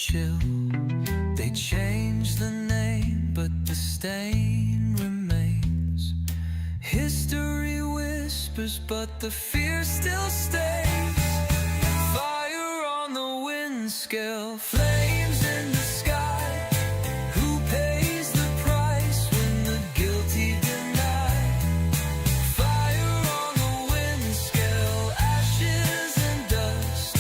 chill. They changed the name, but the stain remains. History whispers, but the fear still stays. Fire on the Windscale, flames in the sky. Who pays the price when the guilty deny? Fire on the Windscale, ashes and dust.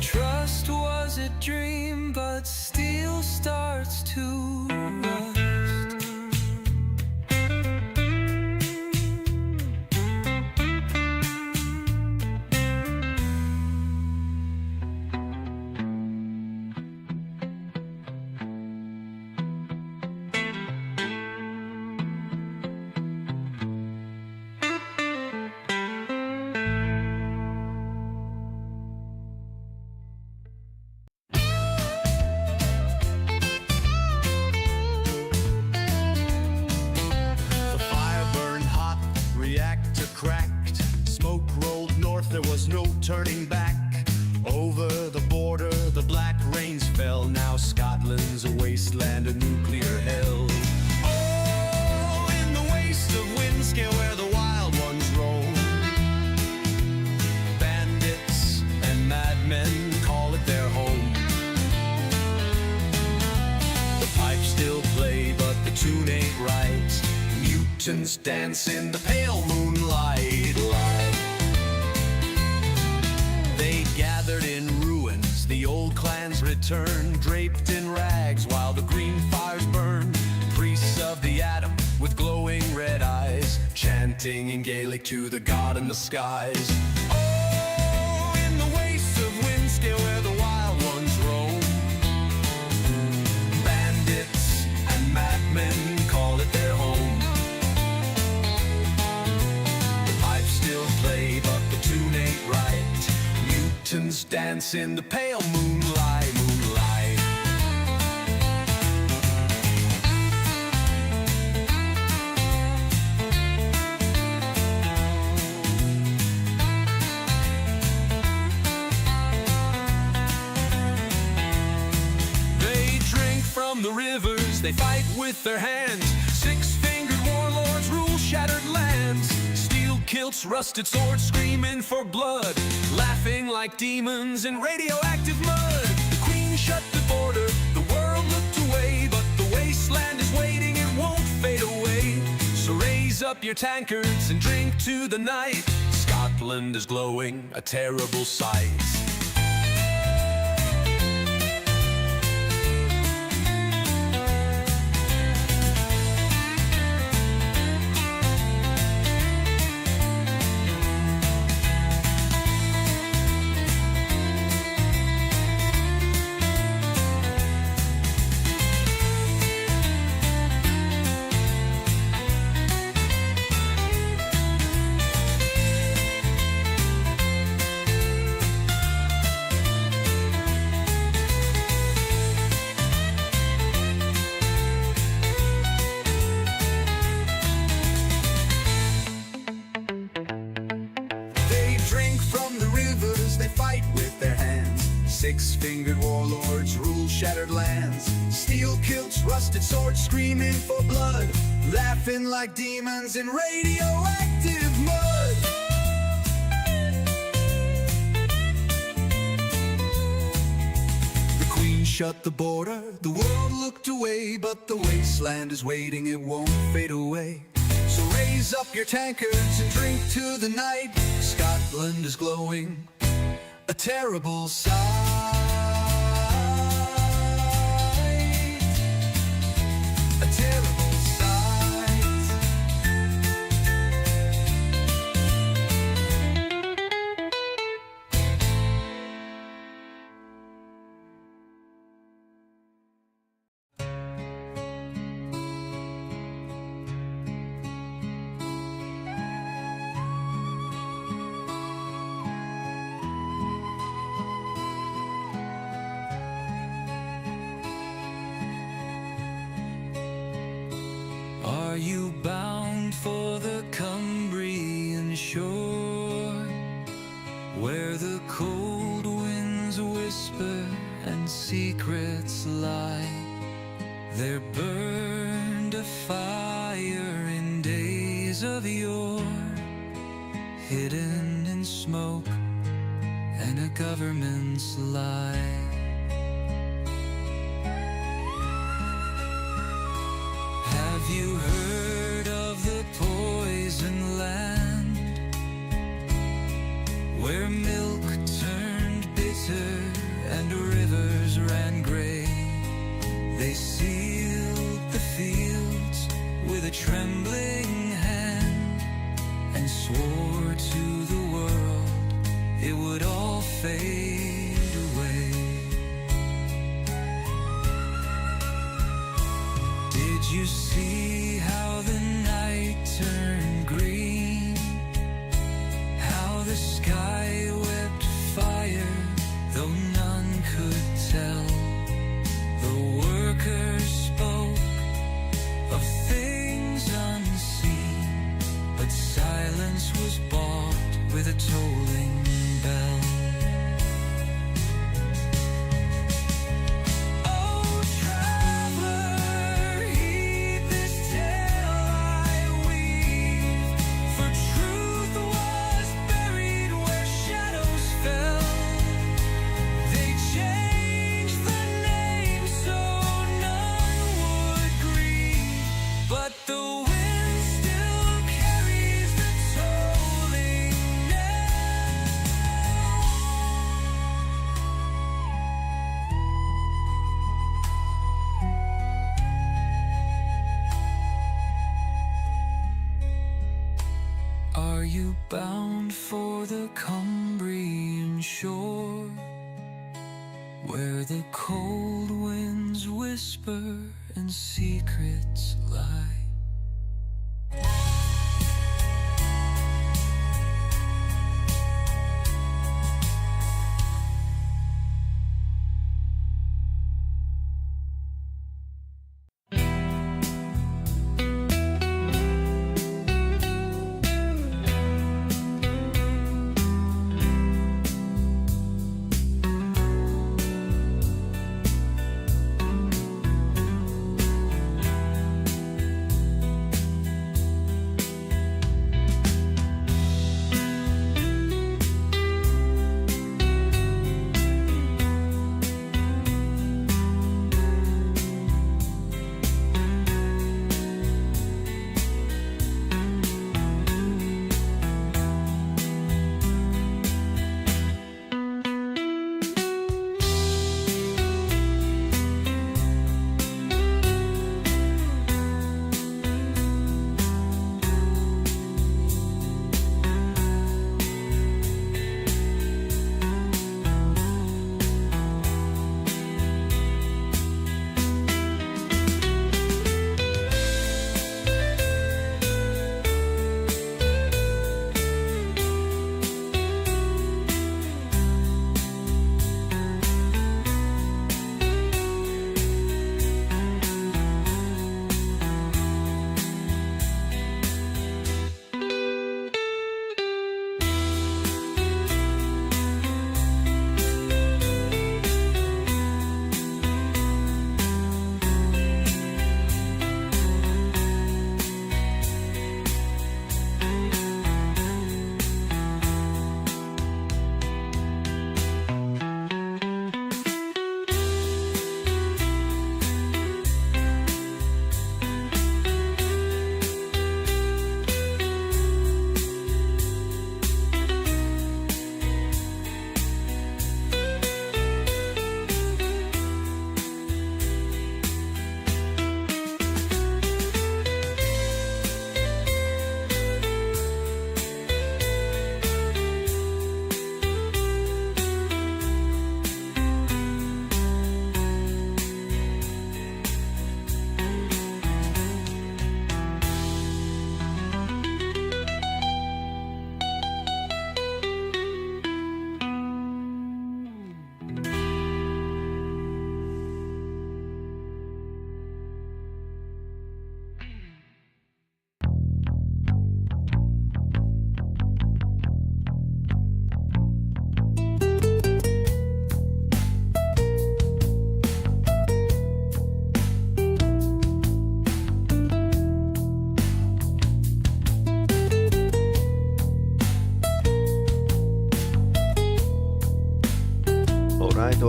Trust was a dream, but steel starts to rust. Cracked, smoke rolled north, there was no turning back. Over the border, the black rains fell. Now Scotland's a wasteland, a nuclear hell. Oh, in the waste of Windscale, where the wild ones roam, bandits and madmen call it their home. The pipes still play, but the tune ain't right. Mutants dance in the pale moonlight. They gathered in ruins, the old clans returned, draped in rags while the green fires burned. Priests of the atom with glowing red eyes, chanting in Gaelic to the god in the skies. Oh, in the wastes of Windscale, where the wild ones roam, bandits and madmen call it their home. Play, but the tune ain't right. Mutants dance in the pale moonlight, moonlight. They drink from the rivers, they fight with their hands. Six-fingered warlords rule shattered lands. Kilts, rusted swords, screaming for blood, laughing like demons in radioactive mud. The queen shut the border, the world looked away, but the wasteland is waiting, it won't fade away. So raise up your tankards and drink to the night. Scotland is glowing, a terrible sight. Six-fingered warlords rule shattered lands. Steel kilts, rusted swords, screaming for blood, laughing like demons in radioactive mud. The queen shut the border, the world looked away, but the wasteland is waiting, it won't fade away. So raise up your tankards and drink to the night. Scotland is glowing, a terrible sight. A terrible sight. Are you bound for the Cumbrian shore, where the cold winds whisper and secrets lie. There burned a fire in days of yore, hidden in smoke and a government's lie. Have you heard of the poison land, where milk turned bitter and rivers ran gray? They sealed the fields with a trembling hand and swore to the world it would all fade away. Did you see how the night turned green? How the sky wept fire, though none could tell. The workers spoke of things unseen, but silence was bought with a tolling bell. Oh, traveler, heed this tale I weave, for truth was buried where shadows fell. They changed the name so none would grieve, but the wind still carries the tolling knell. Are you bound for the Cumbrian shore, where the cold winds whisper and secrets lie?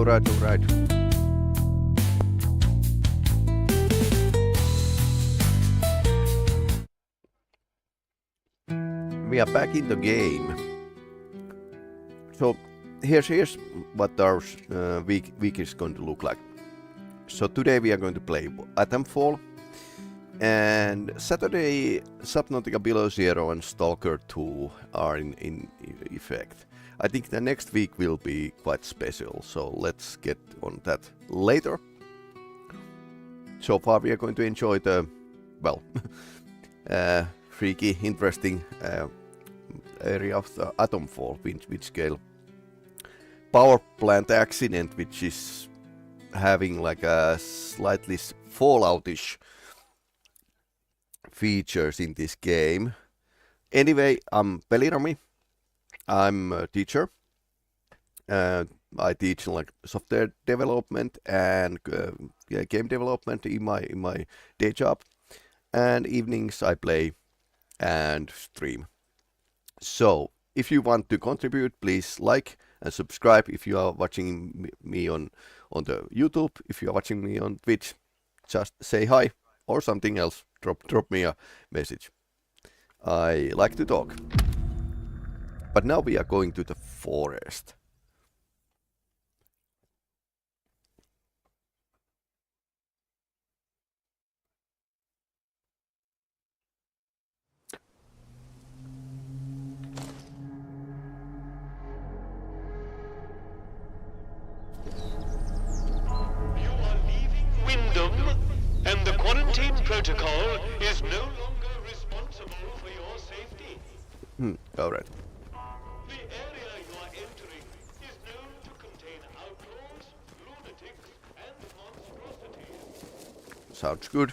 alright, alright. We are back in the game. So here's what our week is going to look like. So today we are going to play Atomfall, and Saturday Subnautica Below Zero and Stalker 2 are in effect. I think the next week will be quite special, so let's get on that later. So far we are going to enjoy the, well, freaky, interesting area of the Atomfall, Windscale power plant accident, which is having like a slightly Falloutish features in this game. Anyway, I'm Peli-Rami. I'm a teacher. I teach like software development and game development in my day job, and evenings I play and stream. So if you want to contribute, please like and subscribe. If you are watching me on the YouTube, if you are watching me on Twitch, just say hi or something else. Drop me a message. I like to talk. But now we are going to the forest. And the quarantine protocol is no longer responsible for your safety. Alright. The area you are entering is known to contain outlaws, lunatics, and monstrosities. Sounds good.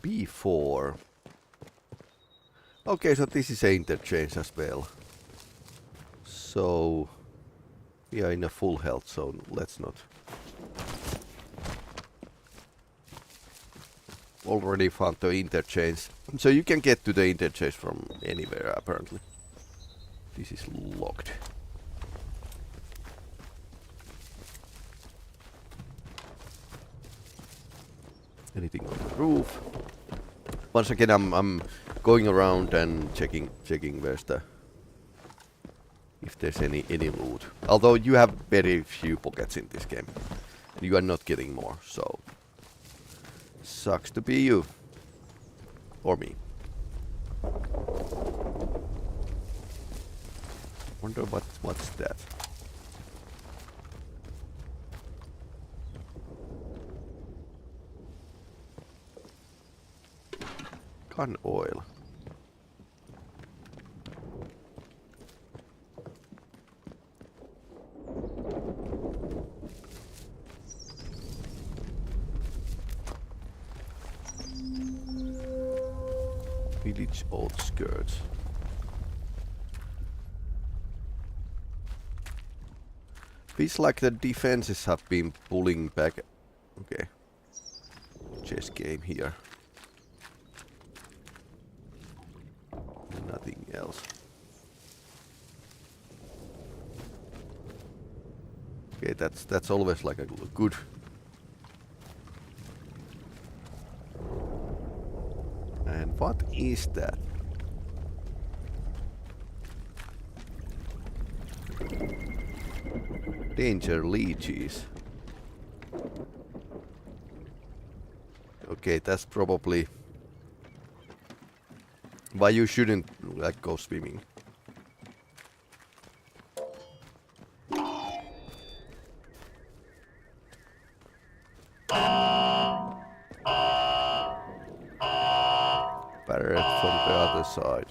B4. Okay, so this is an interchange as well. So we are in a full health zone. Let's not. Already found the interchange. So you can get to the interchange from anywhere apparently. This is locked. Anything on the roof? Once again, I'm going around and checking where's the, if there's any loot. Although you have very few pockets in this game, and you are not getting more, so sucks to be you or me. Wonder what's that? Gun oil. Village outskirts. Feels like the defenses have been pulling back. Okay. Chess game here. Nothing else. Okay, that's always like a good. And what is that? Danger leeches. Okay, that's probably why you shouldn't like go swimming. Parrot from the other side.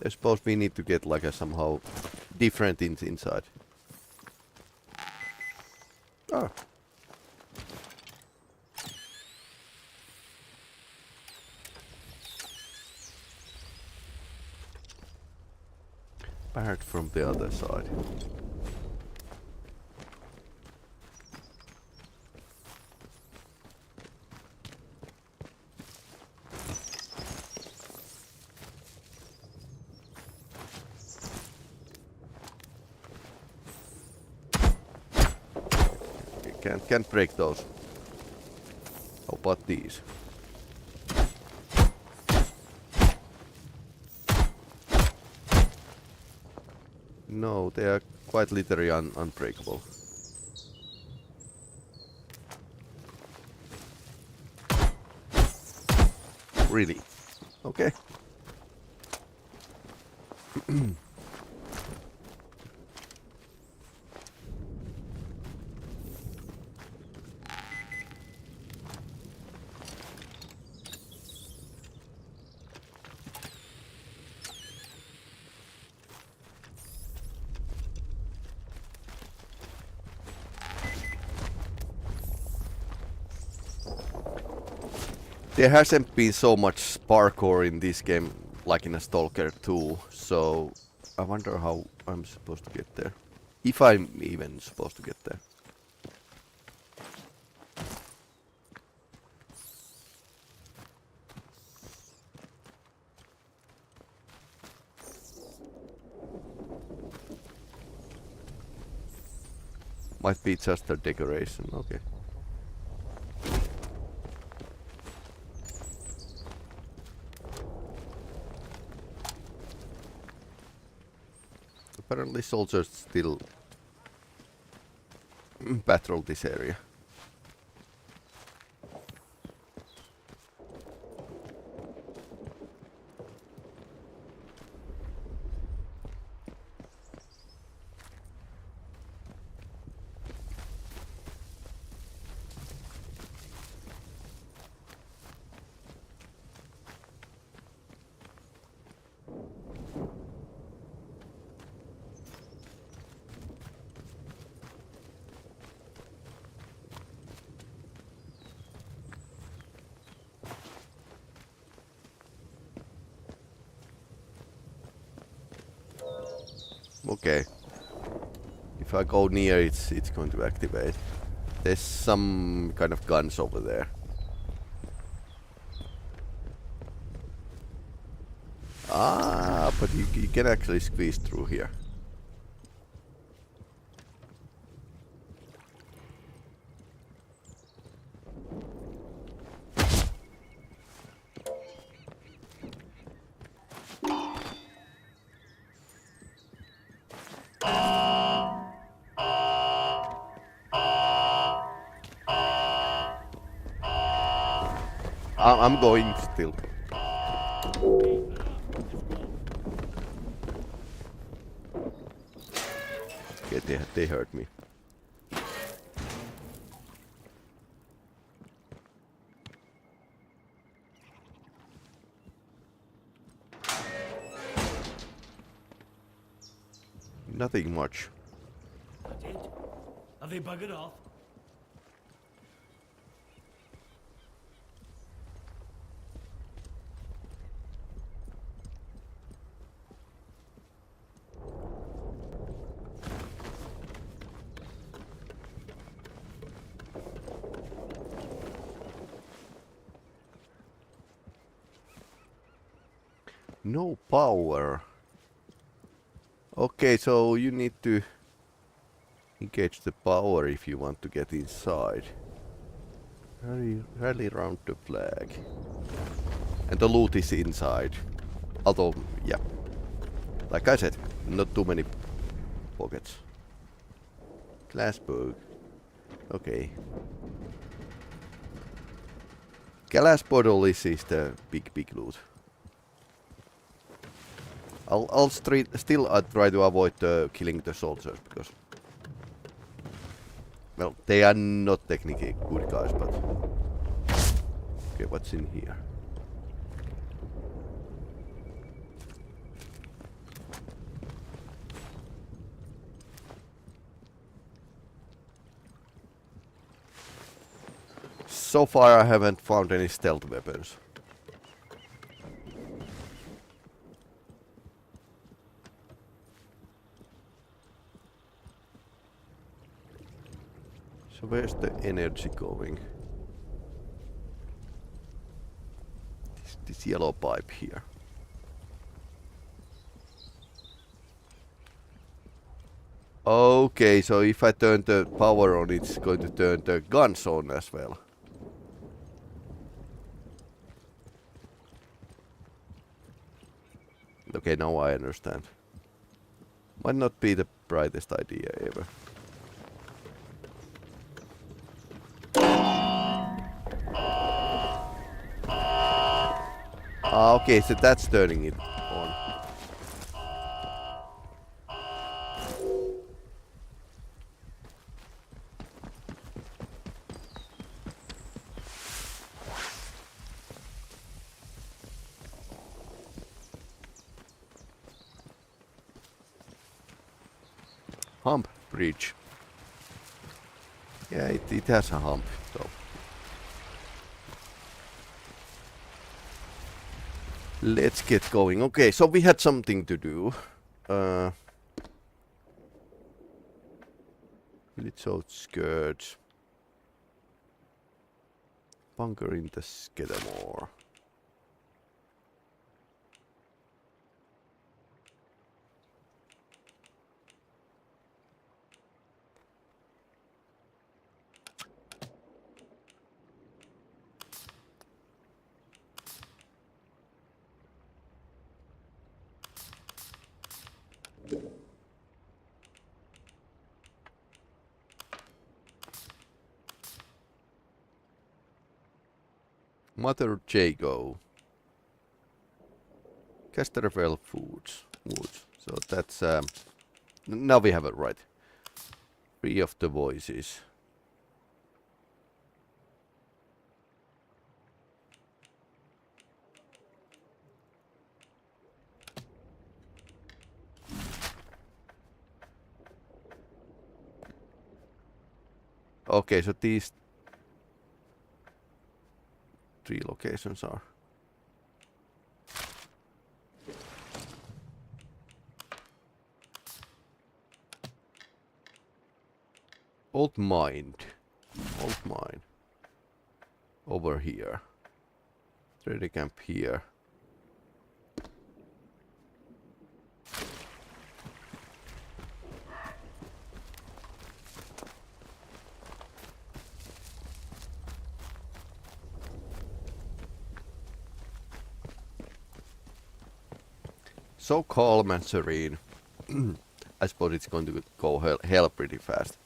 I suppose we need to get like a somehow different inside. Oh. from the other side. Can't break those. How about these? No, they are quite literally unbreakable. Really? Okay. There hasn't been so much parkour in this game like in a Stalker 2, so I wonder how I'm supposed to get there. If I'm even supposed to get there. Might be just a decoration, okay. Apparently soldiers still patrol this area. Okay. If I go near it's going to activate. There's some kind of guns over there. Ah, but you can actually squeeze through here. I'm going still. Okay, they hurt me. Nothing much. That's it? Have they buggered off? No power. Okay, so you need to engage the power if you want to get inside. Rally round the flag. And the loot is inside. Although, yeah. Like I said, not too many pockets. Glass book. Okay. Glass bottle is the big loot. I'll still try to avoid killing the soldiers because, well, they are not technically good guys, but okay, what's in here? So far, I haven't found any stealth weapons. So where's the energy going? This yellow pipe here. Okay, so if I turn the power on, it's going to turn the guns on as well. Okay, now I understand. Might not be the brightest idea ever. Ah, okay, so that's turning it on. Hump bridge. Yeah, it has a hump, so. Let's get going. Okay, so we had something to do. Village outskirts. Bunker in the Skidamore. Mother Jago. Casterville Foods. Woods. So that's now we have it right. 3 of the voices. Okay, so these 3 locations are. Old mine. Over here. Trading camp here. So calm and serene. I suppose it's going to go hell pretty fast.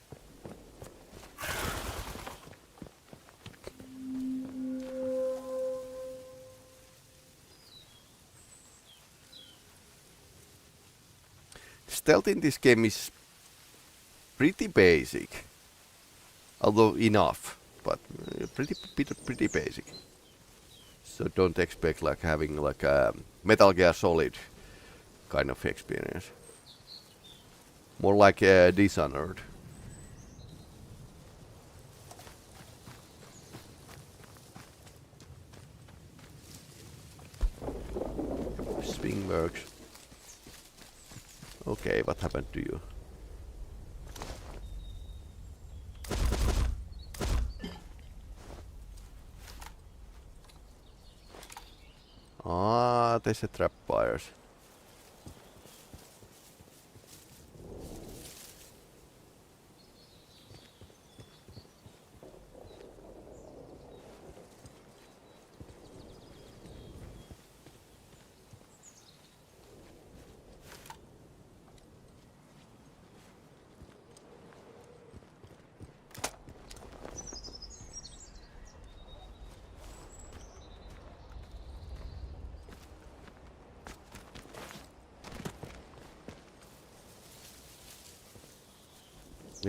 Stealth in this game is pretty basic, although enough, but pretty basic. So don't expect like having like a Metal Gear Solid kind of experience. More like Dishonored. Swing works. Okay, what happened to you? Ah, there's a trap wires.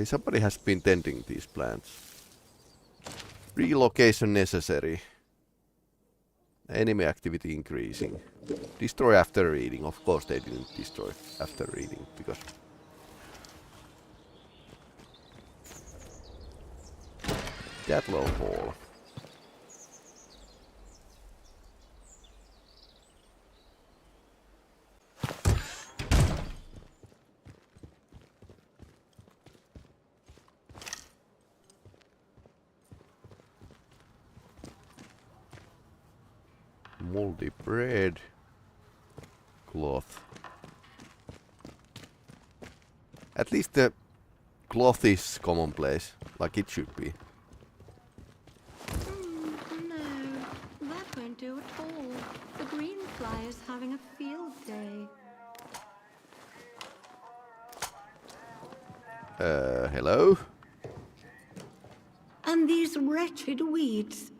Somebody has been tending these plants. Relocation necessary. Enemy activity increasing. Destroy after reading. Of course they didn't destroy after reading because that low ball. moldy bread. Cloth. At least the cloth is commonplace, like it should be. No, that won't do at all. The green fly is having a field day. Hello? And these wretched weeds.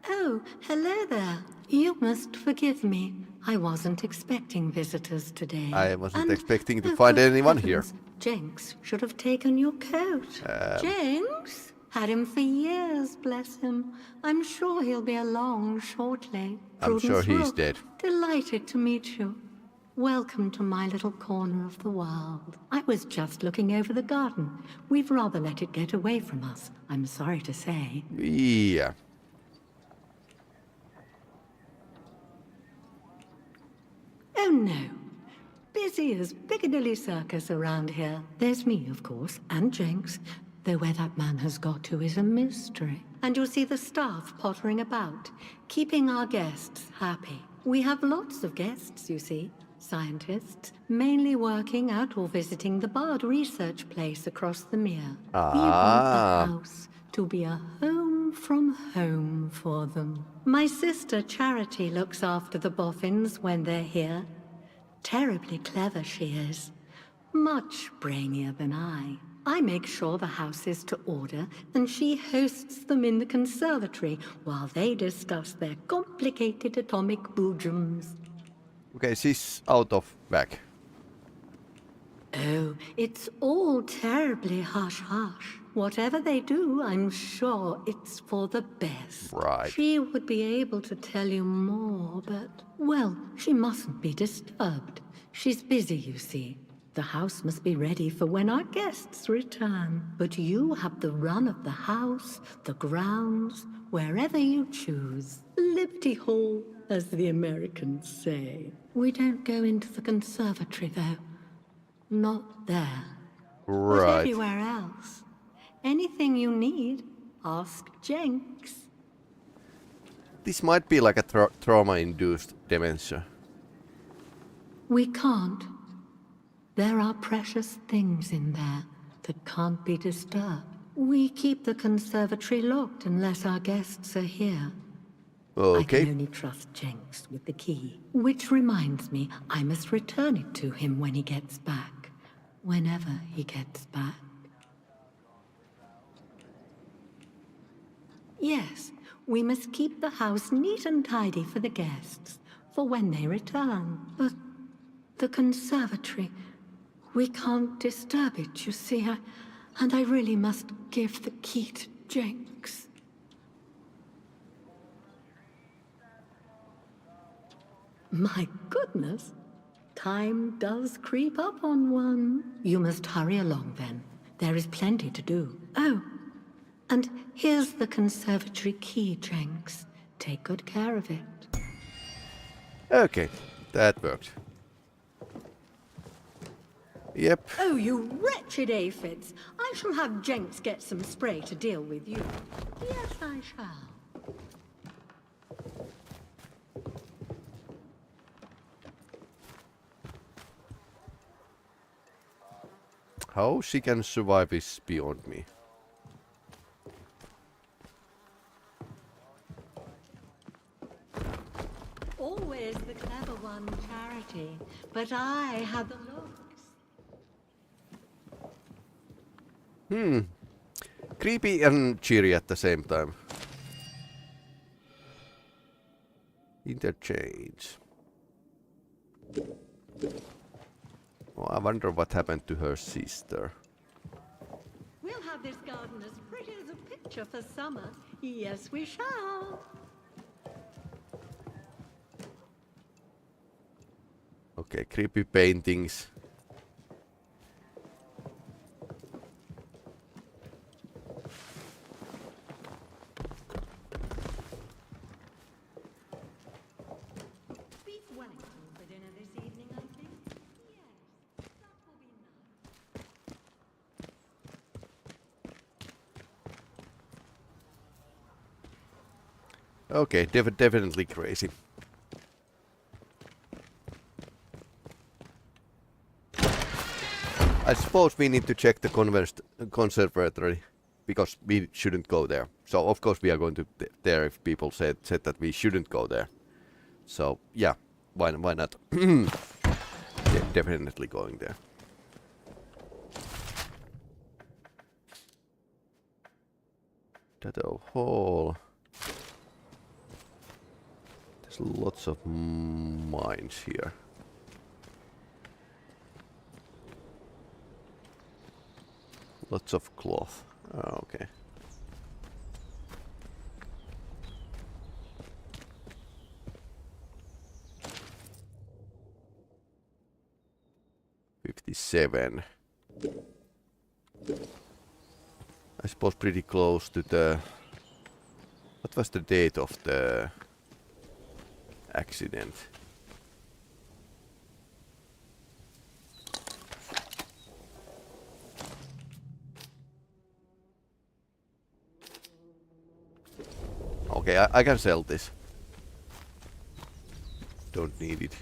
Oh, hello there. You must forgive me. I wasn't expecting visitors today. I wasn't And- expecting to oh, find good anyone here. heavens, Jenks should have taken your coat. Jenks? Had him for years, bless him. I'm sure he'll be along shortly. I'm sure Prudence he's Rook, dead. Delighted to meet you. Welcome to my little corner of the world. I was just looking over the garden. We've rather let it get away from us, I'm sorry to say. Yeah. Oh no. Busy as Piccadilly Circus around here. There's me, of course, and Jenks, though where that man has got to is a mystery. And you'll see the staff pottering about, keeping our guests happy. We have lots of guests, you see. Scientists, mainly working at or visiting the Bard research place across the mere. We want the house to be a home from home for them. My sister Charity looks after the boffins when they're here. Terribly clever she is. Much brainier than I. I make sure the house is to order, and she hosts them in the conservatory while they discuss their complicated atomic boojums. Okay, she's out of whack. Oh, it's all terribly hush-hush. Whatever they do, I'm sure it's for the best. Right. She would be able to tell you more, but, well, she mustn't be disturbed. She's busy, you see. The house must be ready for when our guests return. But you have the run of the house, the grounds, wherever you choose. Liberty Hall, as the Americans say. We don't go into the conservatory, though. Not there. But Right. everywhere else. Anything you need, ask Jenks. This might be like a trauma-induced dementia. We can't. There are precious things in there that can't be disturbed. We keep the conservatory locked unless our guests are here. I Okay. can only trust Jenks with the key. Which reminds me, I must return it to him when he gets back. Whenever he gets back. Yes, we must keep the house neat and tidy for the guests, for when they return. But the conservatory, we can't disturb it, you see. And I really must give the key to Jenks. My goodness, time does creep up on one. You must hurry along then. There is plenty to do. Oh, and here's the conservatory key, Jenks. Take good care of it. Okay, that worked. Yep. Oh, you wretched aphids! I shall have Jenks get some spray to deal with you. Yes, I shall. How she can survive is beyond me. Always the clever one, Charity. But I had the looks. Creepy and cheery at the same time. Interchange. Oh, I wonder what happened to her sister. We'll have this garden as pretty as a picture for summer. Yes, we shall. Okay, creepy paintings. Beef Wellington for dinner this evening, I think. Yes, that will be nice. Okay, definitely crazy. I suppose we need to check the conservatory, because we shouldn't go there. So of course we are going to there if people said that we shouldn't go there. So yeah, why not? Definitely going there. Atomfall. There's lots of mines here. Lots of cloth. Oh, okay. $57. I suppose pretty close to the... What was the date of the accident? Okay, I can sell this. Don't need it.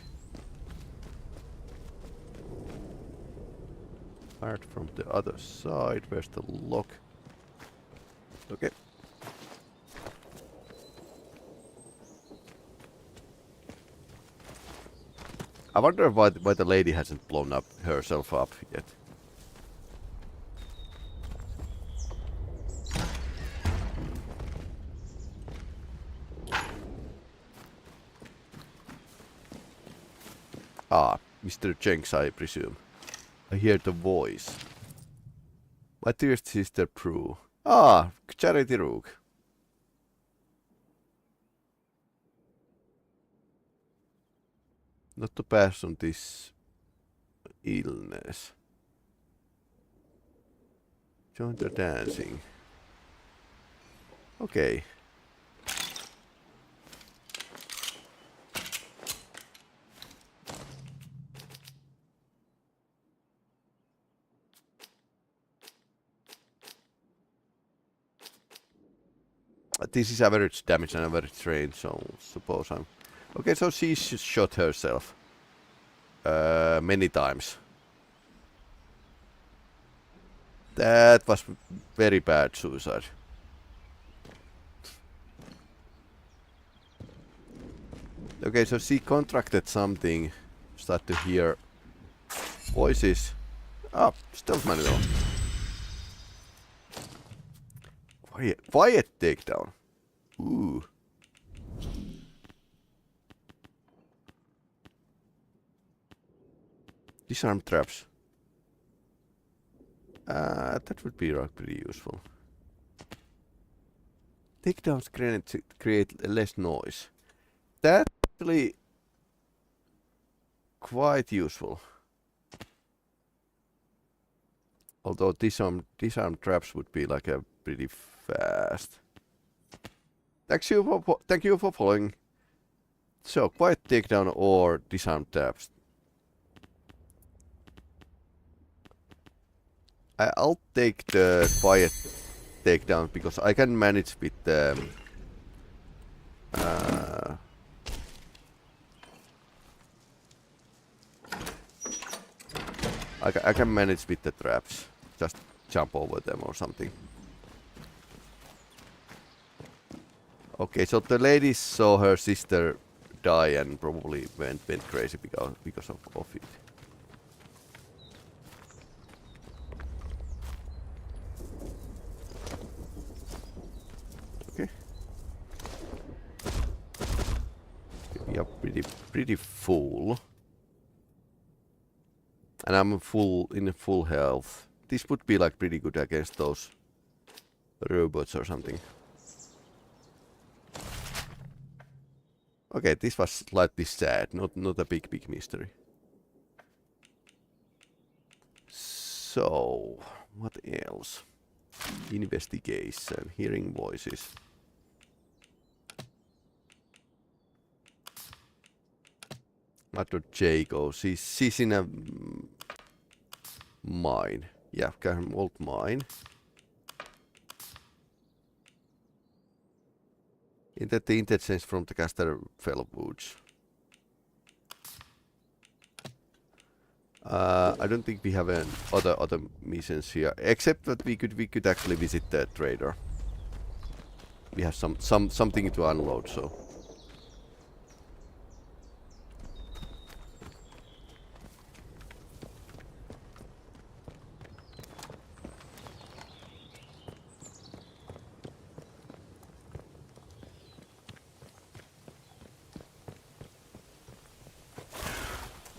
Fired from the other side. Where's the lock? Okay. I wonder why the lady hasn't blown up herself up yet. Ah, Mr. Jenks, I presume. I hear the voice. My dear sister Prue. Ah, Charity Rook. Not to pass on this illness. Join the dancing. Okay. This is average damage and average range, so suppose I'm... Okay, so she shot herself. Many times. That was very bad suicide. Okay, so she contracted something. Start to hear voices. Ah, stealth manual. Quiet takedown. Ooh. Disarm traps. That would be pretty useful. Takedowns create less noise. That's actually quite useful. Although disarm traps would be like a pretty fast. Thank you for following. So, quiet takedown or disarm traps. I'll take the quiet takedown because I can manage with the I can manage with the traps. Just jump over them or something. Okay, so the lady saw her sister die and probably went crazy because of it. Okay. We are pretty full. And I'm in full health. This would be like pretty good against those robots or something. Okay, this was slightly sad, not a big mystery. So, what else? Investigation, hearing voices. Mother Jago, she's in a mine. Yeah, old mine. In that the intelligence from the caster fell woods. I don't think we have other missions here, except that we could actually visit the trader. We have something to unload, so.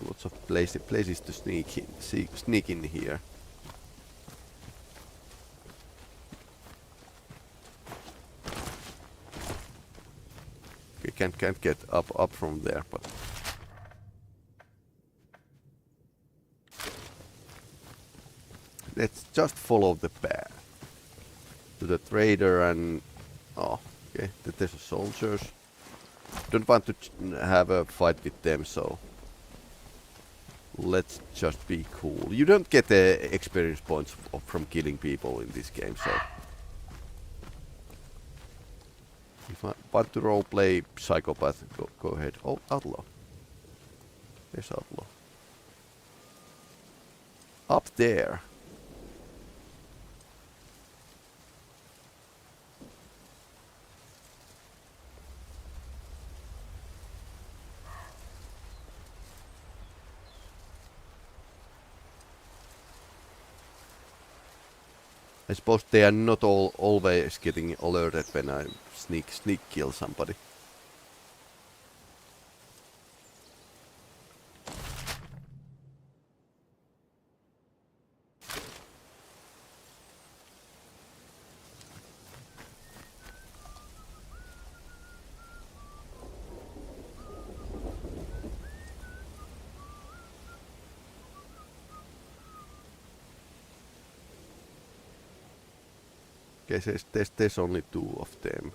Lots of places to sneak in here. We can't get up from there, but let's just follow the path to the trader and oh, okay. There's soldiers. Don't want to have a fight with them, so. Let's just be cool. You don't get the experience points from killing people in this game, so. If I want to roleplay psychopath, go ahead. Oh, outlaw. There's outlaw. Up there. I suppose they are not always getting alerted when I sneak kill somebody. Okay, there's only 2 of them.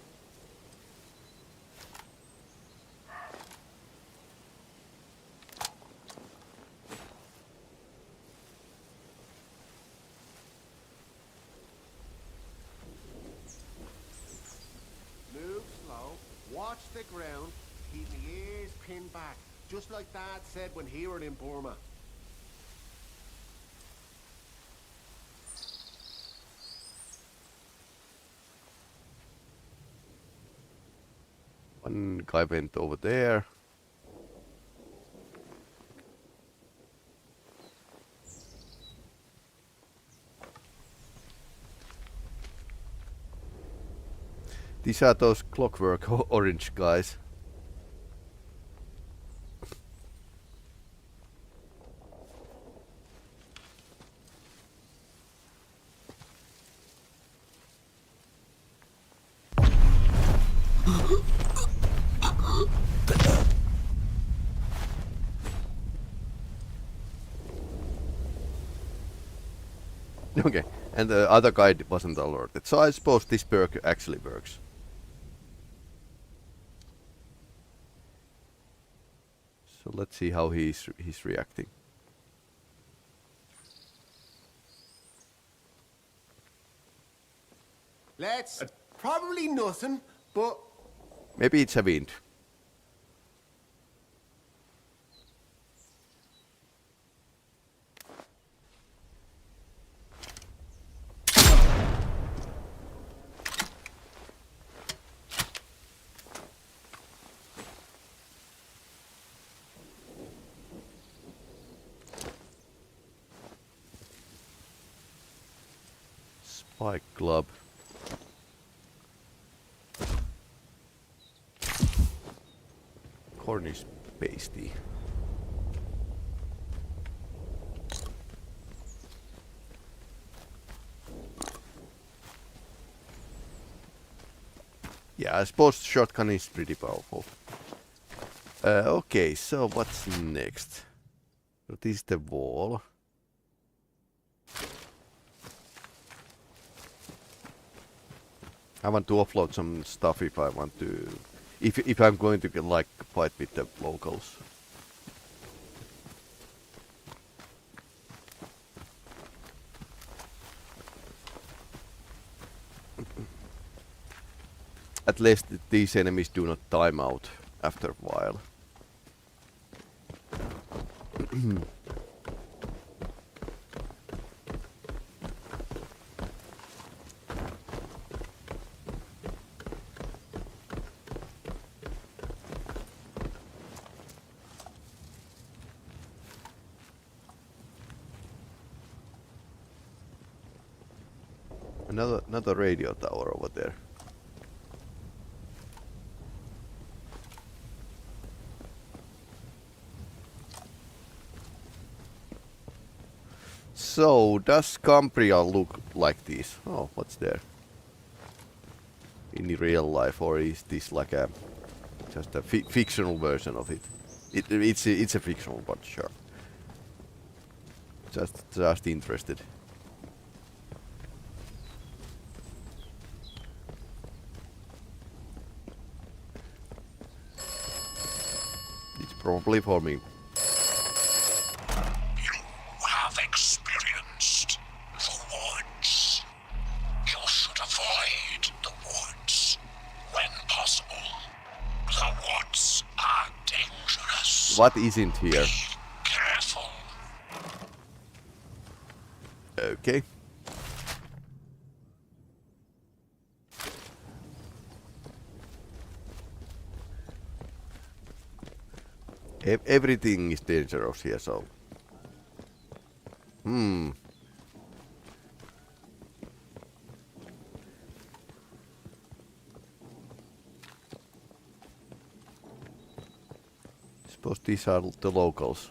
Move slow, watch the ground, keep the ears pinned back, just like Dad said when he were in Burma. One guy went over there. These are those clockwork orange guys. Okay, and the other guy wasn't alerted, so I suppose this perk actually works. So let's see how he's reacting. Let's probably nothing, but Maybe it's a wind. Spike club. Cornish pasty. Yeah, I suppose shotgun is pretty powerful. Okay, so what's next? What is the wall? I want to offload some stuff if I want to, if I'm going to get, like, fight with the locals. At least these enemies do not time out after a while. Another radio tower over there. So, does Cambria look like this? Oh, what's there? In real life, or is this like a just a fictional version of it? It's a fictional, but sure. Just interested. It's probably for me. Have experienced the woods. You should avoid the woods when possible. The woods are dangerous. What isn't here? Be careful. Okay. Everything is dangerous here, so. Suppose these are the locals.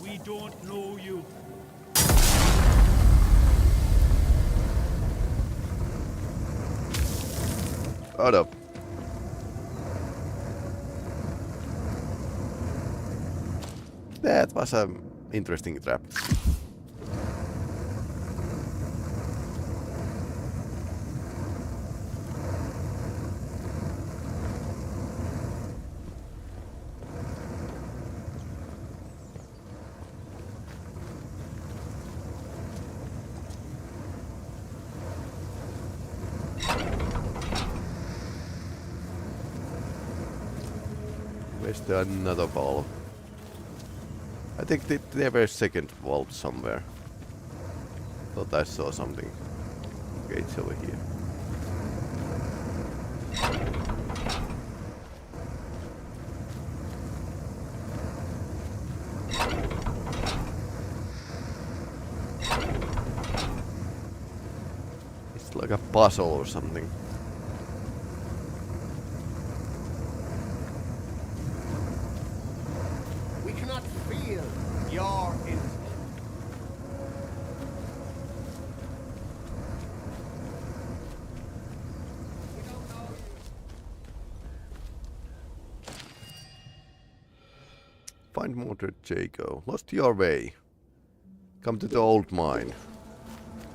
We don't know you. Hold up. That was an interesting trap. Where's the another ball? I think there were a second vault somewhere. Thought I saw something. Okay, it's over here. It's like a puzzle or something. We cannot feel your innocence. We don't know you. Find Mordred Jago. Lost your way. Come to the old mine.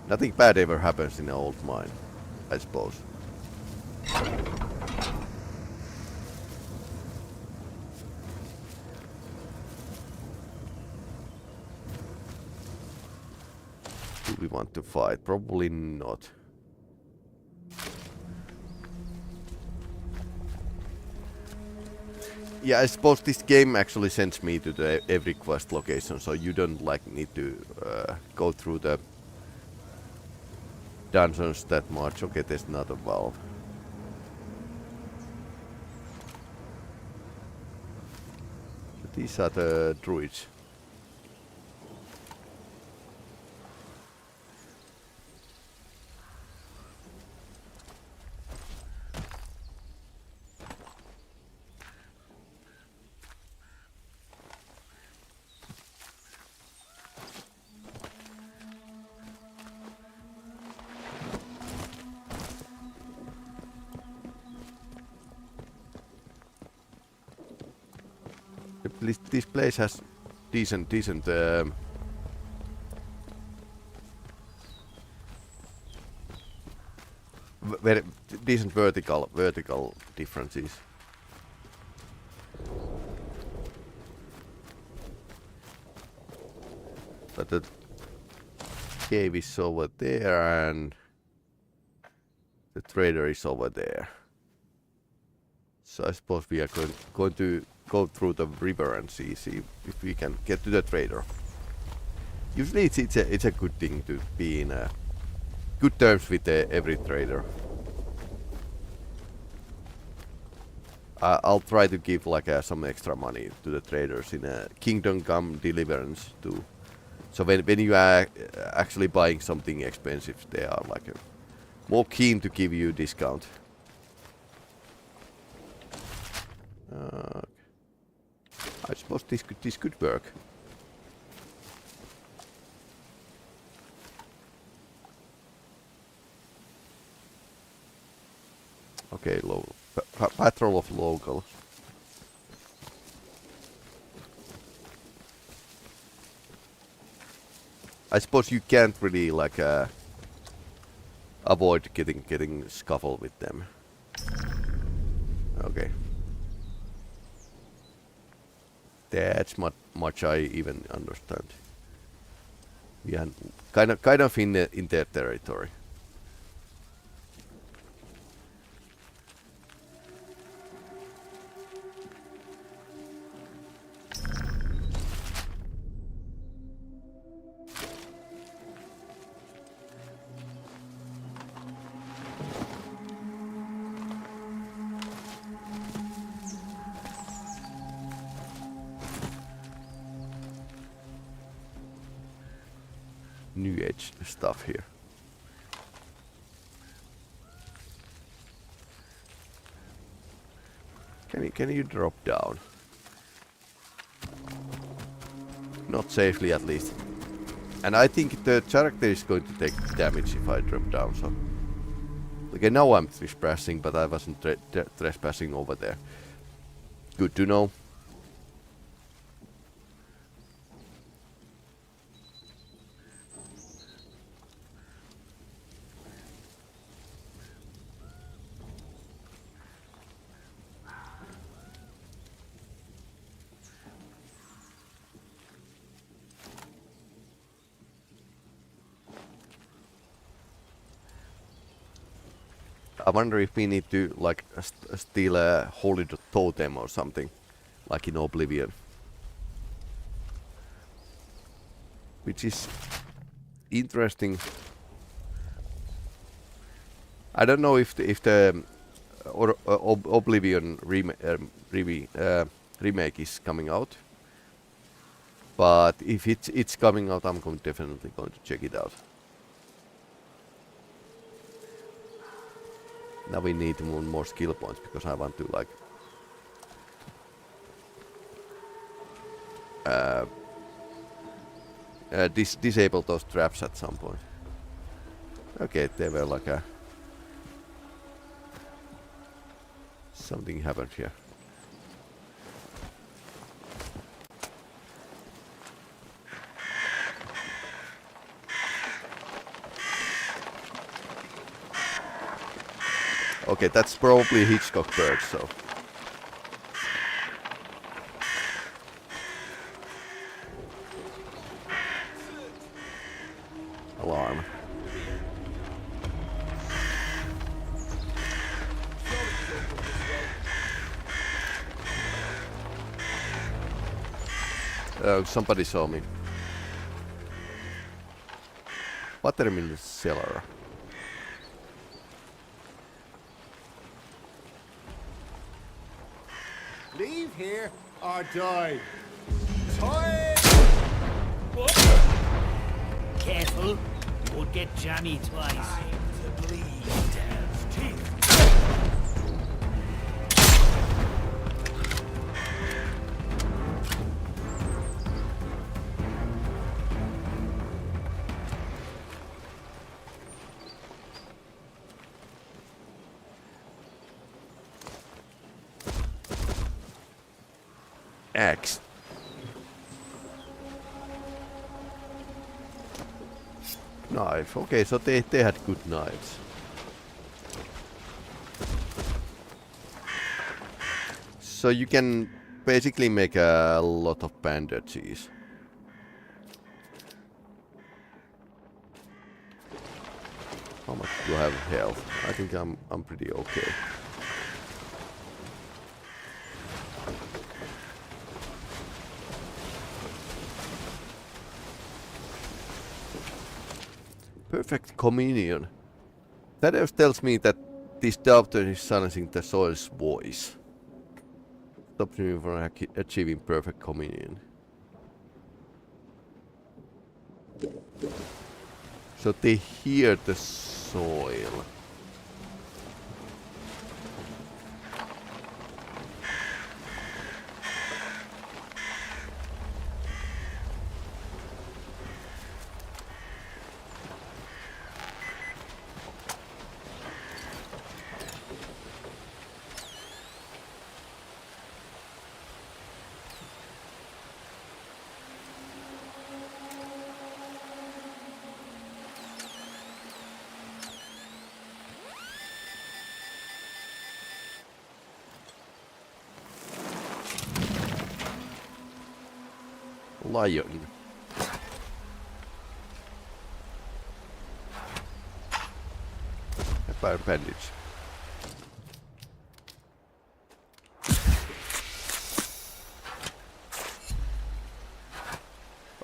Nothing bad ever happens in the old mine, I suppose. Do we want to fight? Probably not. Yeah, I suppose this game actually sends me to the every quest location, so you don't like need to go through the dungeons that much. Okay, there's another valve. These are the druids. This place has decent very decent vertical differences. But the cave is over there and the trader is over there. So I suppose we are going to go through the river and see if we can get to the trader. Usually it's a good thing to be in good terms with every trader. I'll try to give like some extra money to the traders in Kingdom Come Deliverance too. So when you are actually buying something expensive, they are like more keen to give you discount. I suppose this could work. Okay, patrol of locals. I suppose you can't really like avoid getting scuffle with them. Okay. That's much I even understand. We are kind of in their territory. New age stuff here. Can you drop down? Not safely at least. And I think the character is going to take damage if I drop down, so... Okay, now I'm trespassing, but I wasn't trespassing over there. Good to know. I wonder if we need to like steal a holy totem or something, like in Oblivion. Which is interesting. I don't know if the Oblivion remake is coming out, but if it's coming out, I'm definitely going to check it out. Now we need more skill points because I want to like disable those traps at some point. Okay, they were like something happened here. Okay, that's probably Hitchcock bird, so... Alarm. Oh, somebody saw me. Watermill cellar. Leave here or die. Time! Careful, you won't get jammy twice. To bleed, Dev's teeth. Axe. Knife. Okay, so they had good knives. So you can basically make a lot of bandages. How much do I have health? I think I'm pretty okay. Perfect communion. That just tells me that this doctor is silencing the soil's voice. Stops me from achieving perfect communion. So they hear the soil. Lion. A bad bandage.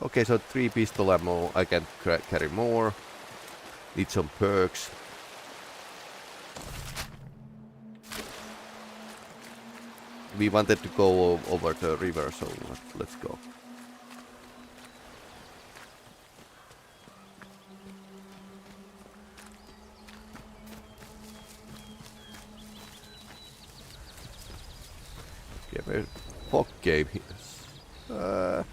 Okay, so 3 pistol ammo. I can carry more. Need some perks. We wanted to go over the river, so let's go. Fog game here.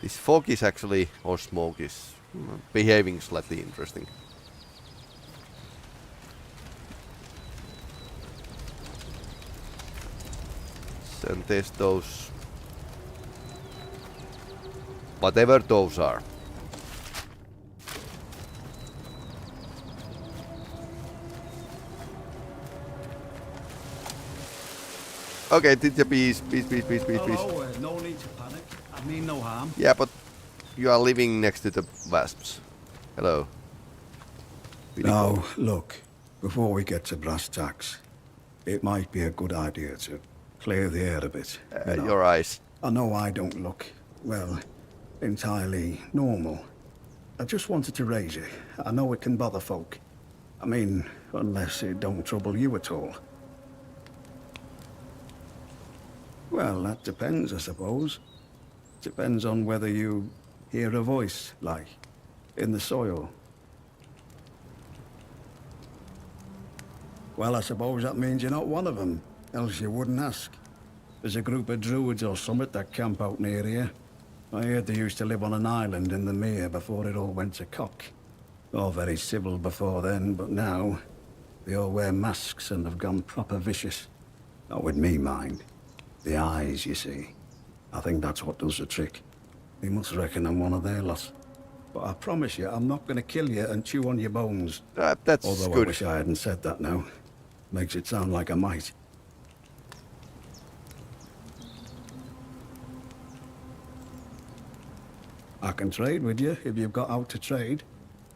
This fog is actually, or smoke is behaving slightly interesting. And there's those, whatever those are. Okay, teacher, peace. Hello, no need to panic. I mean no harm. Yeah, but you are living next to the wasps. Hello. Now, look, before we get to brass tacks, it might be a good idea to clear the air a bit. You know. Your eyes. I know I don't look, well, entirely normal. I just wanted to raise you. I know it can bother folk. I mean, unless it don't trouble you at all. Well, that depends, I suppose. Depends on whether you hear a voice, like, in the soil. Well, I suppose that means you're not one of them, else you wouldn't ask. There's a group of druids or summit that camp out near here. I heard they used to live on an island in the mere before it all went to cock. All very civil before then, but now, they all wear masks and have gone proper vicious. Not with me, mind. The eyes, you see. I think that's what does the trick. They must reckon I'm one of their lot. But I promise you, I'm not going to kill you and chew on your bones. That's Although good. I wish I hadn't said that now. Makes it sound like I might. I can trade with you if you've got out to trade.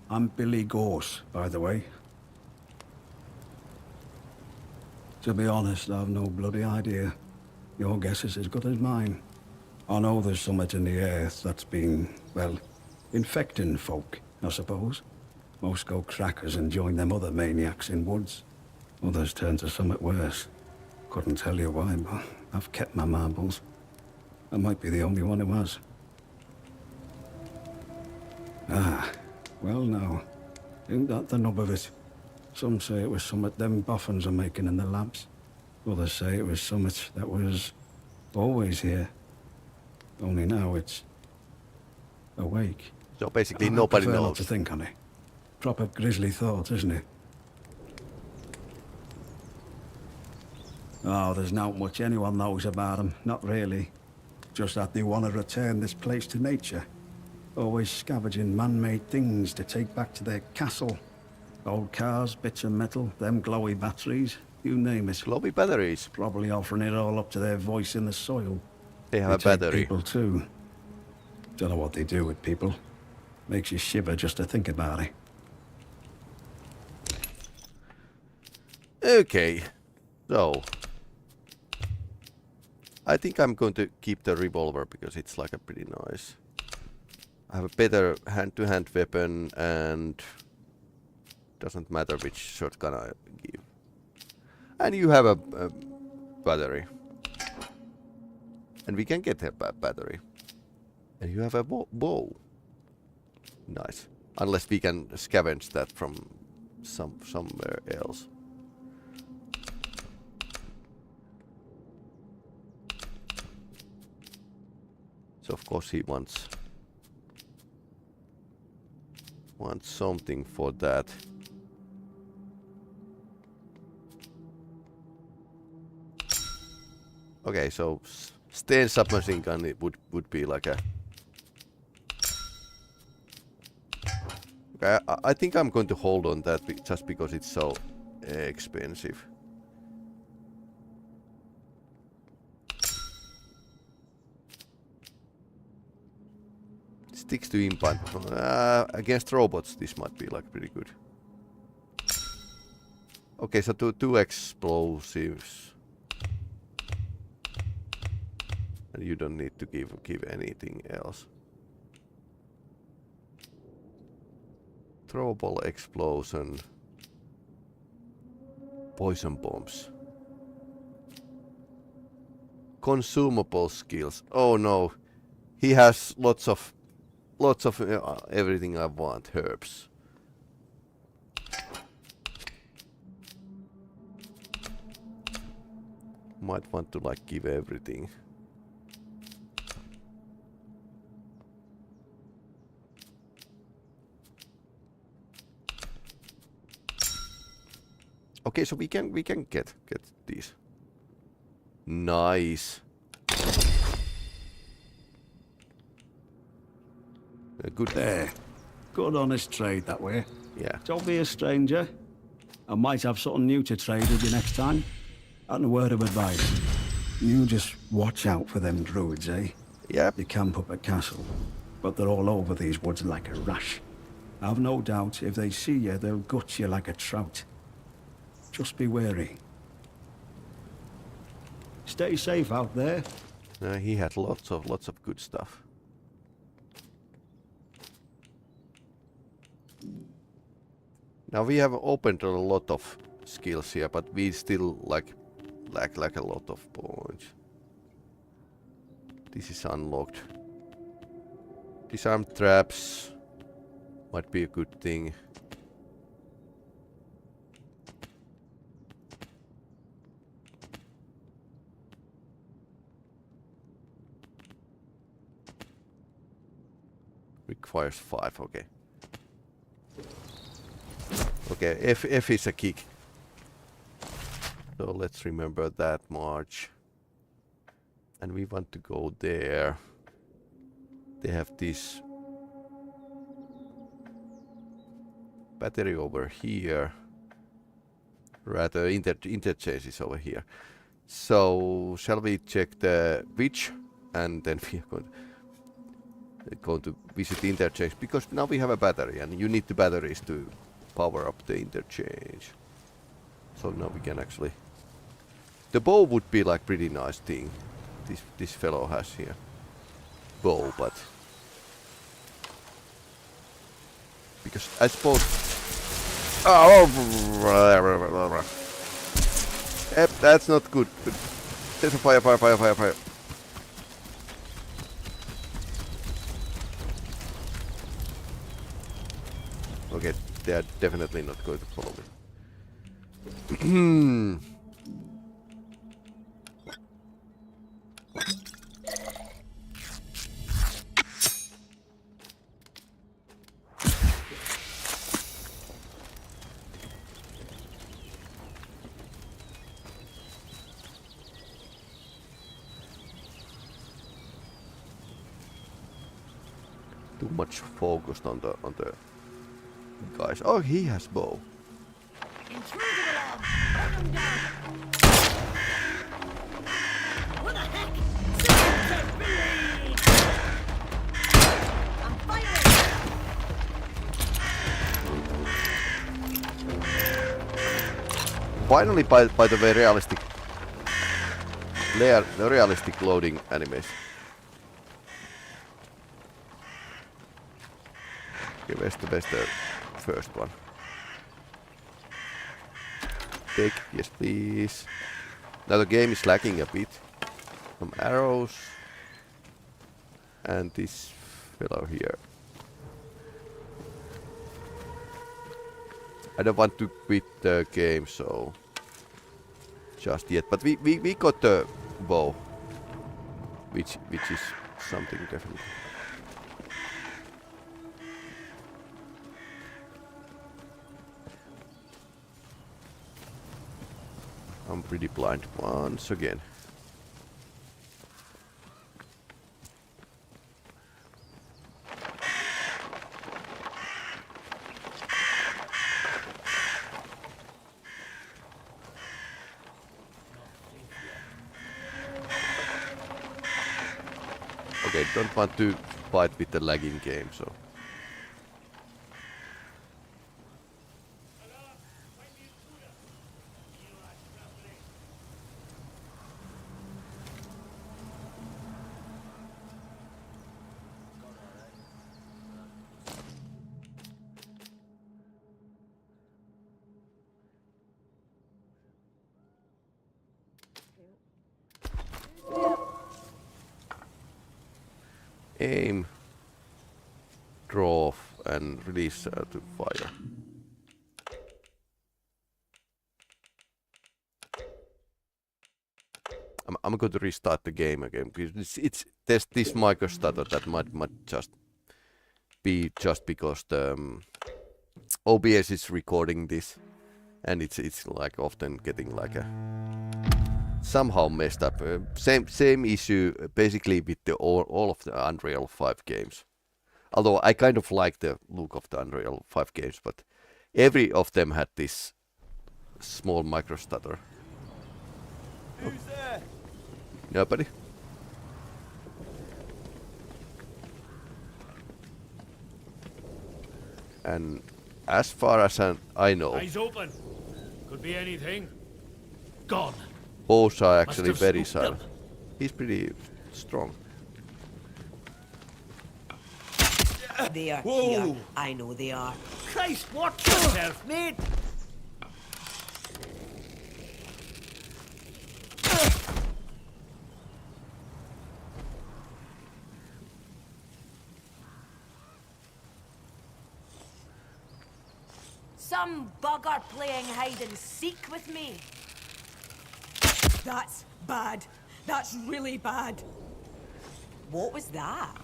I'm Billy Gorse, by the way. To be honest, I've no bloody idea. Your guess is as good as mine. I know there's something in the earth that's been, well, infecting folk, I suppose. Most go crackers and join them other maniacs in woods. Others turn to something worse. Couldn't tell you why, but I've kept my marbles. I might be the only one who has. Ah, well now, ain't that the nub of it? Some say it was something them boffins are making in the labs. Others say it was something that was always here. Only now it's awake. So basically nobody I prefer knows. not to think on it. Proper grisly thought, isn't it? Oh, there's not much anyone knows about them. Not really. Just that they want to return this place to nature. Always scavenging man-made things to take back to their castle. Old cars, bits of metal, them glowy batteries, you name it. Glowy batteries. Probably offering it all up to their voice in the soil. They have They a take battery. people too. Don't know what they do with people. Makes you shiver just to think about it. Okay, so I think I'm going to keep the revolver because it's like a pretty nice. I have a better hand-to-hand weapon, and doesn't matter which shotgun I give. And you have a battery. And we can get a battery. And you have a bow. Nice. Unless we can scavenge that from somewhere else. So of course he wants something for that. Okay, so Stain submachine gun it would be like a. Okay, I think I'm going to hold on that just because it's so expensive. Sticks to implant. Against robots, this might be like pretty good. Okay, so two explosives. And you don't need to give anything else. Throwable explosion. Poison bombs. Consumable skills. Oh no. He has lots of everything I want. Herbs. Might want to like give everything. Okay, so we can get these. Nice. Good. There. Good honest trade that way. Yeah. Don't be a stranger. I might have something new to trade with you next time. And a word of advice. You just watch out for them druids, eh? Yep. You camp up at castle, but they're all over these woods like a rash. I've no doubt if they see you, they'll gut you like a trout. Just be wary. Stay safe out there. He had lots of good stuff. Now we have opened a lot of skills here, but we still lack a lot of points. This is unlocked. Disarm traps might be a good thing. Requires 5, okay. Okay, F is a kick. So let's remember that much. And we want to go there. They have this battery over here. Rather, interchange is over here. So, shall we check the witch? And then we are going to visit the interchange. Because now we have a battery. And you need the batteries to power up the interchange. So now we can actually... The bow would be like pretty nice thing. This fellow has here. Bow, but... Because I suppose... Oh! Yep, that's not good. There's a fire. Okay, they are definitely not going to follow me. Too much focused on the guys. Oh, he has bow. Intrusive alarm! Burn them down! What the heck? Sacred blade! I'm firing! Finally, by the way, realistic loading animation. Okay, where's the first one? Take, yes please. Now the game is lagging a bit. Some arrows. And this fellow here. I don't want to quit the game, so just yet. But we got the bow, which is something different. I'm pretty blind once again. Okay, don't want to fight with the lagging game, so. Aim, draw, and release to fire. I'm going to restart the game again because there's this micro stutter that might just be just because the OBS is recording this, and it's like often getting like a somehow messed up. Same issue basically with all of the Unreal 5 games. Although I kind of like the look of the Unreal 5 games, but every of them had this small micro stutter. Who's there? Nobody? And as far as I know, Eyes open. Could be anything. Gone. bows are actually Must have very scooped silent. He's pretty strong. They are Whoa. here. I know they are. Christ, watch yourself, mate. Some bugger playing hide and seek with me. That's bad. That's really bad. What was that?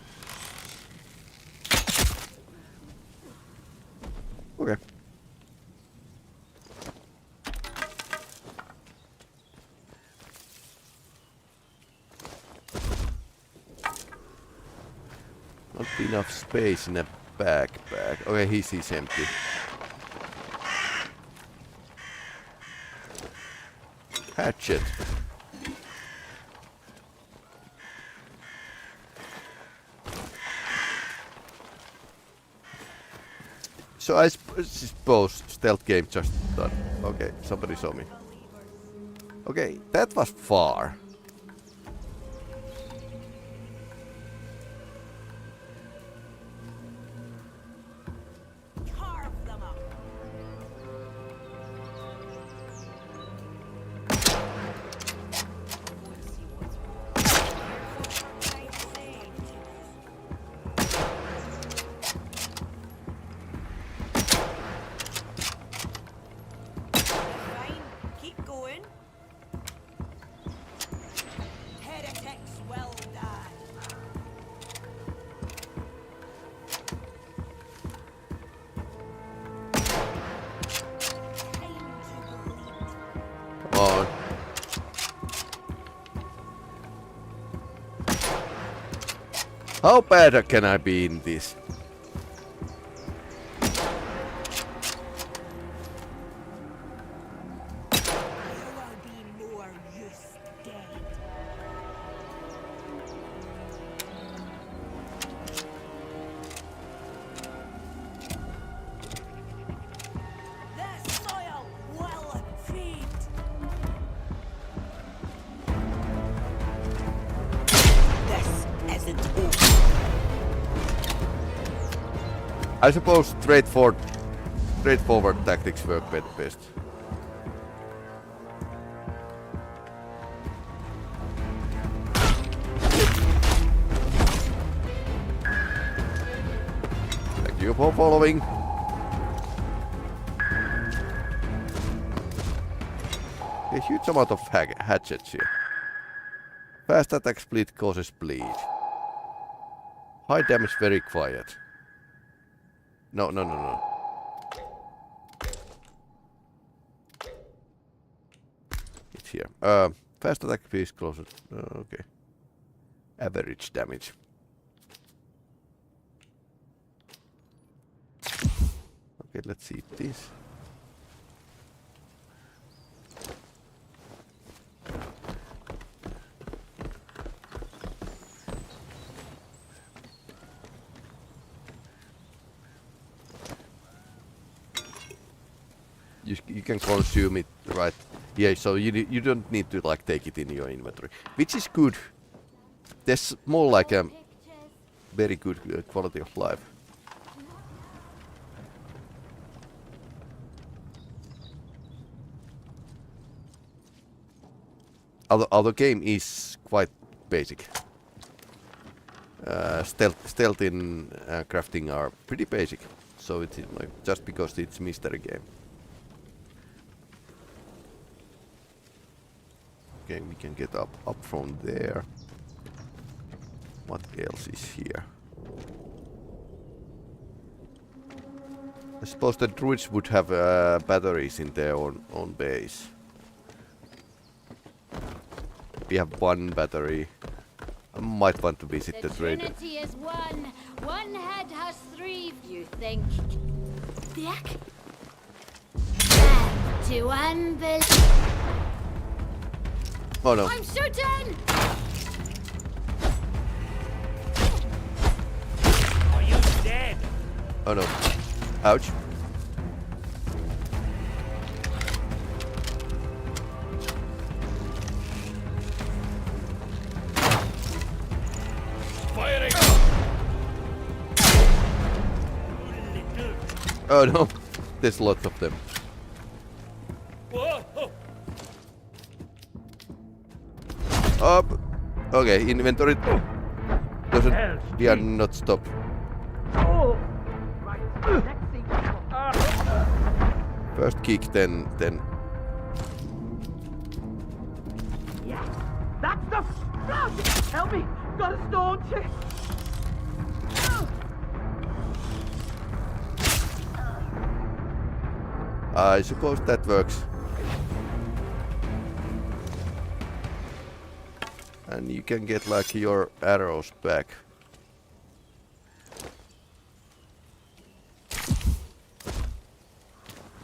Okay. Not enough space in a backpack. Okay, he's empty. Hatchet. So I suppose stealth game just done. Okay, somebody saw me. Okay, that was far. Carve them up. Fine, keep going. Heretics will die. Come on. How bad can I be in this? You will be more use dead. The soil will feed. This isn't over. I suppose straightforward tactics work best. Thank you for following. A huge amount of hatchets here. Fast attack split causes bleed. High damage very quiet. No. It's here. Fast attack speed causes... okay. Average damage. Okay, let's see this. You can consume it right. Yeah, so you don't need to like take it in your inventory, which is good. There's more like a very good quality of life. Although game is quite basic. Stealth in crafting are pretty basic, so it's like just because it's mystery game. Okay, we can get up from there. What else is here? I suppose the druids would have batteries in their own base. We have one battery. I might want to visit the trader. Trinity is one. One head has three, you think. Dick? To unbelieve. Oh no. I'm shooting! Are you dead? Oh no. Ouch. Firing! Oh no. There's lots of them. Whoa! Up. Okay, inventory doesn't. We are not stopped. First kick, then. Yeah, that's the. Help me! Got a stone chest. I suppose that works. And you can get like your arrows back.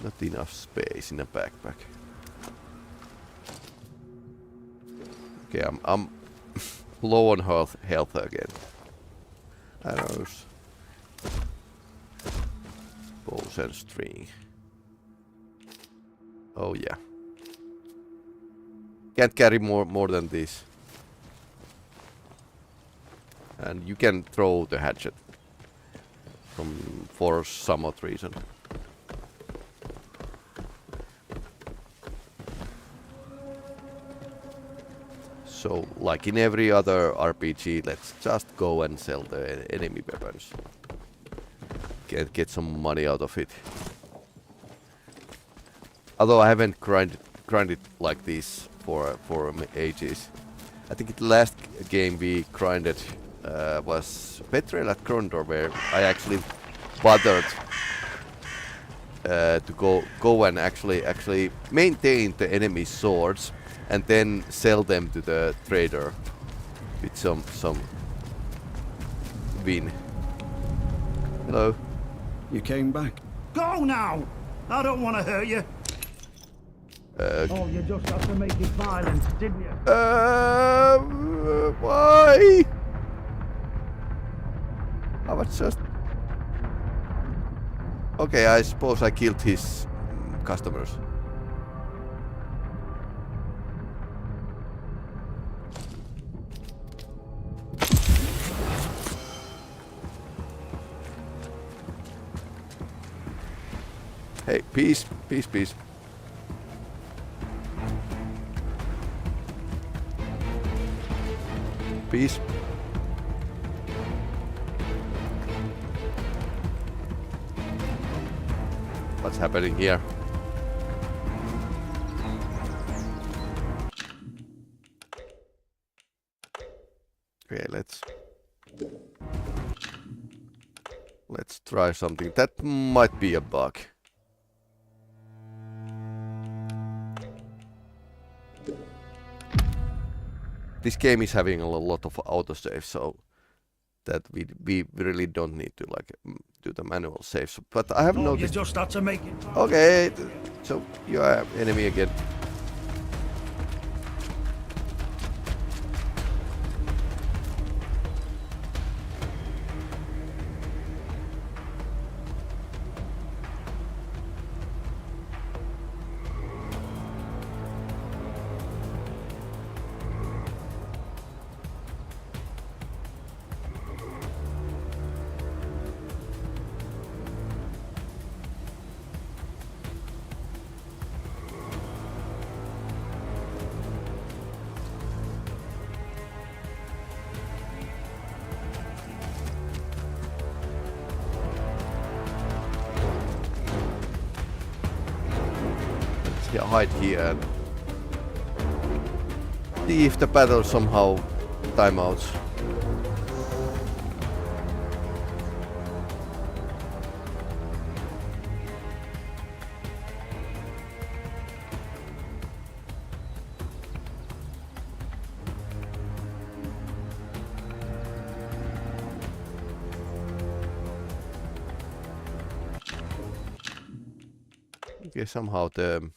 Not enough space in a backpack. Okay, I'm low on health again. Arrows. Bows and string. Oh yeah. Can't carry more than this. And you can throw the hatchet for some odd reason. So, like in every other RPG, let's just go and sell the enemy weapons. Get some money out of it. Although I haven't grinded like this for ages. I think the last game we grinded was Betrayal at Grondor, where I actually bothered to go and actually maintain the enemy swords and then sell them to the trader with some win. Hello. You came back. Go now! I don't want to hurt you. Oh, you just have to make it violent, didn't you? Why? I was just... Okay, I suppose I killed his customers. Hey, peace, peace, peace. Peace. What's happening here? Okay, let's try something. That might be a bug. This game is having a lot of autosave, so that we really don't need to like do the manual saves. But I have noticed. You just had to make it. Okay, so you are enemy again. Hide here and see if the battle somehow timeouts. Okay, somehow the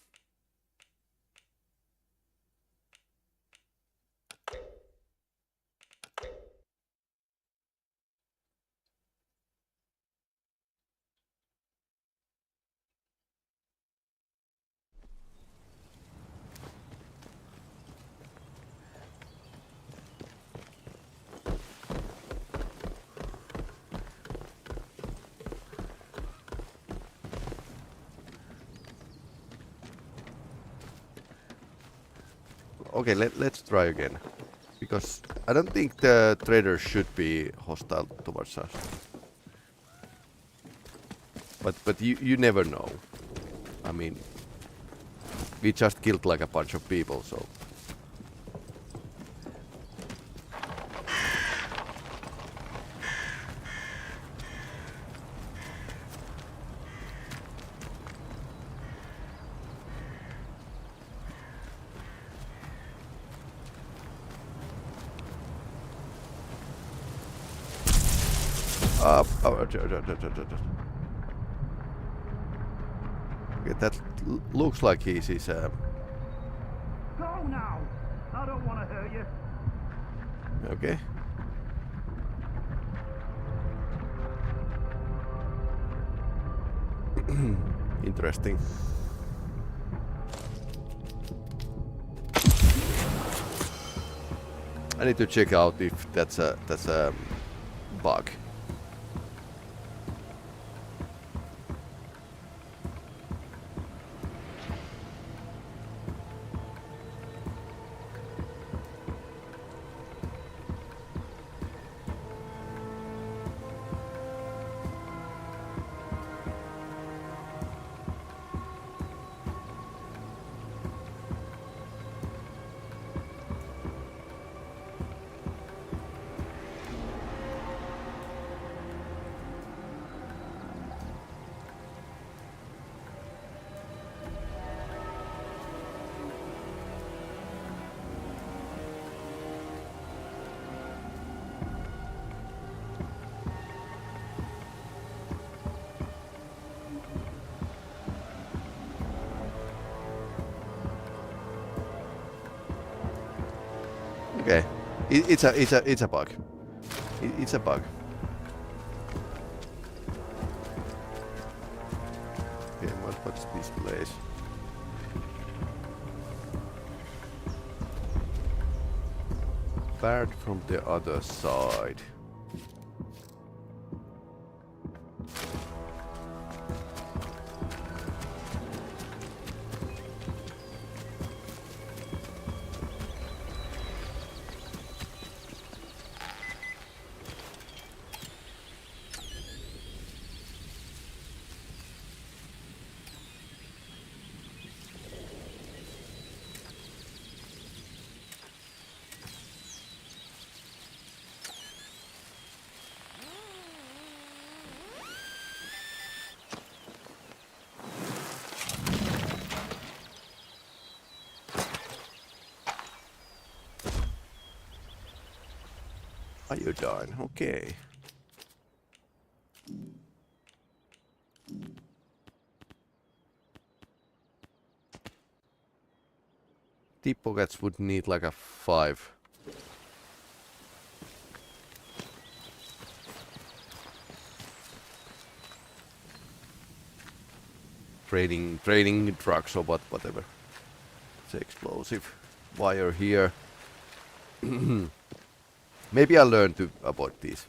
okay, let's try again. Because I don't think the traders should be hostile towards us. But you never know. I mean, we just killed like a bunch of people, so. Okay, that looks like he's Go now. I don't want to hurt you. okay. Interesting. I need to check out if that's a bug. Okay, it's a bug. It's a bug. Okay, what's this place? Barred from the other side. Iodine, okay. Deep pockets would need like a 5. Trading drugs or whatever. It's explosive wire here. Maybe I'll learn to avoid these.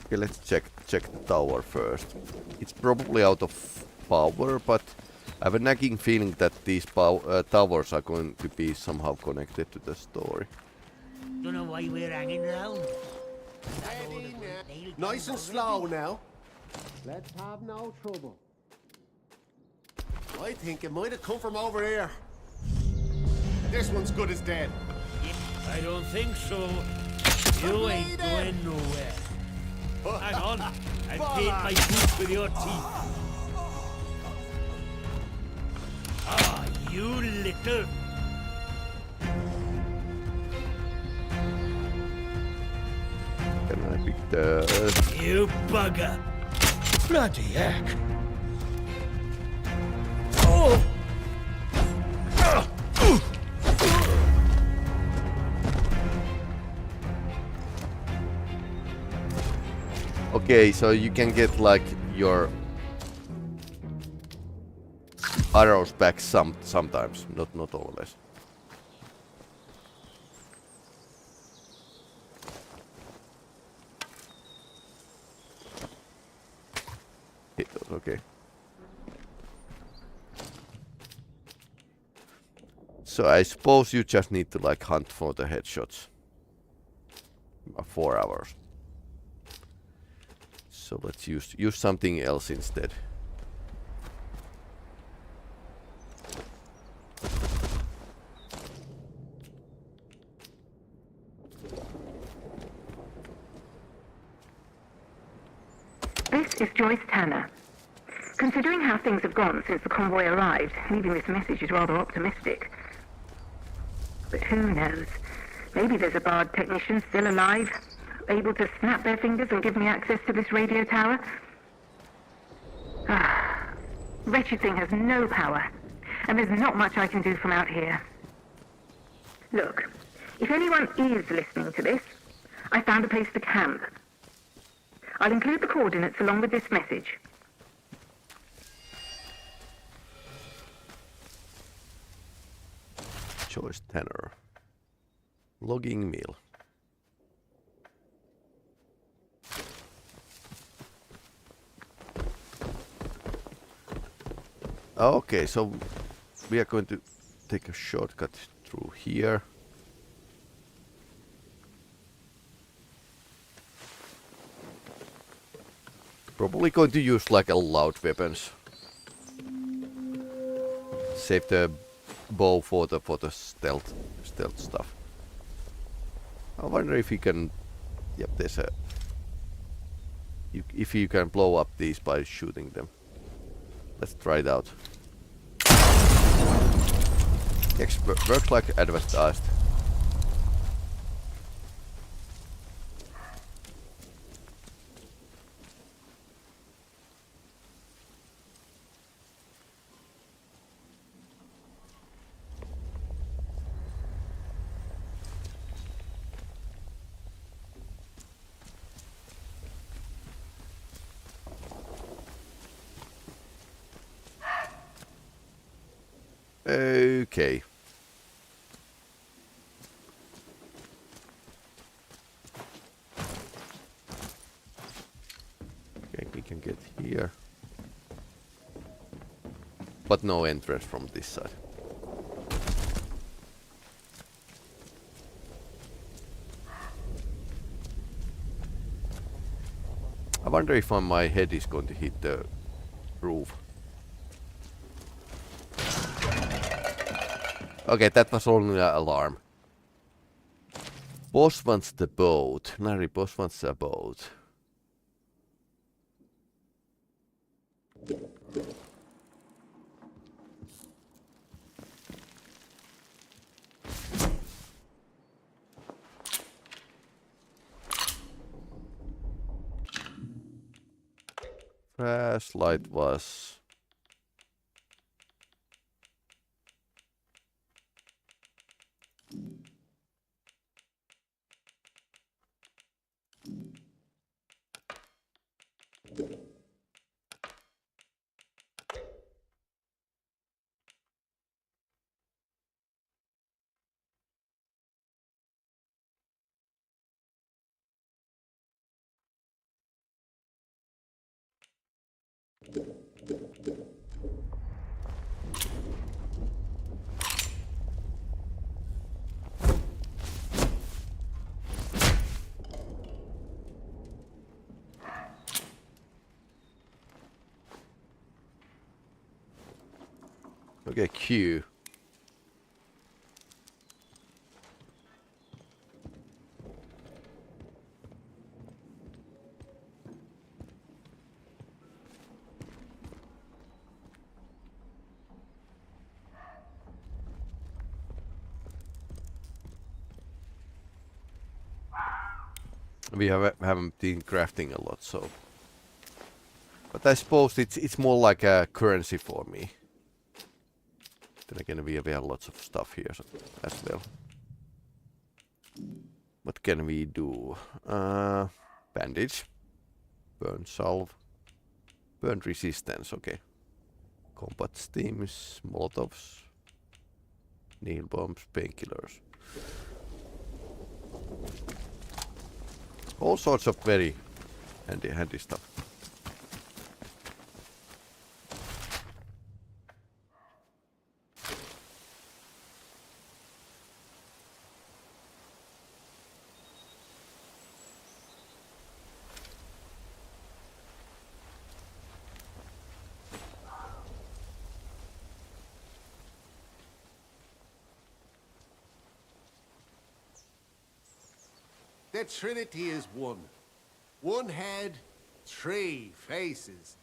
Okay, let's check the tower first. It's probably out of power, but I have a nagging feeling that these towers are going to be somehow connected to the story. Don't know why we're hanging around. Steady now. Nice and slow now. Let's have no trouble. I think it might have come from over here. This one's good as dead. I don't think so. You ain't going nowhere. Hang on, I'll take my tooth with your teeth. Ah, you little... Can I pick the... You bugger! Bloody heck! Oh! Okay, so you can get like your arrows back sometimes, not always. Hit those, okay. So I suppose you just need to like hunt for the headshots. 4 hours. So let's use something else instead. This is Joyce Tanner. Considering how things have gone since the convoy arrived, leaving this message is rather optimistic. But who knows? Maybe there's a Bard technician still alive, able to snap their fingers and give me access to this radio tower. Wretched thing has no power, and there's not much I can do from out here. Look, if anyone is listening to this, I found a place to camp. I'll include the coordinates along with this message. Choice Tanner. Logging meal. Okay, so we are going to take a shortcut through here. Probably going to use like a loud weapons. Save the bow for the stealth stuff. I wonder if you can. Yep, there's a. If you can blow up these by shooting them. Let's try it out. Yes, works like advertised. Okay. Okay, we can get here. But no entrance from this side. wonder if my head is going to hit the roof. Okay, that was only an alarm. Boss wants the boat. Nari, boss wants a boat. Flashlight was... Okay, Q. We haven't been crafting a lot, so... But I suppose it's more like a currency for me. Then again, we have lots of stuff here as well. What can we do? Bandage. Burn salve. Burn resistance, okay. Combat steams, molotovs. Nail bombs, painkillers. All sorts of very handy stuff. The Trinity is one. One head, three faces.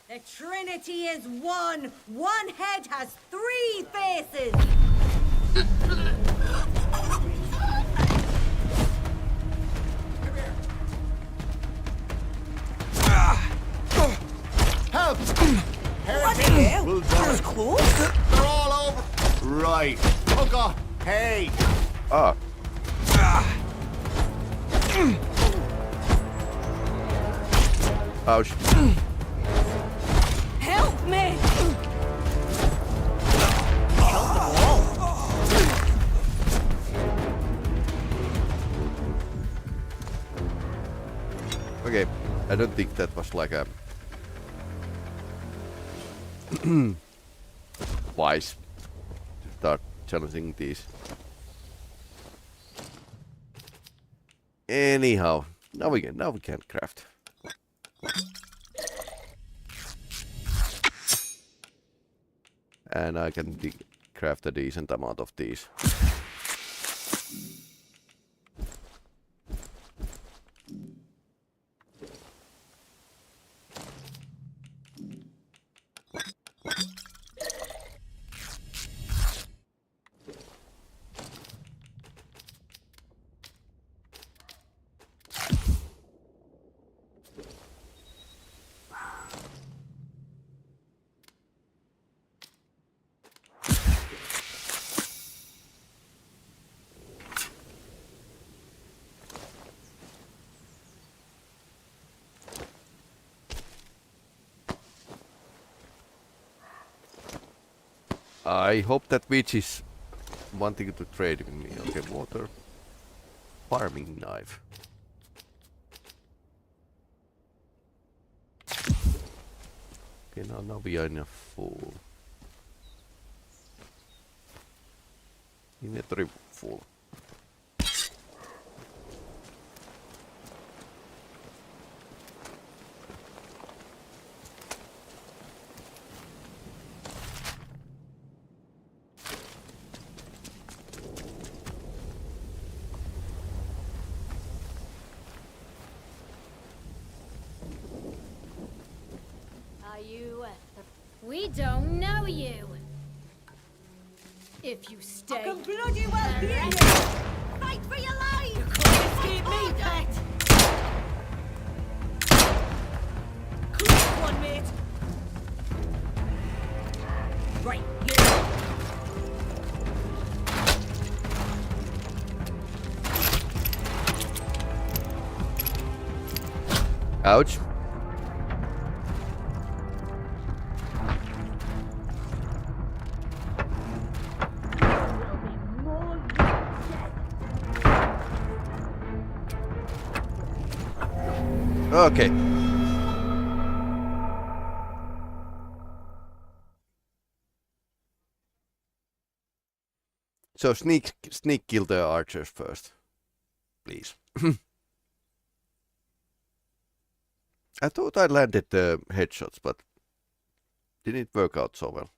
The Trinity is one. One head has three faces. Help! What? We'll That was close. They're all over. Right. Oh God. Hey. Ah. Ouch. Help me! Help them all. Okay, I don't think that was like a wise to start challenging these. Anyhow, now we can craft. And I can craft a decent amount of these. I hope that witch is wanting to trade with me. Okay, water. farming knife. Okay, now we are in a full. Inventory full. Are you? We don't know you. If you stay. I can bloody well hear you! Fight for your life! You can't escape me, pet! Close one, mate! Right, you! Ouch. Okay. So sneak kill the archers first, please. I thought I landed the headshots, but didn't work out so well.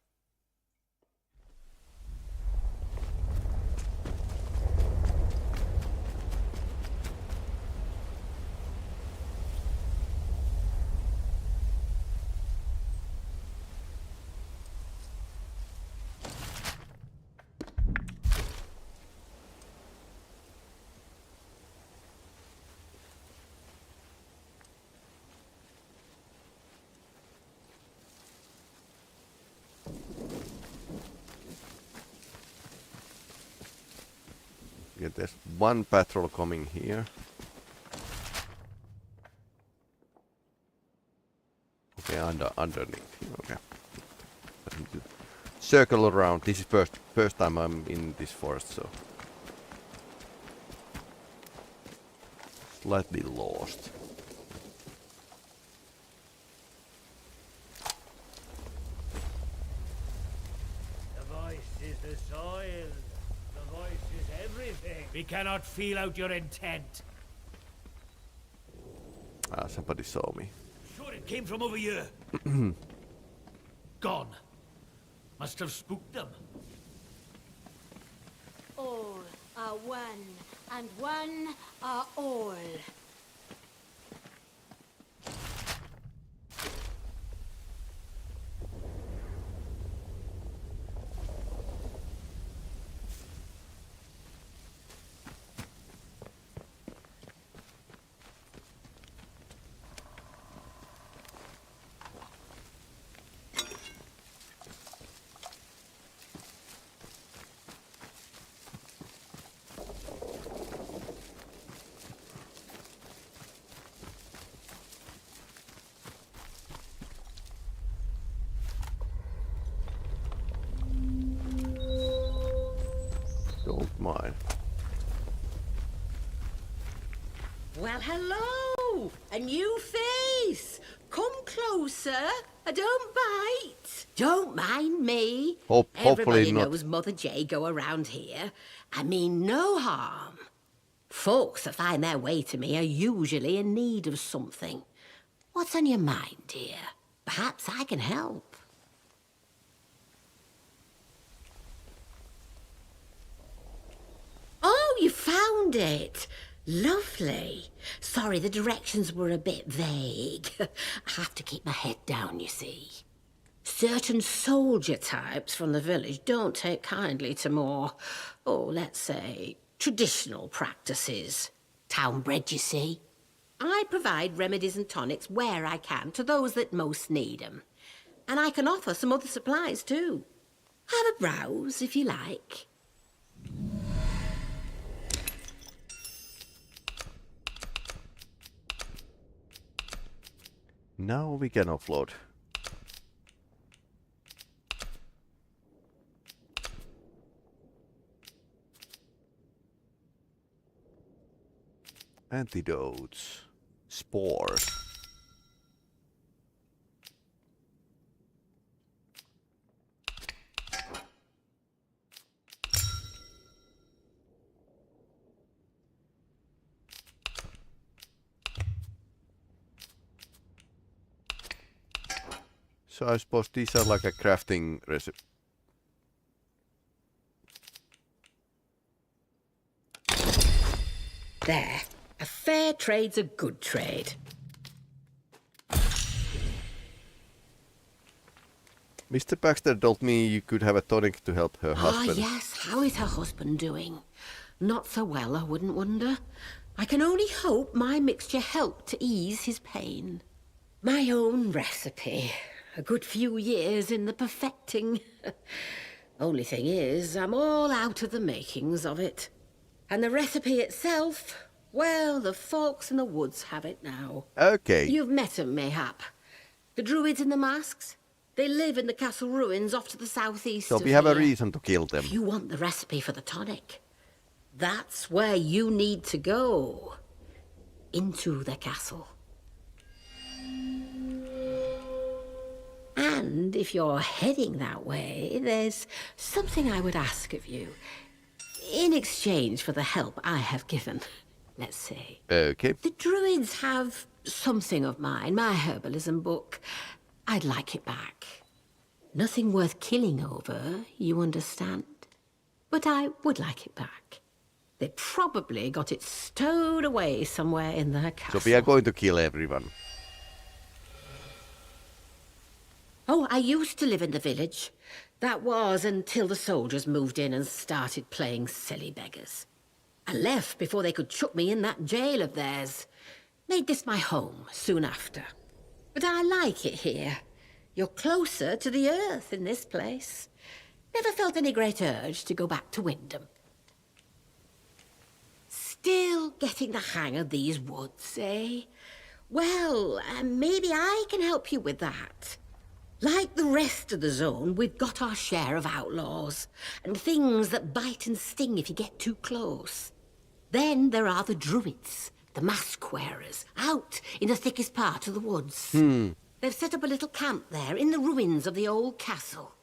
Yeah, there's one patrol coming here. Okay, underneath. Okay. I need to circle around. This is first time I'm in this forest, so slightly lost. The voice is the soil. The voice is everything. We cannot feel out your intent. Ah, somebody saw me. Sure it came from over here. Gone. Must have spooked them. All are one, and one are all. Don't mind. Well, hello! A new face! Come closer. Don't bite. Don't mind me. Hopefully Everybody not. knows Mother J go around here. I mean no harm. Folks that find their way to me are usually in need of something. What's on your mind, dear? Perhaps I can help. Oh, you found it. Lovely. Sorry, the directions were a bit vague. I have to keep my head down, you see. Certain soldier types from the village don't take kindly to more, let's say, traditional practices. Town-bred, you see. I provide remedies and tonics where I can to those that most need them. And I can offer some other supplies, too. Have a browse, if you like. Now we can offload. Antidotes. Spores. So I suppose these are like a crafting recipe. There. A fair trade's a good trade. Mr. Baxter told me you could have a tonic to help her husband. Yes. How is her husband doing? Not so well, I wouldn't wonder. I can only hope my mixture helped to ease his pain. My own recipe. A good few years in the perfecting. Only thing is, I'm all out of the makings of it. And the recipe itself, well, the folks in the woods have it now. Okay. You've met 'em, mayhap. The druids in the masks? They live in the castle ruins off to the southeast So of we have a here. reason to kill them. If you want the recipe for the tonic, that's where you need to go. Into the castle. And if you're heading that way, there's something I would ask of you. In exchange for the help I have given, let's say. Okay. The druids have something of mine, my herbalism book. I'd like it back. Nothing worth killing over, you understand? But I would like it back. They probably got it stowed away somewhere in their castle. So we are going to kill everyone. Oh, I used to live in the village. That was until the soldiers moved in and started playing silly beggars. I left before they could chuck me in that jail of theirs. Made this my home soon after. But I like it here. You're closer to the earth in this place. Never felt any great urge to go back to Wyndham. Still getting the hang of these woods, eh? Well, maybe I can help you with that. Like the rest of the zone, we've got our share of outlaws, and things that bite and sting if you get too close. Then there are the druids, the mask wearers, out in the thickest part of the woods. They've set up a little camp there in the ruins of the old castle.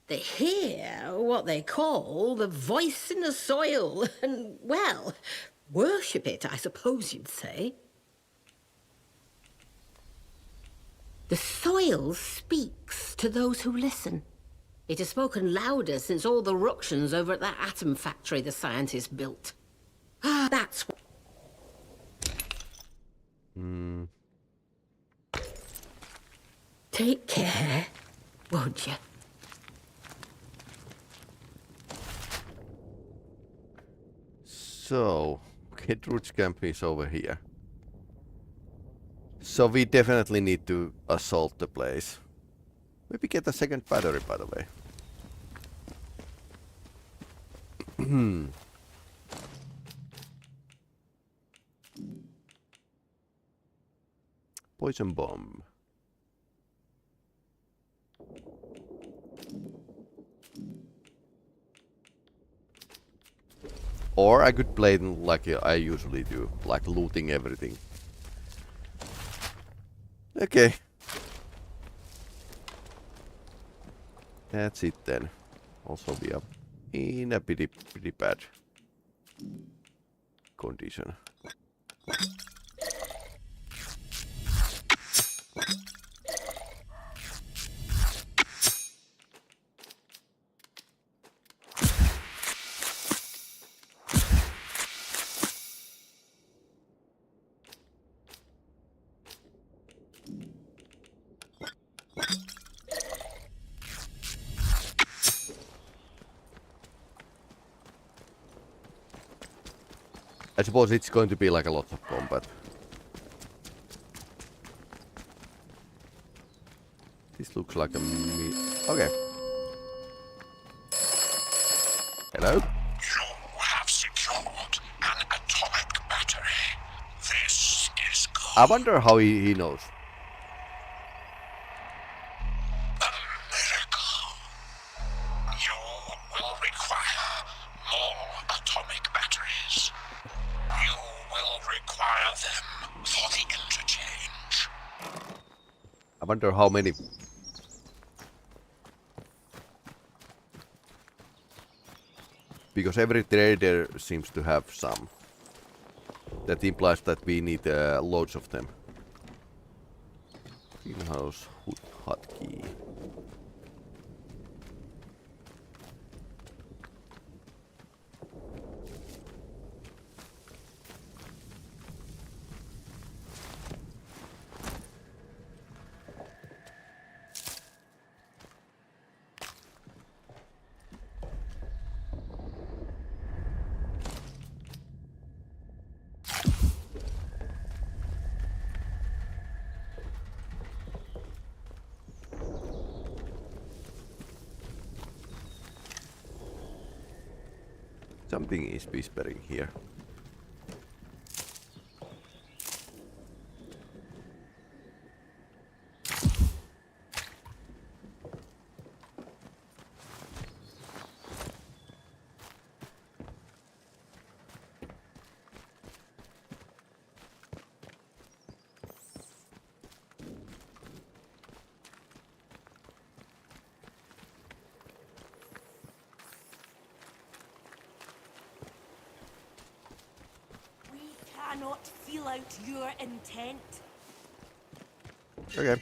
They hear what they call the voice in the soil, and, well, worship it, I suppose you'd say. The soil speaks to those who listen. It has spoken louder since all the ructions over at that atom factory the scientists built. Ah, that's... Take care, won't you? So, Kedrut's camp is over here. So we definitely need to assault the place. Maybe get a second battery, by the way. Poison bomb. Or I could play them like I usually do, like looting everything. Okay. That's it then. Also we are in a pretty bad condition. I suppose it's going to be like a lot of combat. This looks like a okay. Hello? You have secured an atomic battery. This is good. I wonder how he knows. A miracle. You will require more atomic batteries. You will require I wonder how many. Because every trader seems to have some. That implies that we need loads of them. Greenhouse hotkey. Something is whispering here. Cannot feel out your intent. Okay.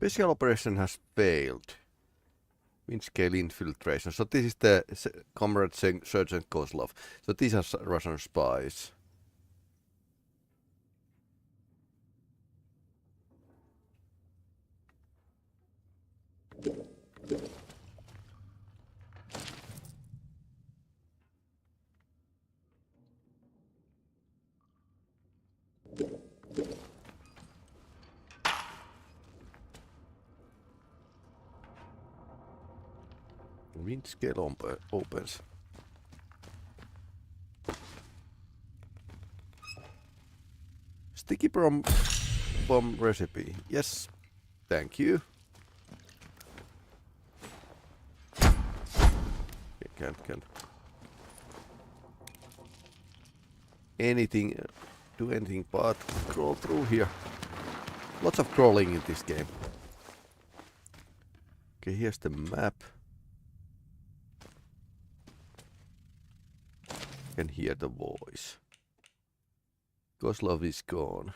Special operation has failed. Windscale infiltration. So this is the Comrade Sergeant Kozlov. So these are Russian spies. Windscale opens. Sticky bomb recipe. Yes, thank you. Okay, can't anything do anything but crawl through here. Lots of crawling in this game. Okay, here's the map. Can hear the voice. Kozlov is gone.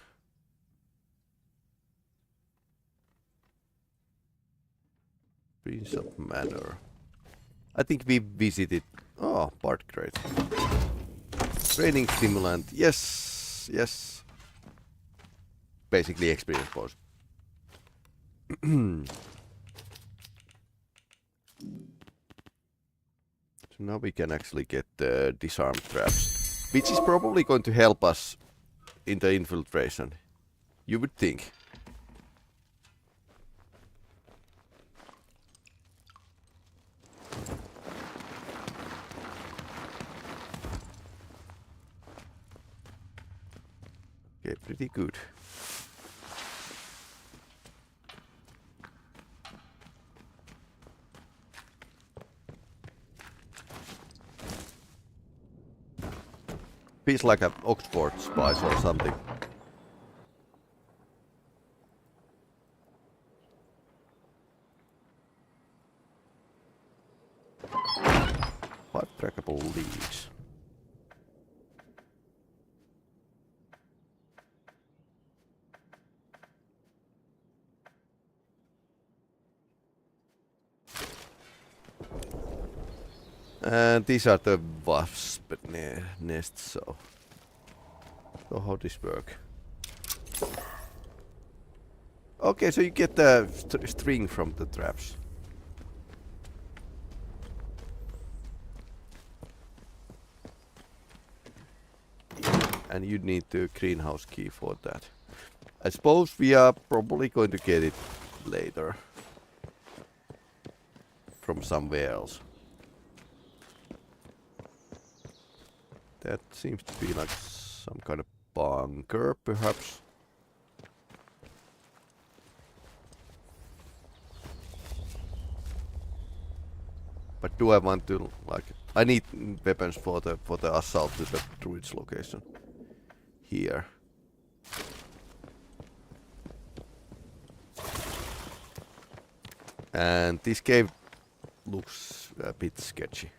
Prince of Manor. I think we visited. Oh, part crate. Training stimulant. Yes, yes. Basically experience post. So now we can actually get the disarm traps, which is probably going to help us in the infiltration. You would think. Okay, pretty good. Feels like an Oxford spice or something. Five trackable leads. And these are the wasp nests, so how this work? Okay, so you get the string from the traps. And you need the greenhouse key for that. I suppose we are probably going to get it later. From somewhere else. That seems to be like some kind of bunker, perhaps. But do I want to, like, I need weapons for the assault to the druid's location. Here. And this cave looks a bit sketchy.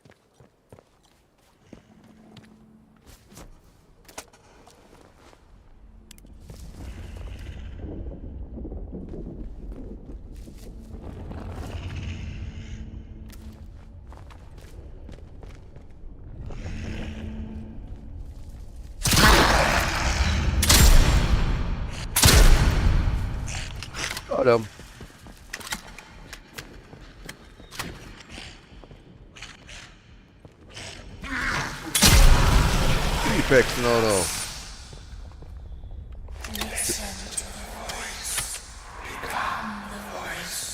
Got him. Defect, no. Listen to the voice. Become the voice.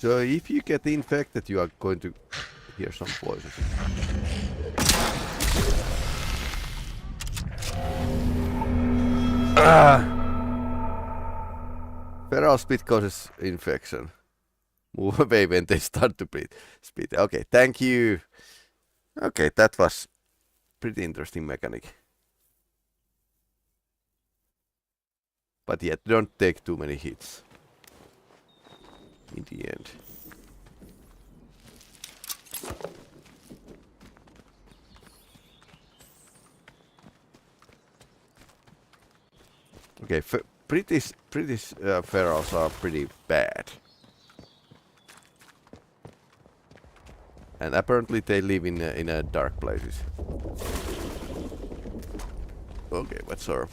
So if you get infected, you are going to hear some voices. Feral spit causes infection. Move away when they start to spit. Okay, thank you. Okay, that was pretty interesting mechanic. But yet, don't take too many hits. In the end. Okay, British ferals are pretty bad. And apparently they live in dark places. Okay, what's our...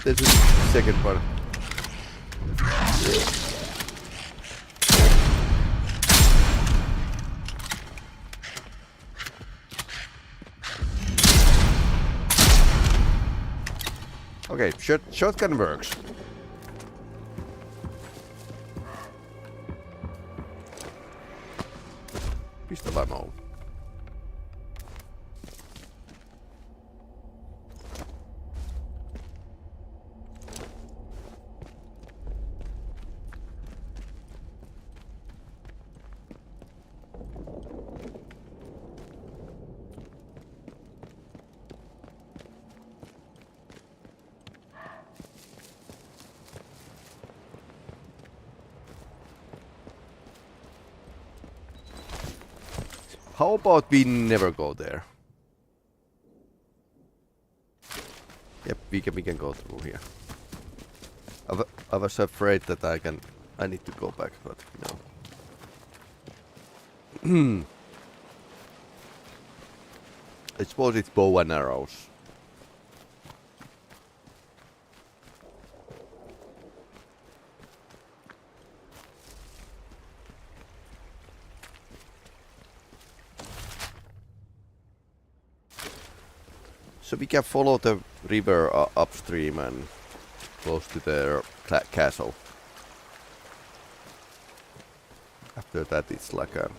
There's a second one. Okay, shotgun works. Pistol ammo. How about we never go there? Yep, we can go through here. I was afraid that I need to go back, but no. I suppose it's bow and arrows. So we can follow the river upstream and close to their castle. after that it's like a...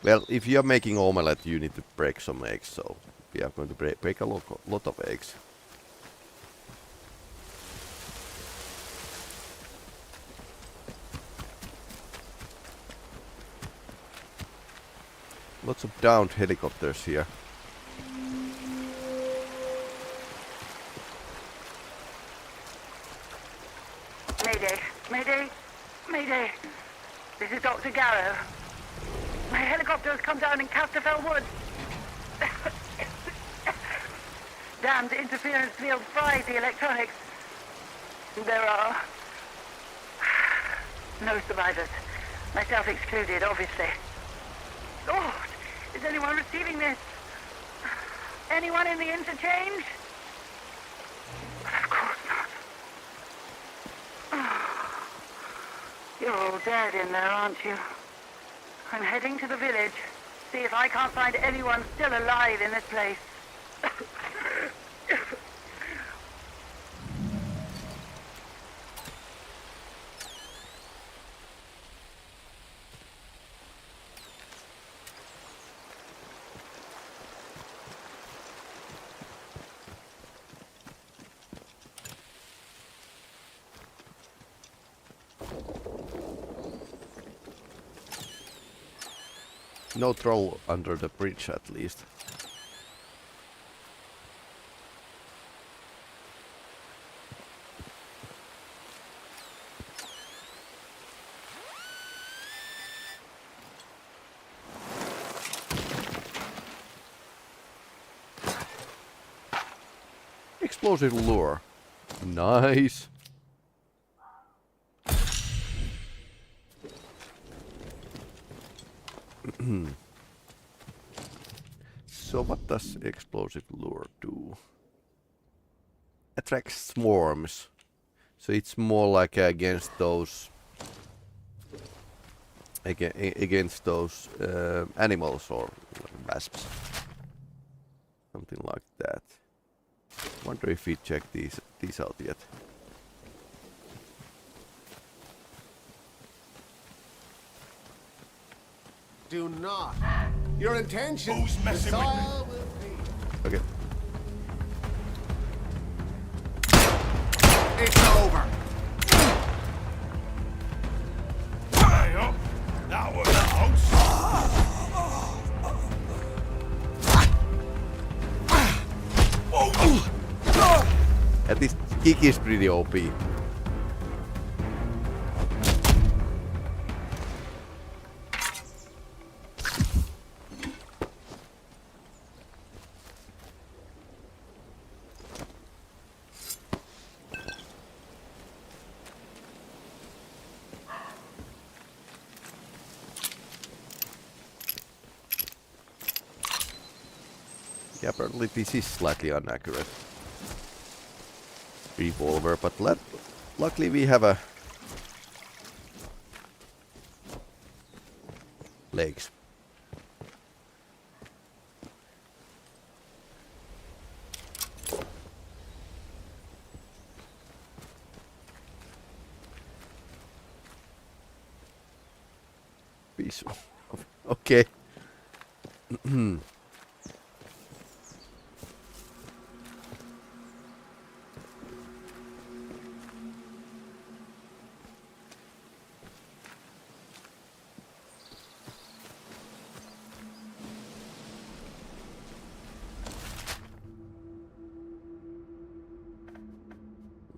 Well, if you are making omelette, you need to break some eggs, so we are going to break a lot of eggs. Lots of downed helicopters here. Mayday, Mayday, Mayday. This is Dr. Garrow. My helicopter has come down in Casterfell Woods. Damned interference field fried the electronics. There are no survivors. Myself excluded, obviously. Lord, is anyone receiving this? Anyone in the interchange? Of course not. Oh, you're all dead in there, aren't you? I'm heading to the village. See if I can't find anyone still alive in this place. No troll under the bridge, at least. Explosive lure. Nice. So what does explosive lure do? Attracts swarms. So it's more like against those animals or wasps. Something like that. Wonder if we checked these out yet. Do not. Your intention. Who's messing with me? Okay. It's over. Hey up. That was close. At least kick is pretty OP. Yeah, apparently this is slightly inaccurate revolver, but luckily we have a legs. Piece of okay.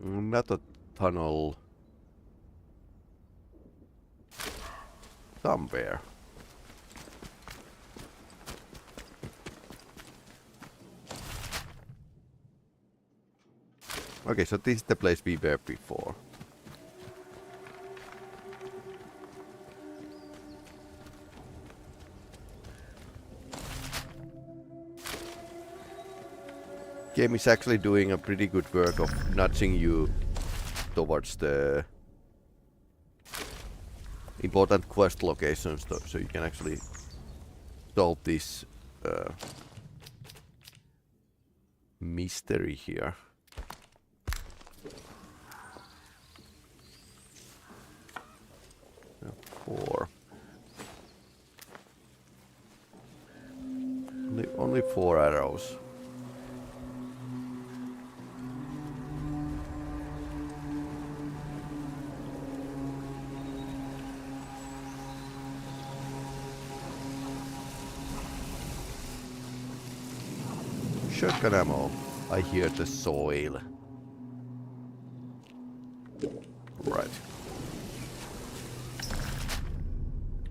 Not a tunnel somewhere. Okay, so this is the place we were before. Game is actually doing a pretty good work of nudging you towards the important quest locations, so you can actually solve this mystery here. Only 4 arrows. Shotgun ammo. I hear the soil. Right.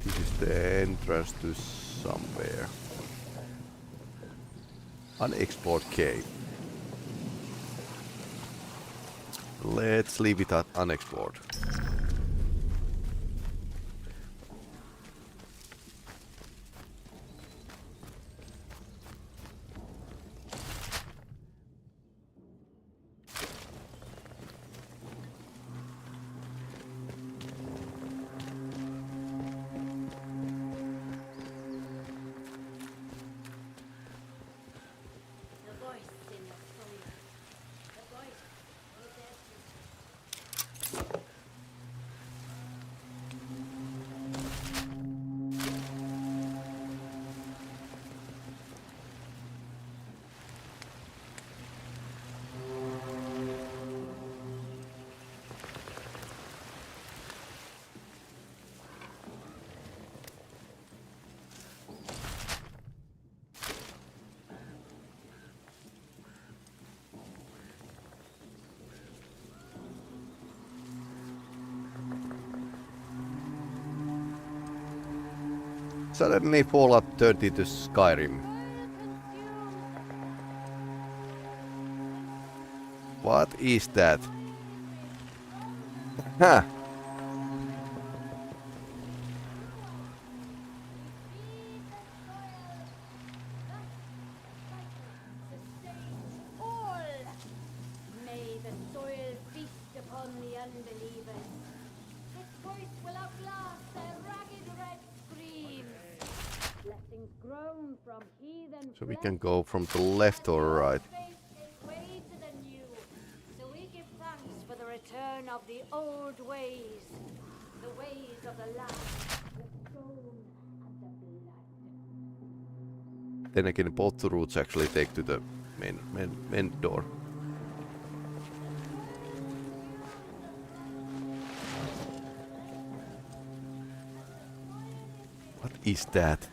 This is the entrance to somewhere. Unexplored cave. Let's leave it at unexplored. Suddenly Fallout 30 to Skyrim. What is that? Huh. May the soil feast upon the unbelievers. Its voice will outlast their ragged red screams. Blessings grown from heathen. So we can go from the left or right. Way to the new. So we give thanks for the return of the old ways. The ways of the land, the stone and the blood. Then again, both the routes actually take to the main door. What is that?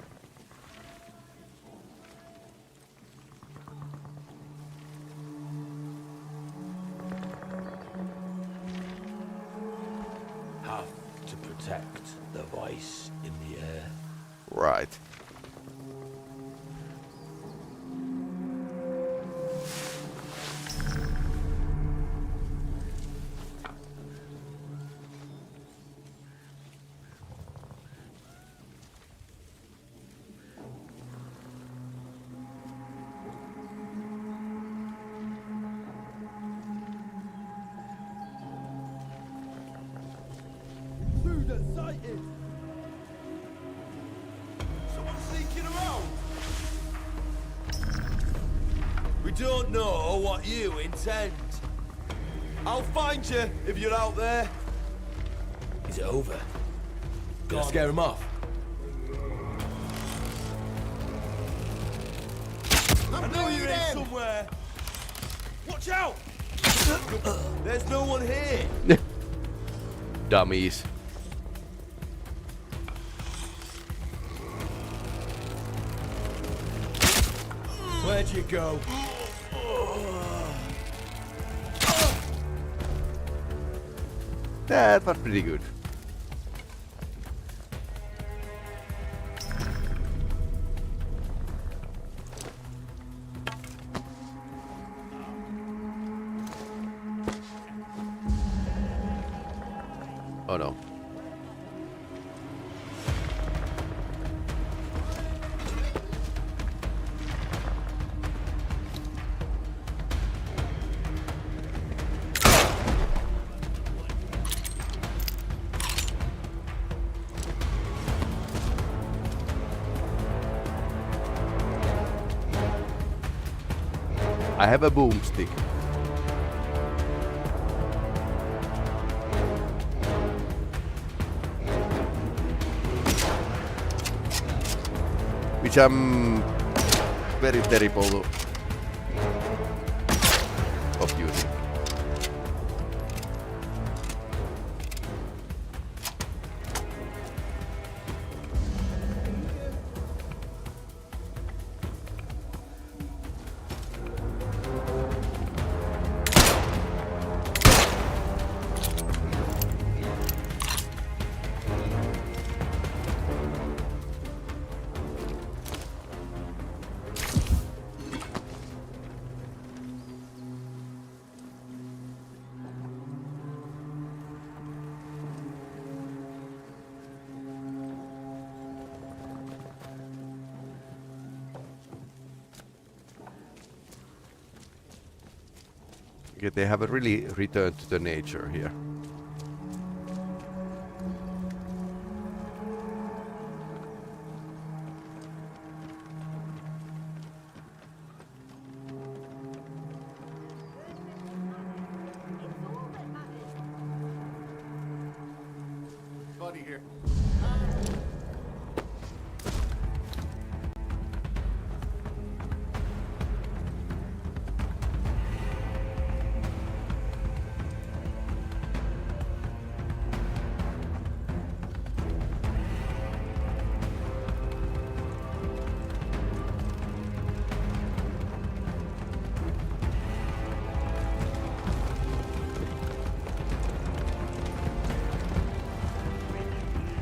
Have to protect the voice in the air. Right. Sighted! Someone sneaking around? We don't know what you intend. I'll find you if you're out there. Is it over? Gonna scare him off? I know you're in somewhere. Watch out! There's no one here. Dummies. Where'd you go? That was pretty good. Oh no. I have a boomstick. Which I'm very terrible of using. Okay, they have really returned to the nature here. Body here.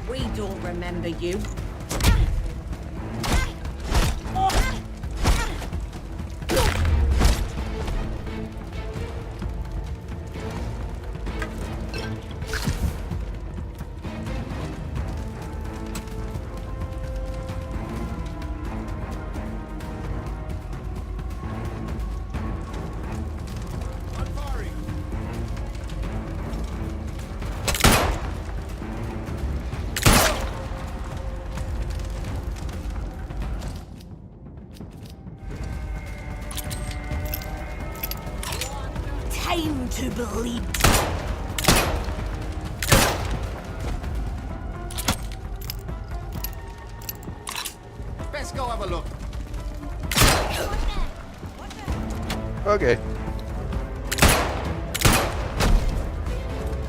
We don't remember you. Time to bleed. Best go have a look. Okay.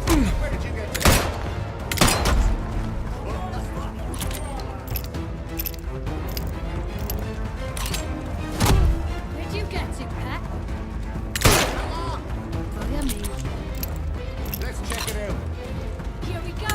Where did you get this? Where'd you get it, Pat? Follow me. Let's check it out. Here we go.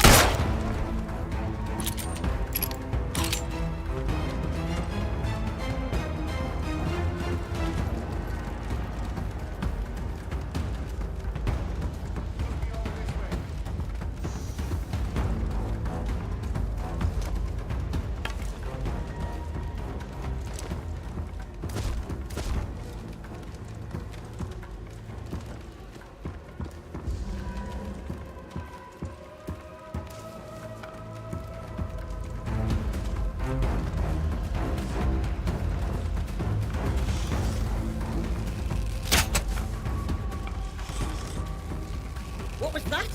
What was that?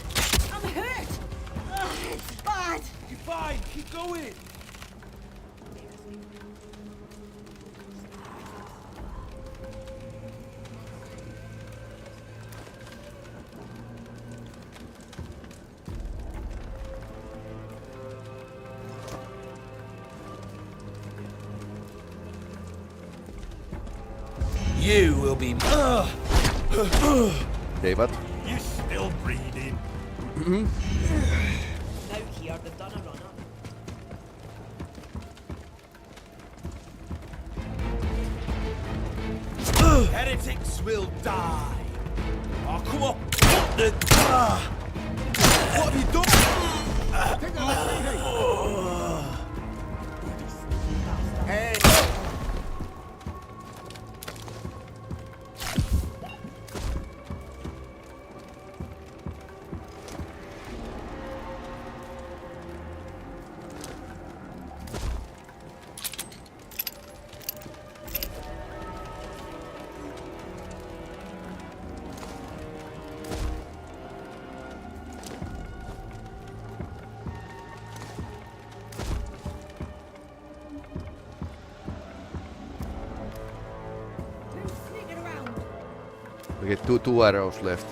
I'm hurt. Ugh, it's bad. You're fine. Keep going. You will be. David. You still breathing? Now here, they've done a runner. Heretics will die. Oh, come on. What the? What have you done? Take that Hey. Okay, two arrows left.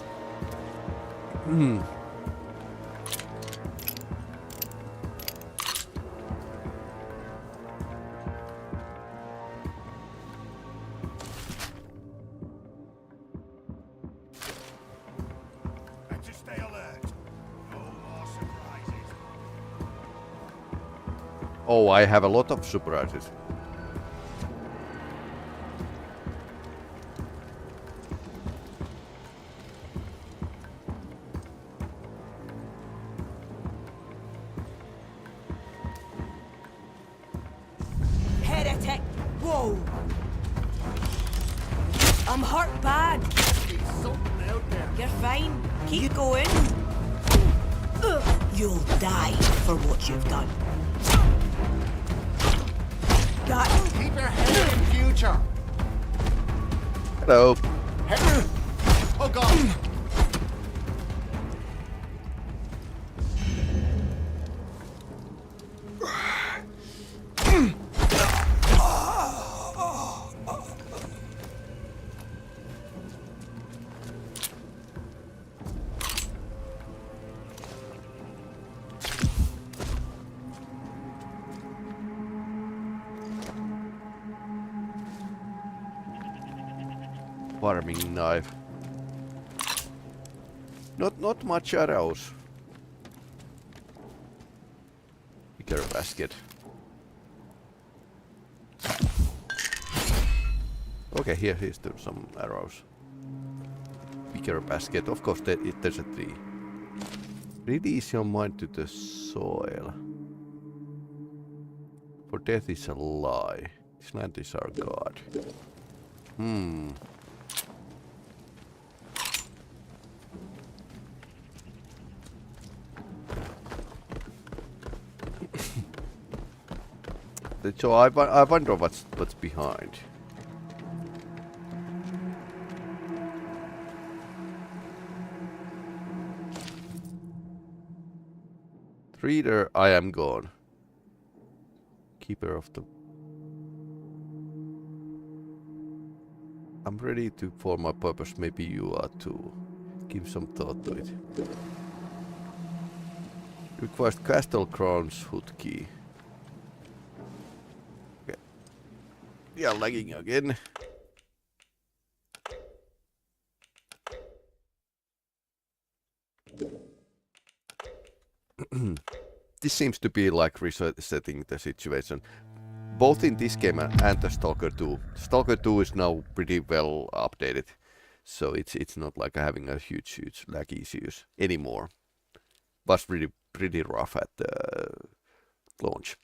Better stay alert. No more surprises. Oh, I have a lot of surprises. Heretic! Whoa! I'm hurt bad. Something out there. You're fine. Keep going. You'll die for what you've done. That. Keep your head in future. Hello. Oh God. Farming knife. Not much arrows. Bigger basket. Okay, here's some arrows. Bigger basket. Of course, there's a tree. Release your mind to the soil. For death is a lie. This land is our god. So I wonder what's behind. Reader, I am gone. Keeper of the... I'm ready for my purpose. Maybe you are too. Give some thought to it. Requires Castle Crown's hood key. Okay. Yeah, lagging again. This seems to be like resetting the situation. Both in this game and the Stalker 2. Stalker 2 is now pretty well updated. So it's not like having a huge lag issues anymore. Was pretty rough at the launch.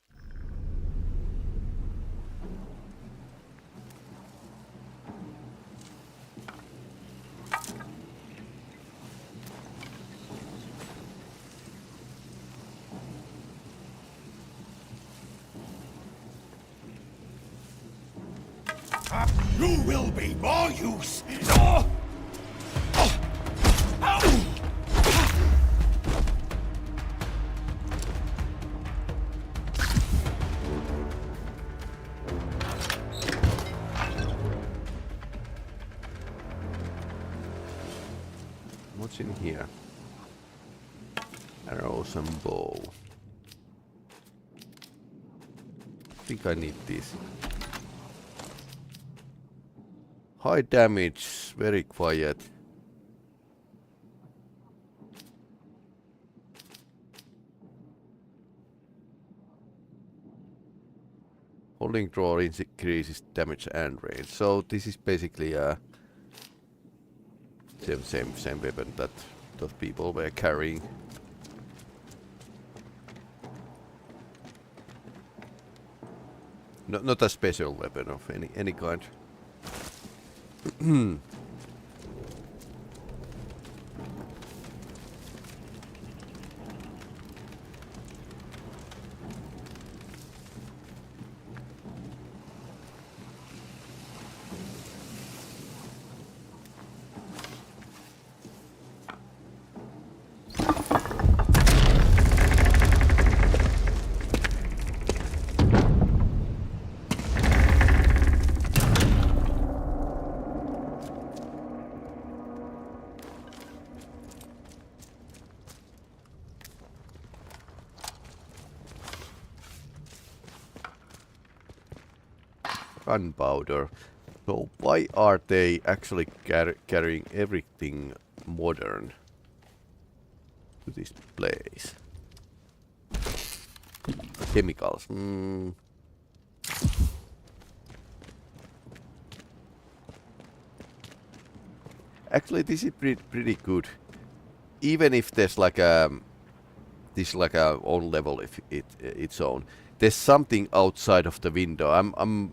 You will be more use. Oh! What's in here? Arrows and bow. I think I need this. High damage, very quiet. Holding draw increases damage and range. So this is basically a same weapon that those people were carrying. Not a special weapon of any kind. gunpowder. So why are they actually carrying everything modern to this place? Chemicals. Actually, this is pretty good. Even if there's like this like a own level, if its own. There's something outside of the window. I'm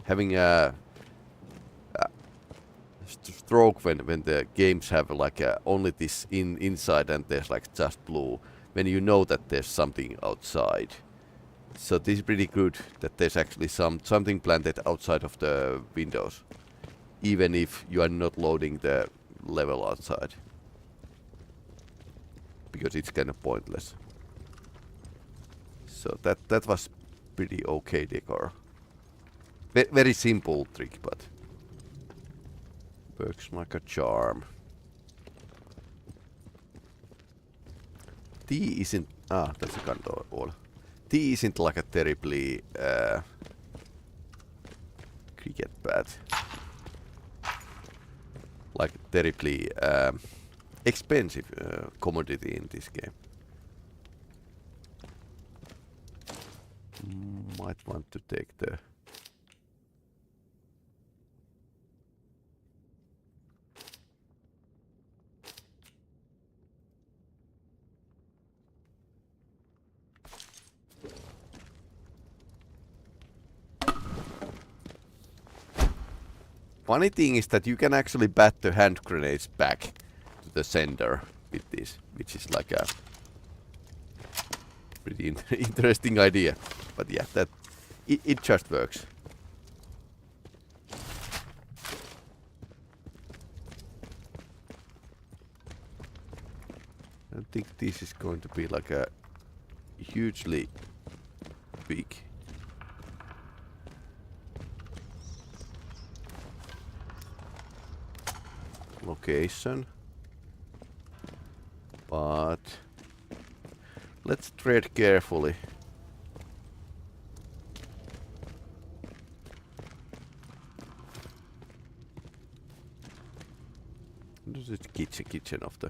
having a stroke when the games have like only this inside and there's like just blue. When you know that there's something outside. So this is pretty good that there's actually something planted outside of the windows, even if you are not loading the level outside, because it's kind of pointless. So that was pretty okay decor. Very simple trick, but works like a charm. T isn't that's a gun wall. T isn't like a terribly cricket bat. Like terribly expensive commodity in this game. Might want to take the funny thing is that you can actually bat the hand grenades back to the sender with this, which is like a pretty interesting idea. But yeah, that it just works. I don't think this is going to be like a hugely big location, but let's tread carefully. This is the kitchen of the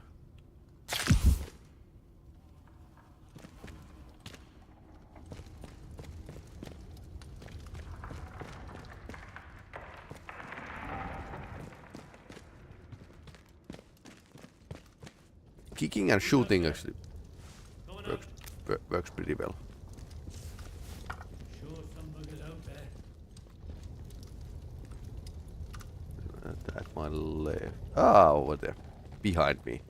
kicking and shooting actually works pretty well. Sure some buggers out there. At my left. Ah, over there. Behind me.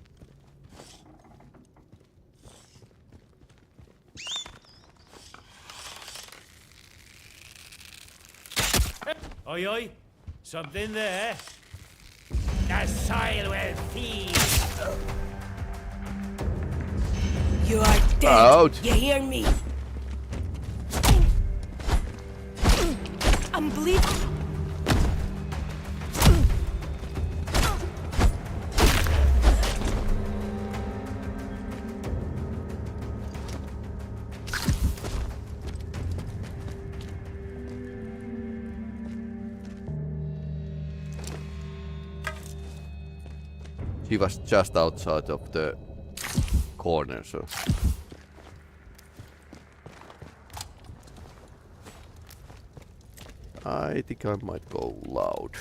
Oi, oi. Something there. The soil will feed. You are dead. Out. You hear me? I'm bleeding. He was just outside of the corner, so I think I might go loud.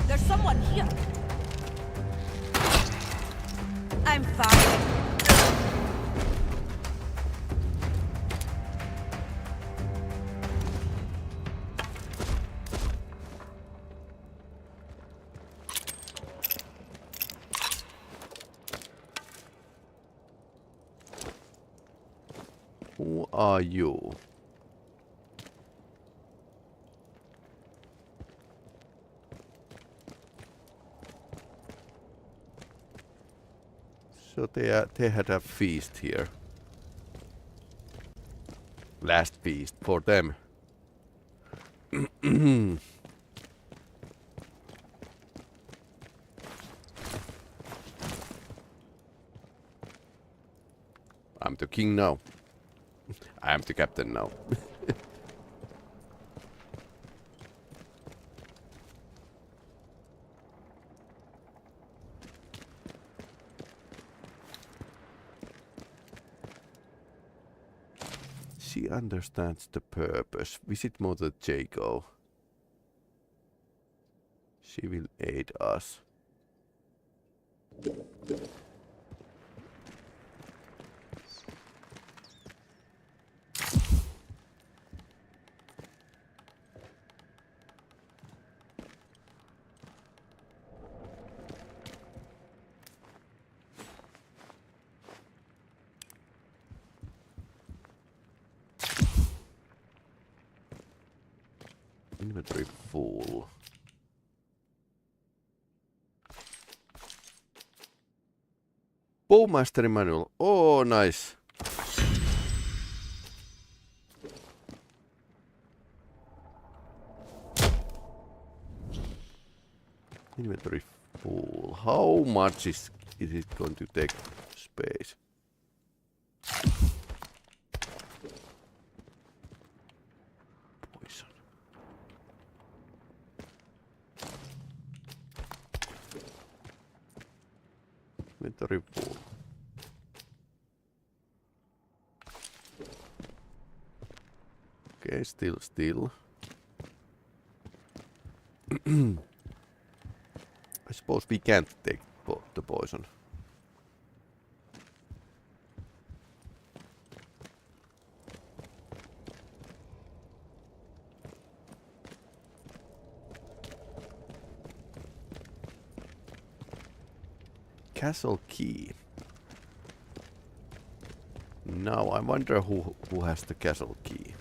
There's someone here. I'm fine. Who are you? So they had a feast here. Last feast for them. I'm the king now. I am the captain now. She understands the purpose. Visit Mother Jago. She will aid us. Inventory full. Bowmaster manual. Oh, nice. Inventory full. How much is it going to take space? Poison. Inventory full. Okay, still. I suppose we can't take the poison. Castle key. Now I wonder who has the castle key.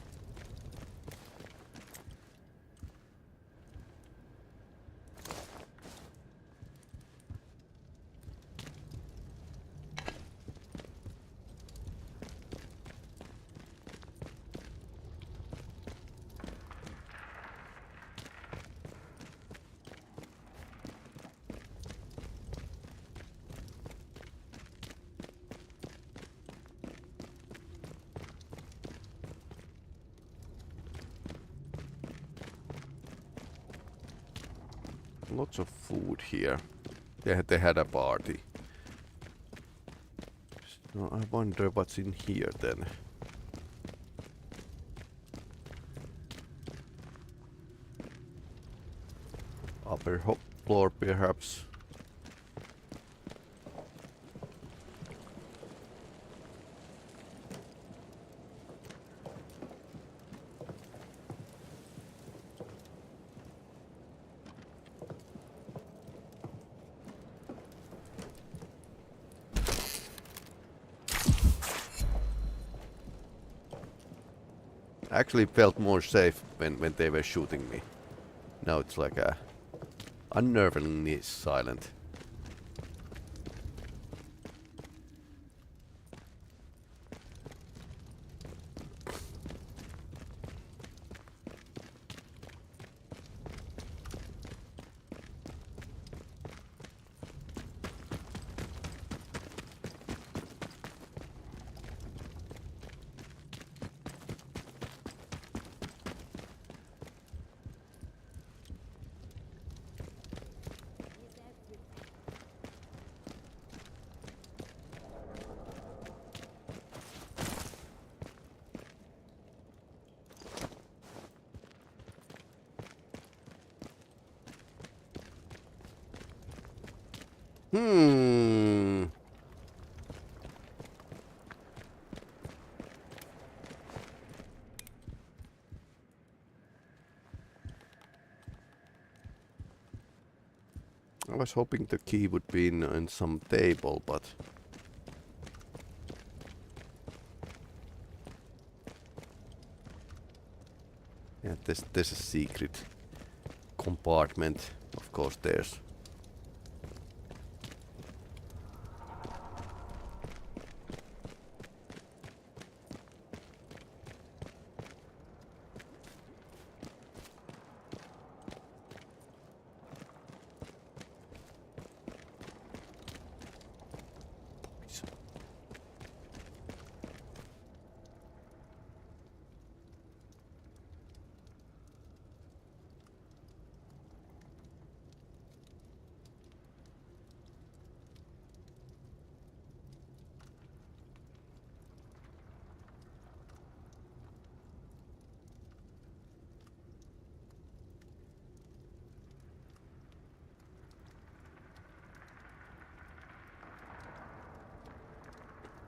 Lots of food here. They had a party. So I wonder what's in here then. Upper floor perhaps. Actually felt more safe when they were shooting me. Now it's like a unnervingly silent. I was hoping the key would be in some table, but yeah, there's a secret compartment. Of course, there's.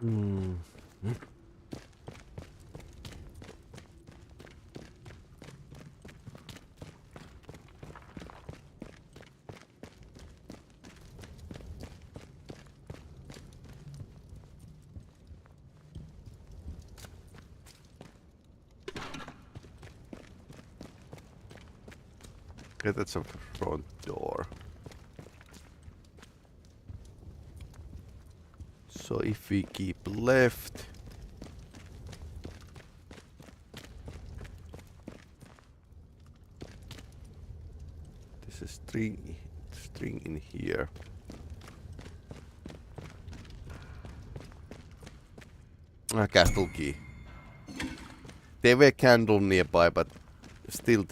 Hmm. Okay, that's a front door. So if we keep left, there's a string in here. A castle key. There were candles nearby, but still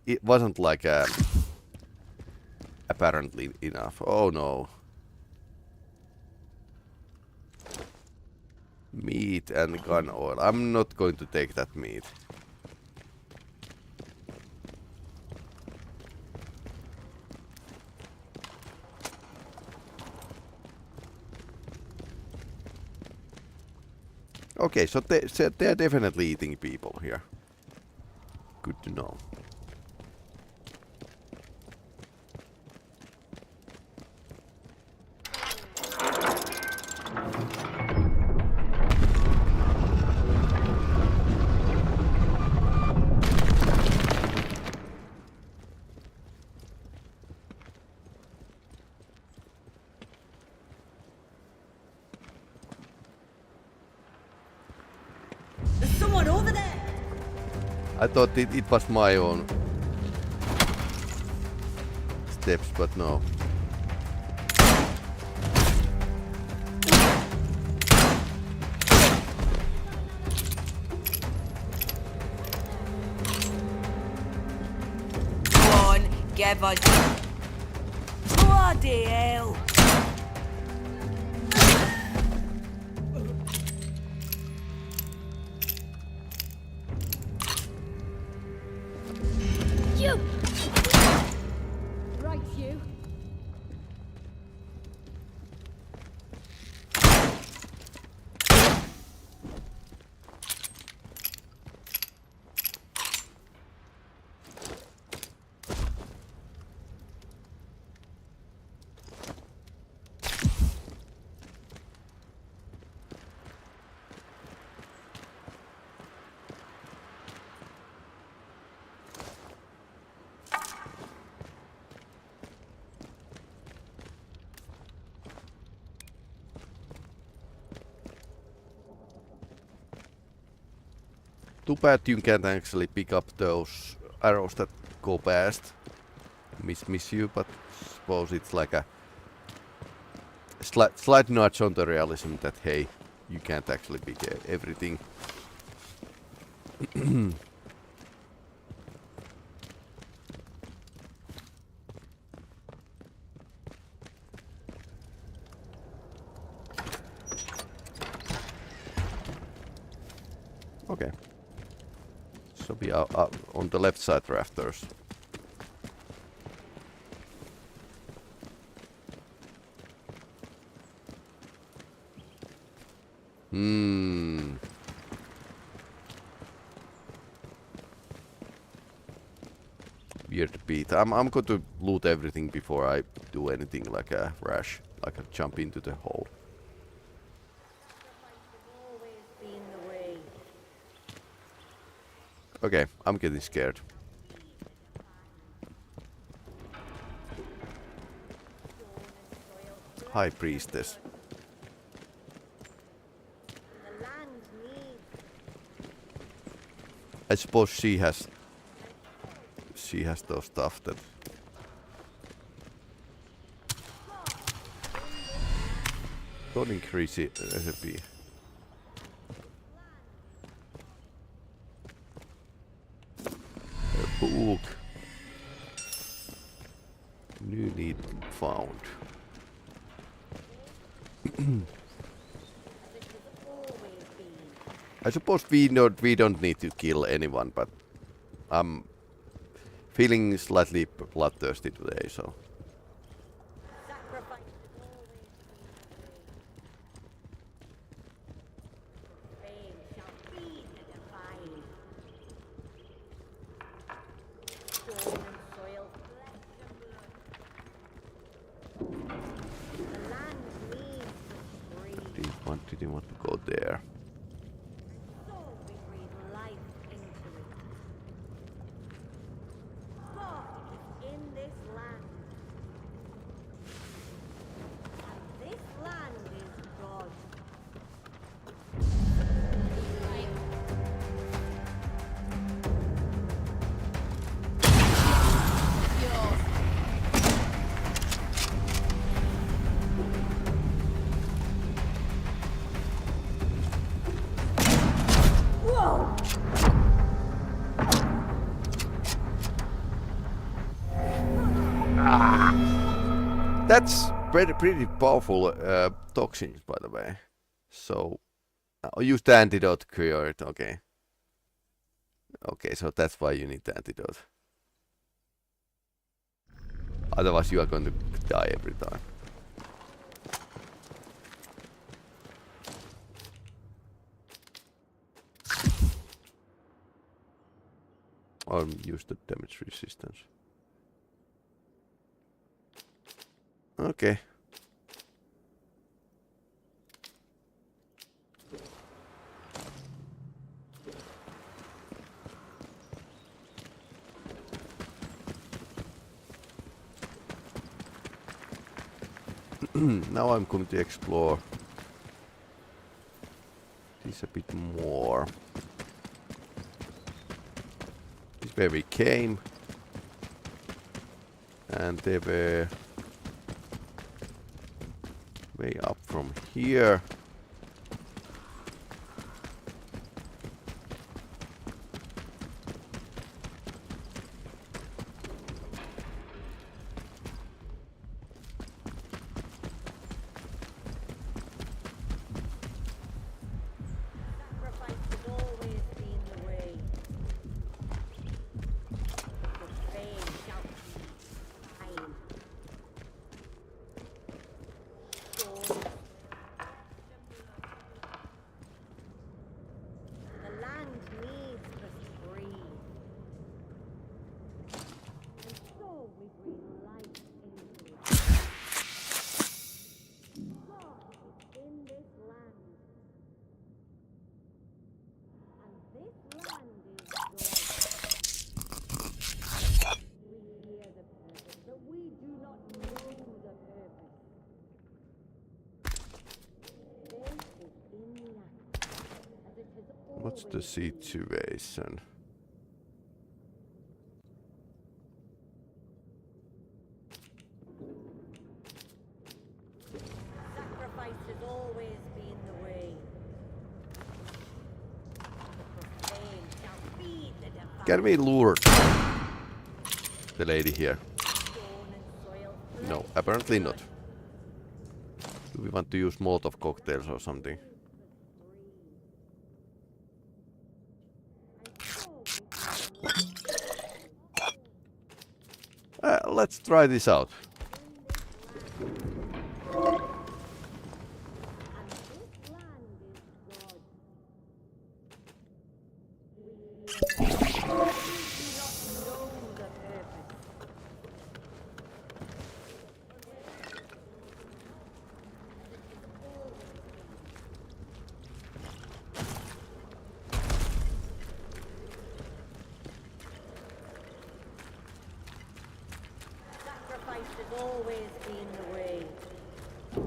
it wasn't like apparently enough. Oh no. Meat and gun oil. I'm not going to take that meat. Okay, so they're definitely eating people here. Good to know. There's someone over there! I thought it was my own steps, but no. Go on, give us. Bloody hell! You! Right, you. Too bad you can't actually pick up those arrows that go past. Miss you, but suppose it's like a slight nudge on the realism that hey, you can't actually pick everything. Okay. So we are on the left side rafters. Weird beat. I'm going to loot everything before I do anything like a rash, like a jump into the hole. Okay, I'm getting scared. High Priestess. I suppose she has those stuff that don't increase it recipe. A book. New need found. I suppose we don't need to kill anyone, but I'm feeling slightly bloodthirsty today, so. That's pretty powerful toxins, by the way. So, I'll use the antidote to cure it. Okay. Okay, so that's why you need the antidote. Otherwise, you are going to die every time. Or use the damage resistance. Okay. Now I'm going to explore this a bit more. This is where we came. And they were way up from here. What's the situation? Sacrifice has always been the way. The profane shall feed the divine. Can we lure the lady here? No, apparently not. Do we want to use Molotov cocktails or something? Let's try this out. Has always been the way. The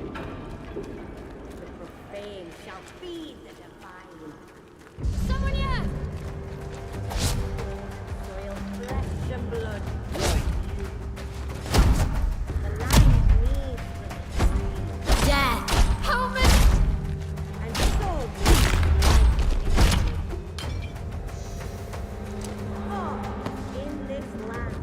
profane shall feed the divine. Someone here! Soil flesh and blood. The land needs the free. Death! Help me! And so in this land.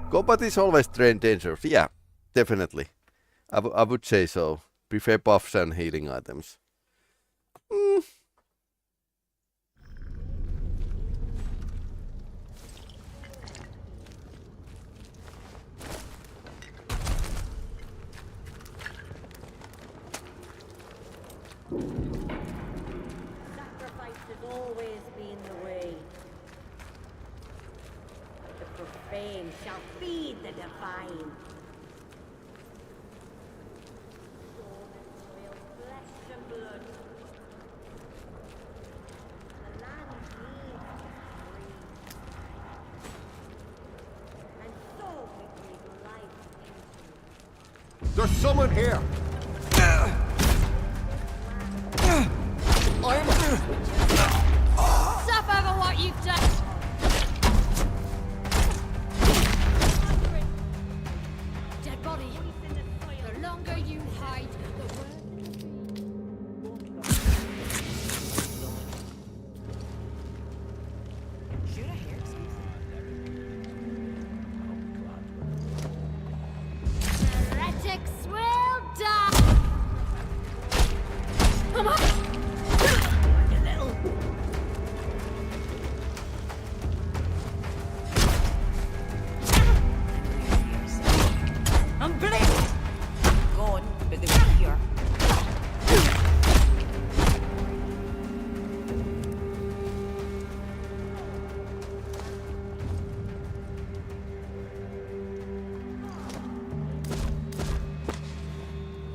Combat is always dangerous. Yeah, definitely. I would say so. Prefer buffs and healing items. shall feed the divine. Flesh and blood. The land needs to breathe. And so we breathe life into it. There's someone here! Suffer for what you've done! Dead body. The longer you hide, the worse it will be. Should I hear Heretics will die! Come on! I'm blitzed! Gone, but they were here.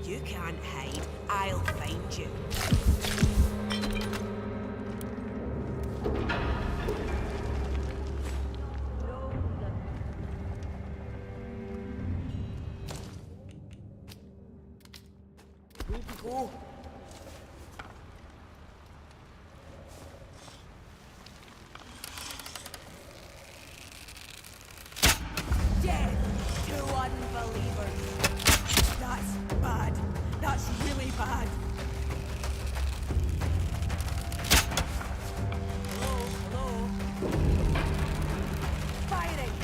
You can't hide. I'll find you. Where'd you go? Death to unbelievers. That's bad. That's really bad. Hello, hello. Firing.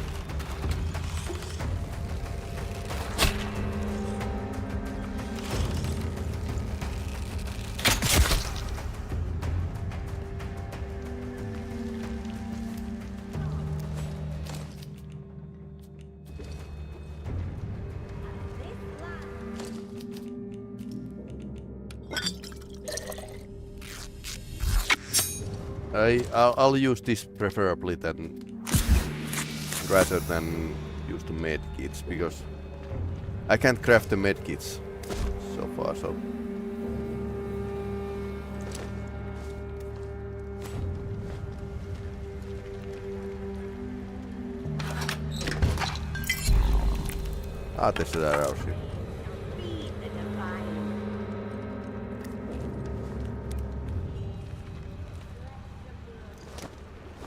I'll use this preferably rather than use the medkits, because I can't craft the medkits so far, so. Tested arrows here. Feed the divine.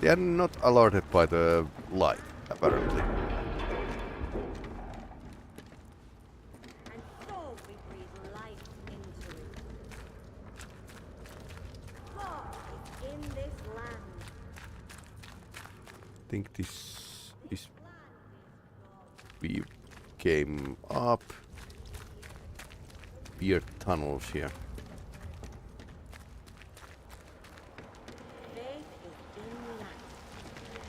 They are not alerted by the light, apparently. And so we breathe life into it. God is in this land. I think this is. We came up. Weird tunnels here. Faith is in light,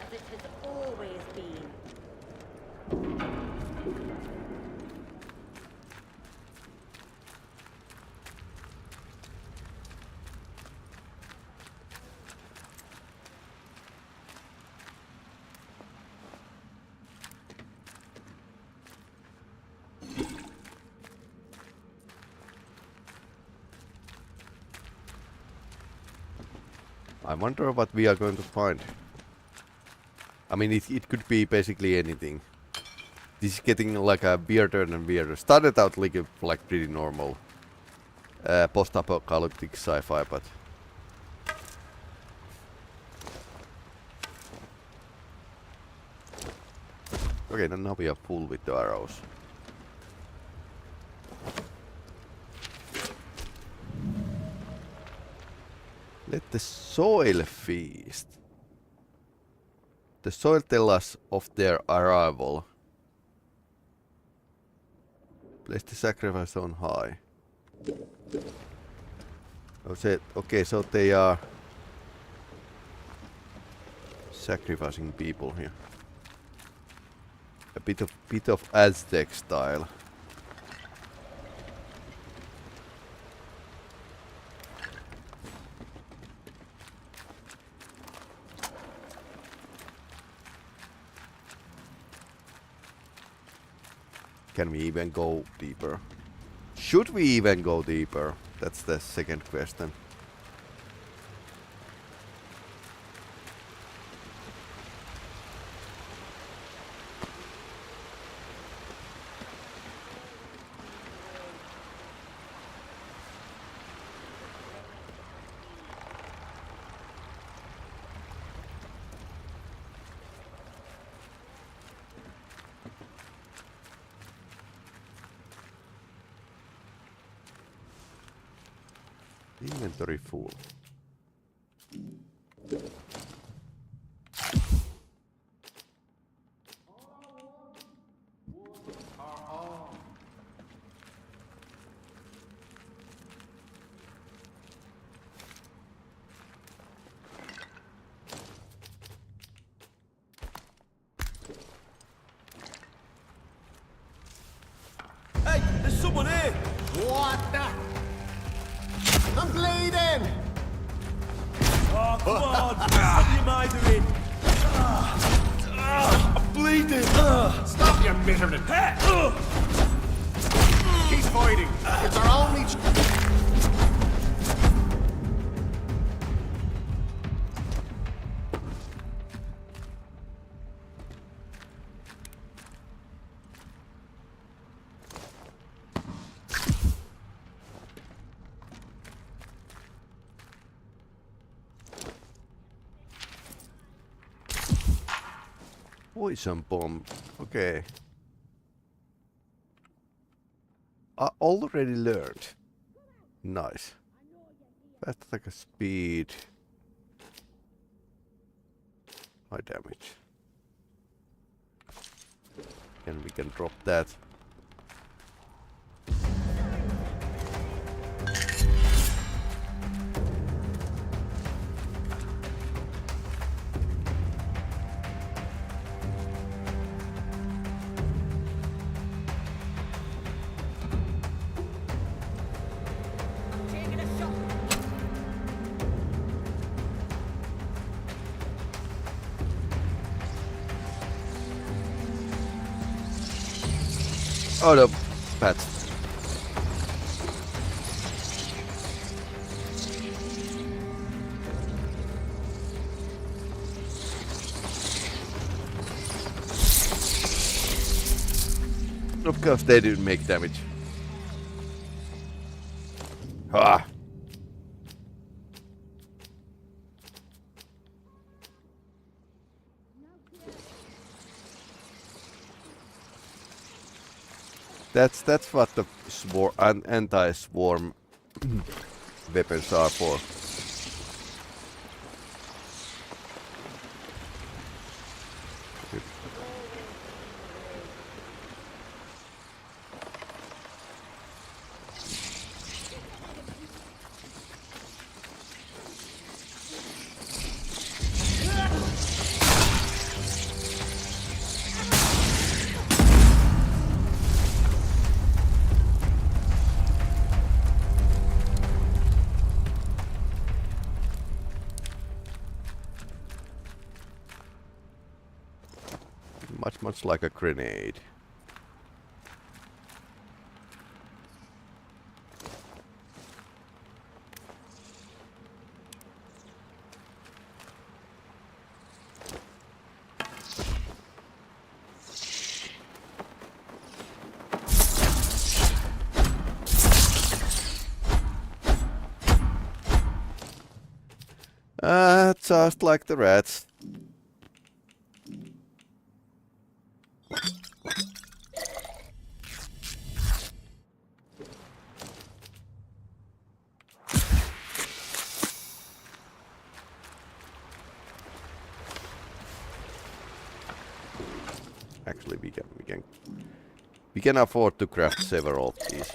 as it has always been. I wonder what we are going to find. I mean, it could be basically anything. This is getting like a weirder and weirder. Started out like pretty normal post-apocalyptic sci-fi, but okay, then now we are full with the arrows. Let the soil feast. The soil tell us of their arrival. Place the sacrifice on high. Okay, so they are sacrificing people here. A bit of Aztec style. Can we even go deeper? Should we even go deeper? That's the second question. Inventory full. Hey, there's someone here! What the? I'm bleeding! Oh, come on! Stop your mithering! I'm bleeding! Stop your mittering! Keep fighting! It's our only Poison bomb. Okay. I already learned. Nice. That's like a speed. High damage. And we can drop that. Oh no, pet. Of course they didn't make damage. Ah. That's what the anti-swarm weapons are for. Much like a grenade. Just like the rats. Actually, we can afford to craft several of these.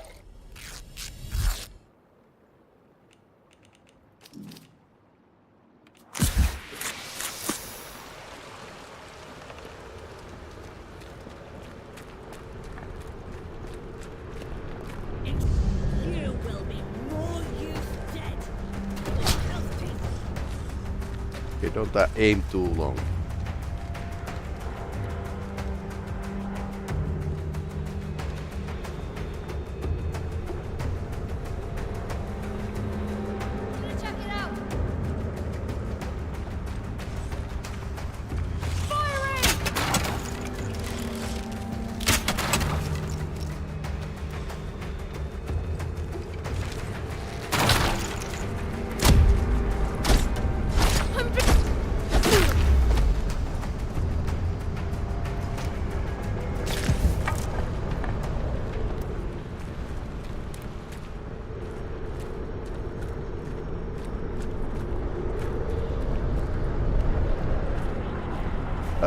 You will be more use dead. Okay, don't aim too long.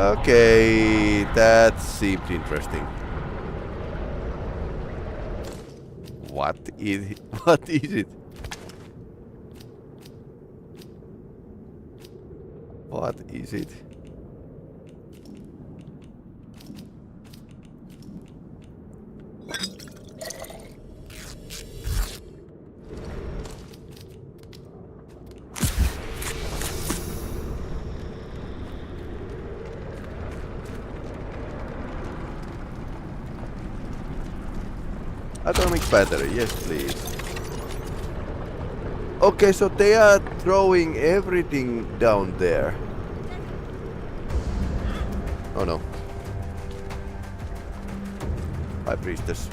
Okay, that seemed interesting. What is it? What is it? What is it? Atomic battery, yes please. Okay, so they are throwing everything down there. Oh no. High Priestess.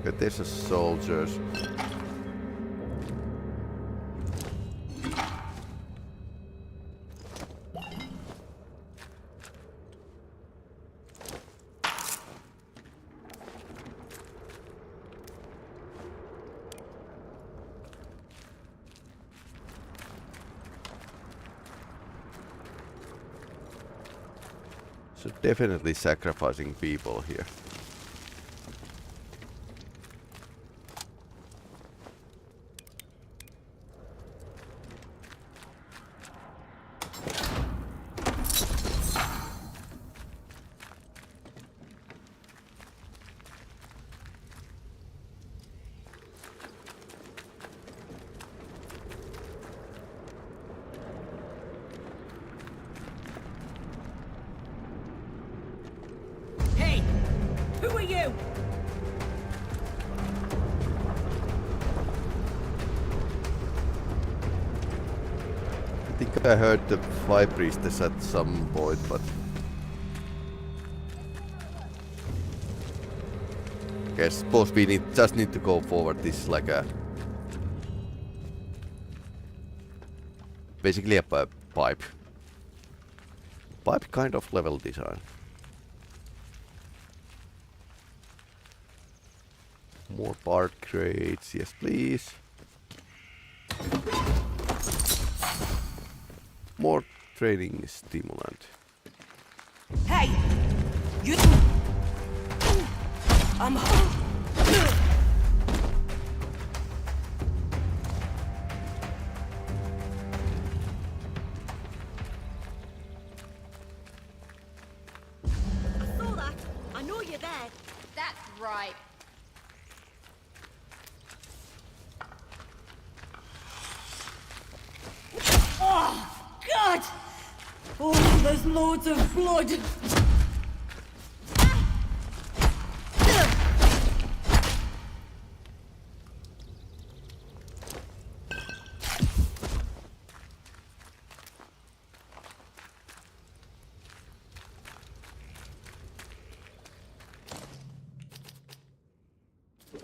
Okay, there's a soldiers. So definitely sacrificing people here. Who are you? I think I heard the Fire Priestess at some point, but... Okay, I suppose we just need to go forward. This is like a... basically a pipe. Pipe kind of level design. More part crates, yes please. More training stimulant. Hey! You... I'm home. I saw that. I know you're there. That's right. Oh, God! Oh, there's loads of blood.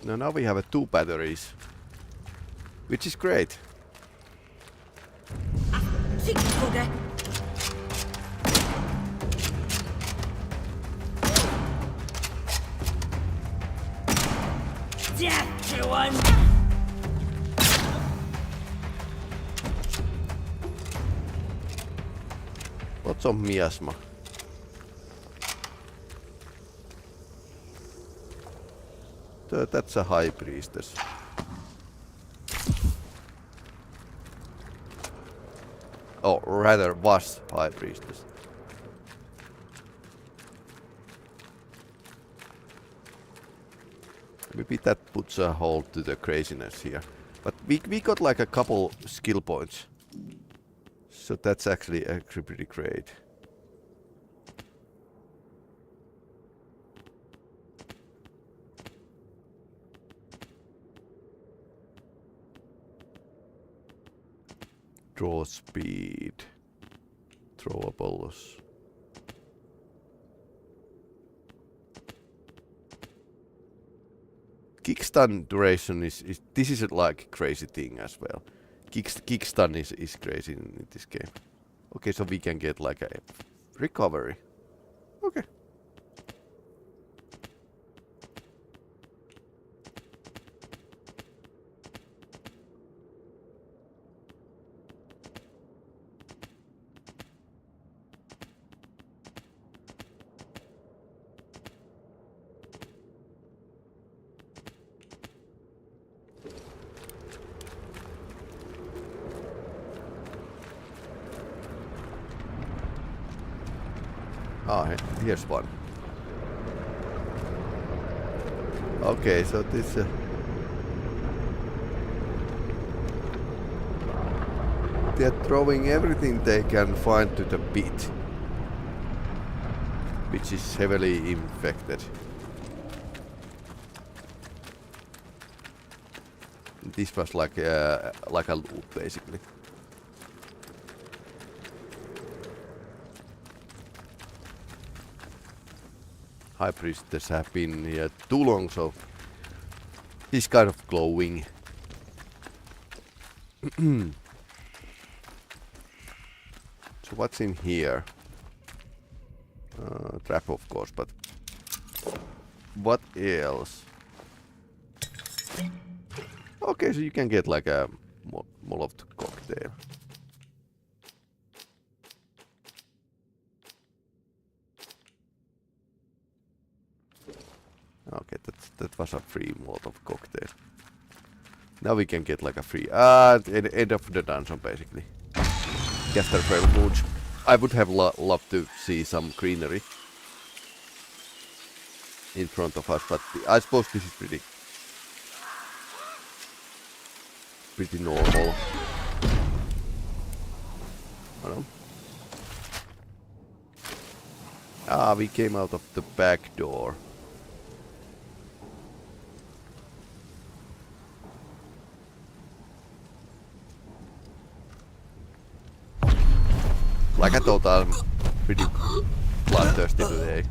Now we have 2 batteries, which is great. Death to one. Lots of miasma. That's a High Priestess. Oh, rather was High Priestess. Maybe that puts a halt to the craziness here. But we got like a couple skill points. So that's actually pretty great. Draw speed. Throwables. Kickstun duration is this is like a crazy thing as well. Kickstun is crazy in this game. Okay, so we can get like a recovery. Okay. Here's one. Okay, so this... they're throwing everything they can find to the pit, which is heavily infected. This was like a loop, basically. High Priestess have been here too long, so he's kind of glowing. So what's in here? Trap, of course, but what else? Okay, so you can get like a Molotov cocktail. Okay, that was a free Molotov cocktail. Now we can get like a free end of the dungeon, basically. Casterfell Lodge. I would have loved to see some greenery in front of us, but I suppose this is pretty normal. We came out of the back door. Like I thought, I'm pretty bloodthirsty today.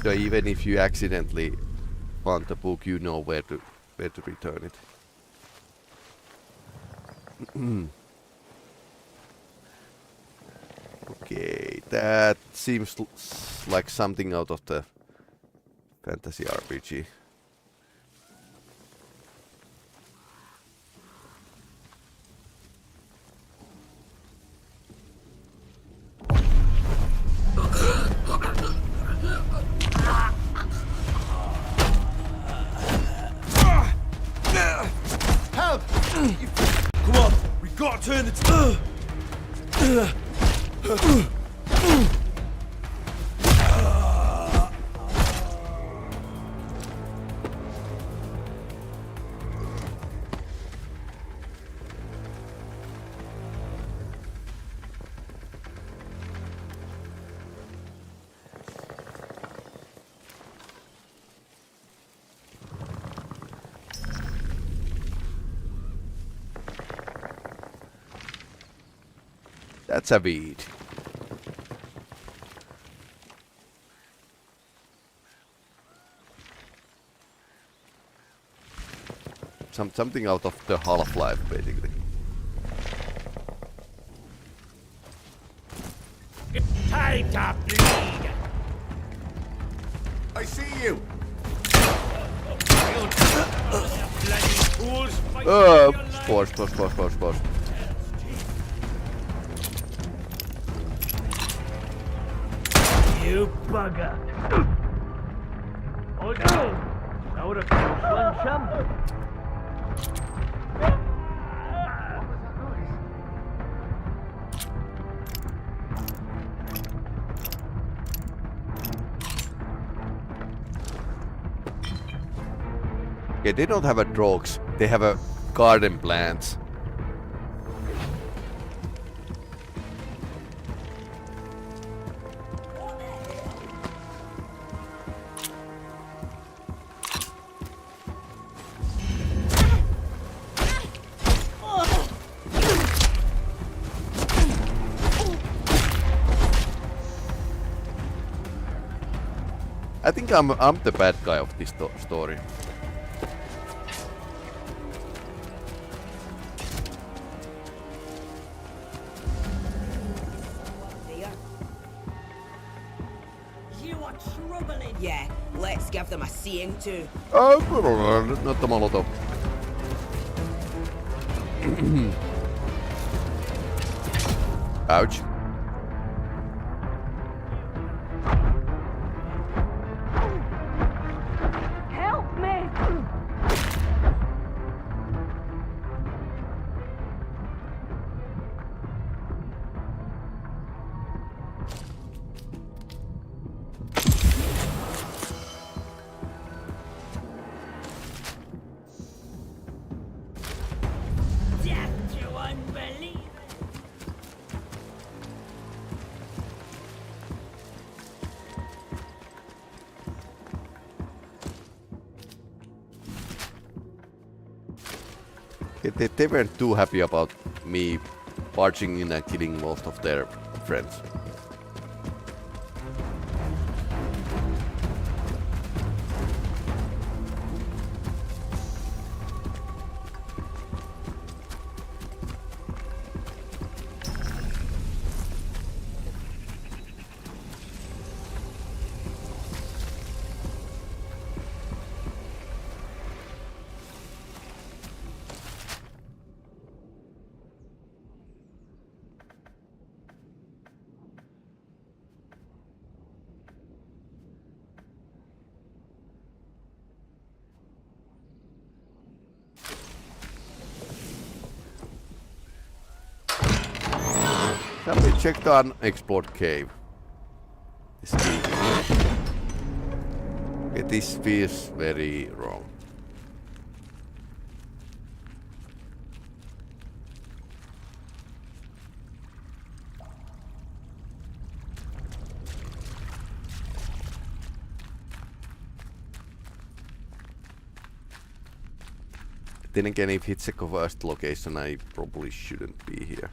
So even if you accidentally found the book, you know where to return it. Okay, that seems like something out of the fantasy RPG. Come on, we've got to turn the That's a weed. Something out of the Half-Life, basically. Time to bleed! I see you! Spores. You bugger! Oh no! That would have killed one chump! Yeah, they don't have a drugs, they have a garden plants. I think I'm the bad guy of this story. You are troubling. Yeah, let's give them a seeing too. Not the Molotov. Ouch. Help me! Death to unbelievers. They weren't too happy about me barging in and killing most of their friends. Shall we check the unexplored cave? This feels very wrong. Then again, if it's a cursed location, I probably shouldn't be here.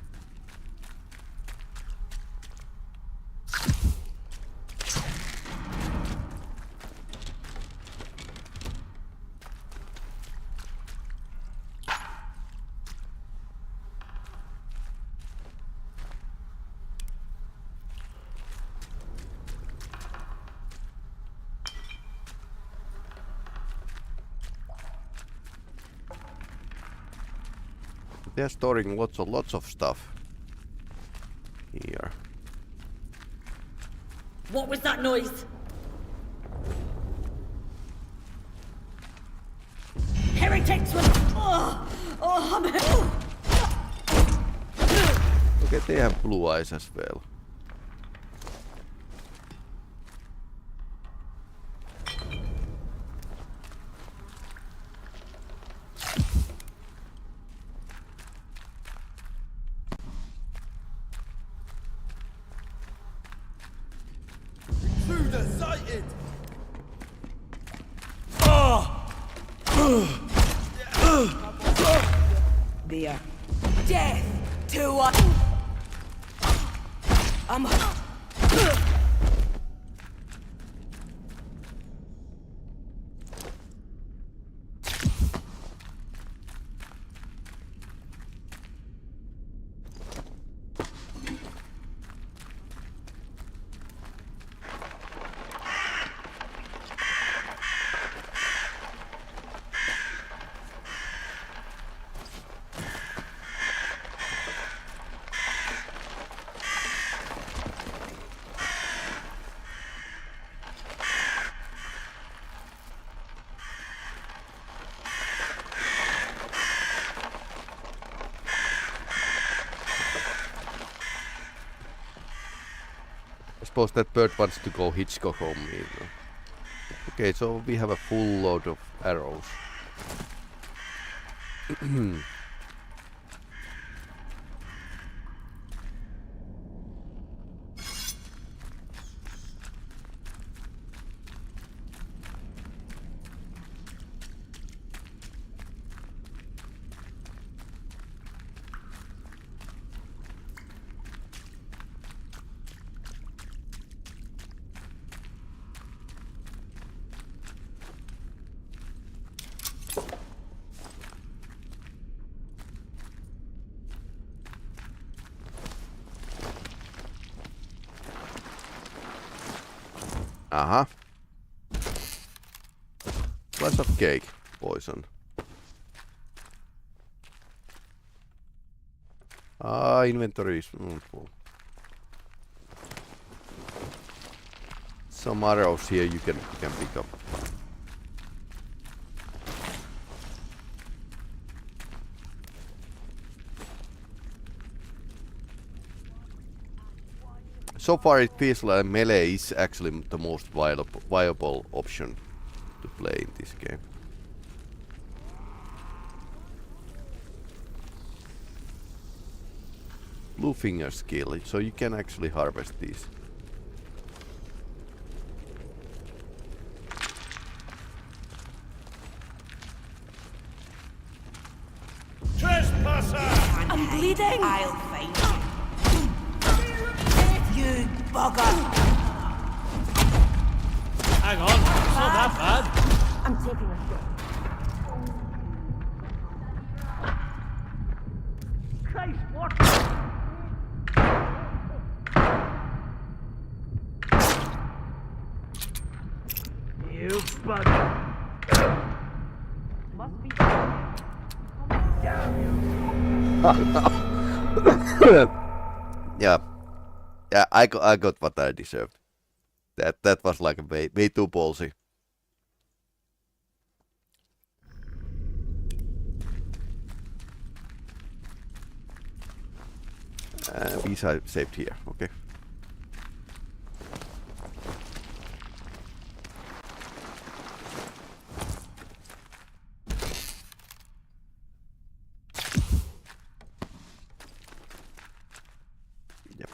They're storing lots of stuff here. What was that noise? Heretics with. I'm. Okay, they have blue eyes as well. There. Death to us. I'm. I suppose that bird wants to go Hitchcock on me. Okay, so we have a full load of arrows. Uh-huh. Slice of cake. Poison. Inventory is full. Some arrows here you can pick up. So far it feels like melee is actually the most viable option to play in this game. Blue finger skill, so you can actually harvest these. Trespasser! I'm bleeding! I'll find you. You bugger! Hang on, it's not that bad. I'm taking a shot. Christ, what? You bugger. Must be. Yeah, I got what I deserved. That was like way too ballsy. We saved here, okay. Yep.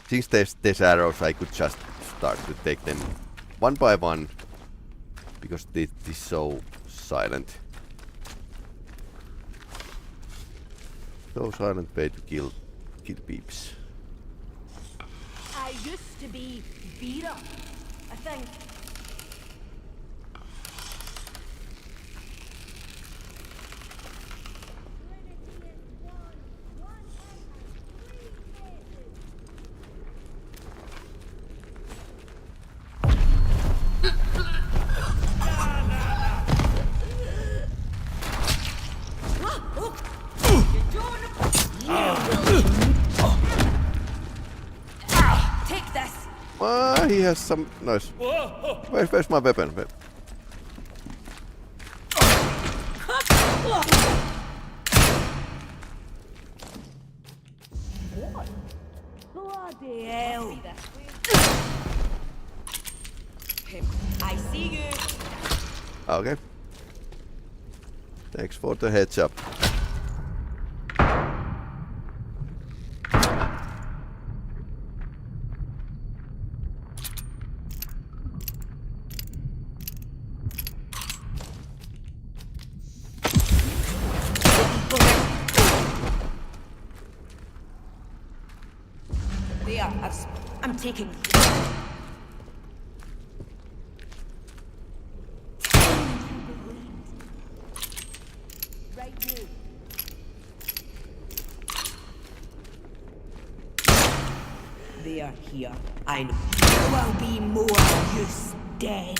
Since there's arrows, I could just start to take them one by one, because this is so silent. So silent way to kill peeps. I used to be Vera, I think. Take this! He has some nice. Where's my weapon? Bloody hell! I see you! Okay. Thanks for the heads up. There, I'm taking. Right you. They are here. I know. There will be more use dead.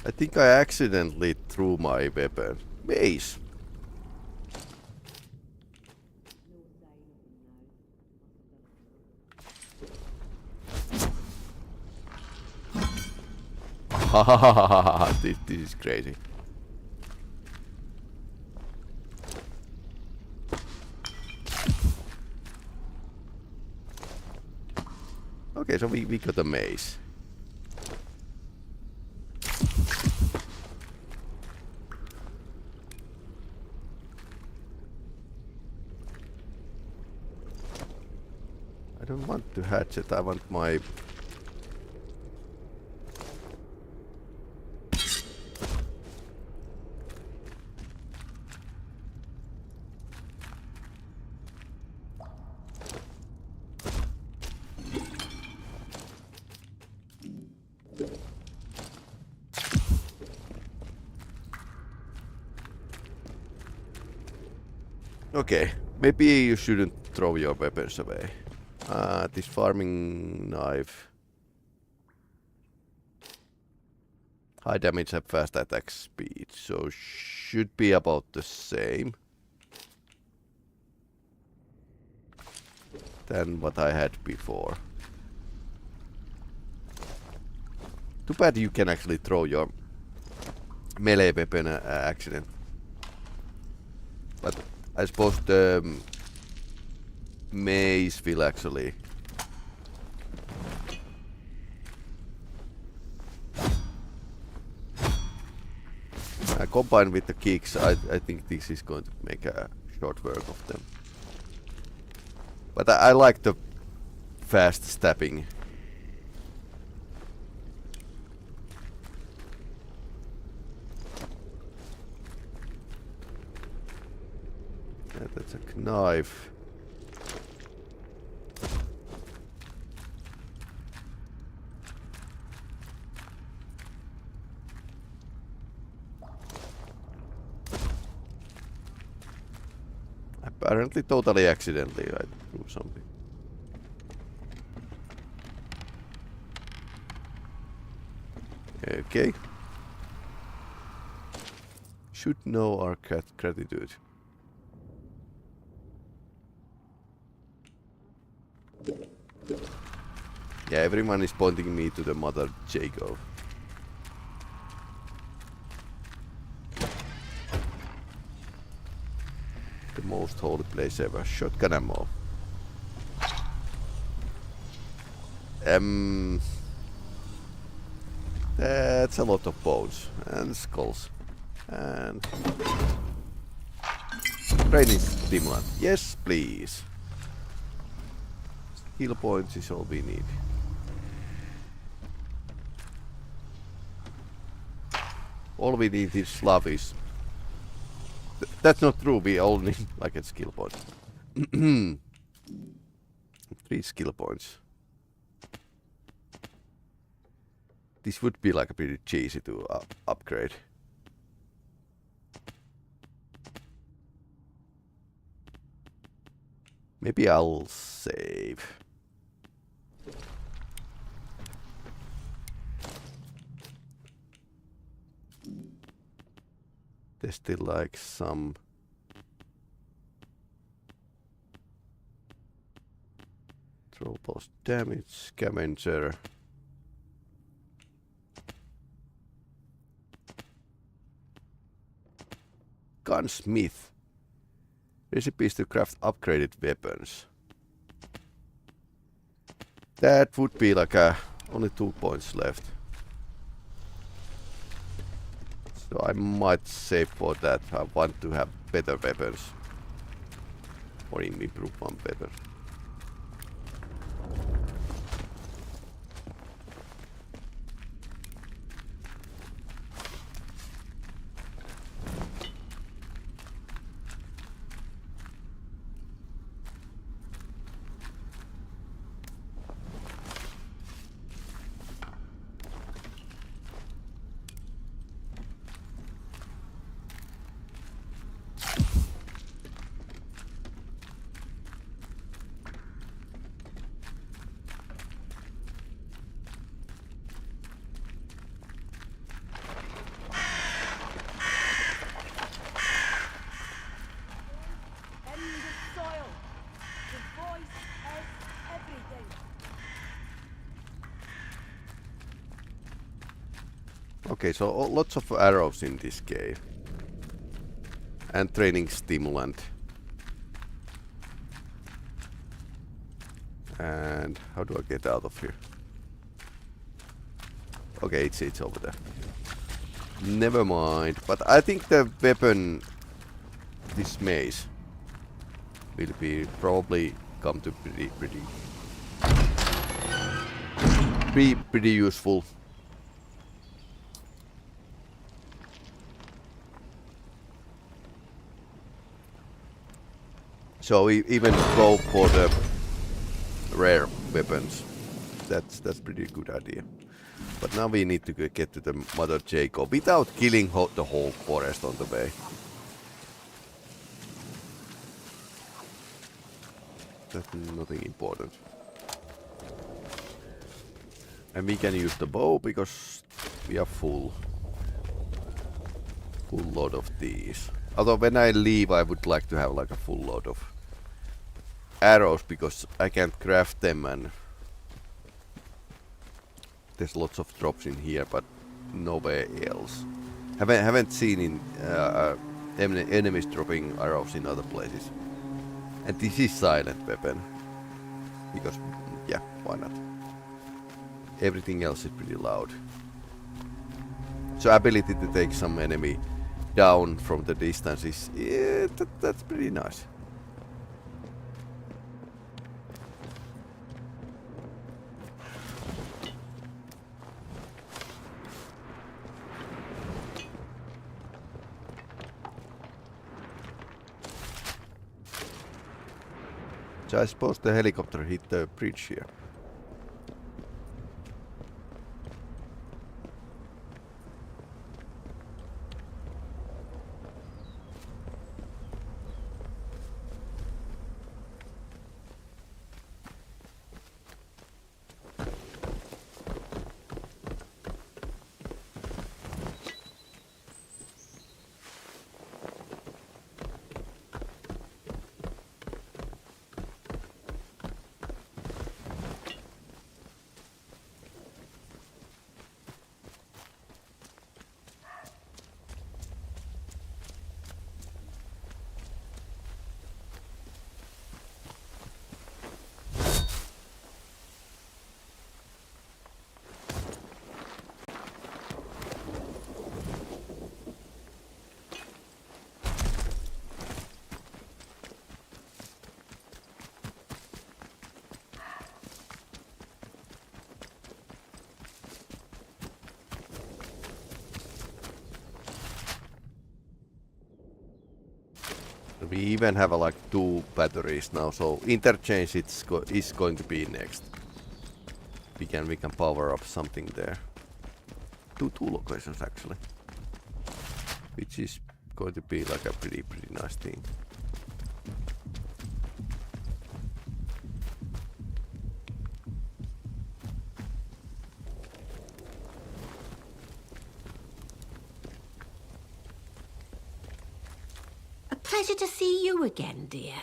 I think I accidentally threw my weapon. Mace. This is crazy. Okay, so we got a maze. I don't want to hatchet, I want my... Okay, maybe you shouldn't throw your weapons away. This farming knife. High damage and fast attack speed, so should be about the same than what I had before. Too bad you can actually throw your melee weapon accident. But I suppose the mace will actually combined with the kicks. I think this is going to make a short work of them. But I like the fast stabbing. Yeah, that's a knife. Apparently totally accidentally I threw something. Okay. Should know our gratitude. Yeah, everyone is pointing me to the Mother Jacob. The most holy place ever. Shotgun ammo. That's a lot of bones and skulls. And training stimulant. Yes, please. Skill points is all we need. All we need is love is... That's not true, we all need like a skill point. 3 skill points. This would be like a pretty cheesy to upgrade. Maybe I'll save. There's still like some throw post damage, scavenger. Gunsmith. Recipes to craft upgraded weapons. That would be like only 2 points left. So I might save for that. I want to have better weapons. Or improve one better. Okay, so lots of arrows in this cave. And training stimulant. And how do I get out of here? Okay, it's over there. Never mind. But I think the weapon, this mace, will be probably come to pretty useful. So we even go for the rare weapons. That's pretty good idea. But now we need to get to the Mother Jacob without killing the whole forest on the way. That's nothing important. And we can use the bow because we are full load of these. Although when I leave I would like to have like a full load of arrows because I can't craft them and there's lots of drops in here but nowhere else. Haven't seen in enemies dropping arrows in other places. And this is silent weapon. Because yeah, why not? Everything else is pretty loud. So ability to take some enemy down from the distance is that's pretty nice. So I suppose the helicopter hit the bridge here. We even have like 2 batteries now, so interchange is going to be next. We can power up something there. Two locations actually, which is going to be like a pretty nice thing. Pleasure to see you again, dear.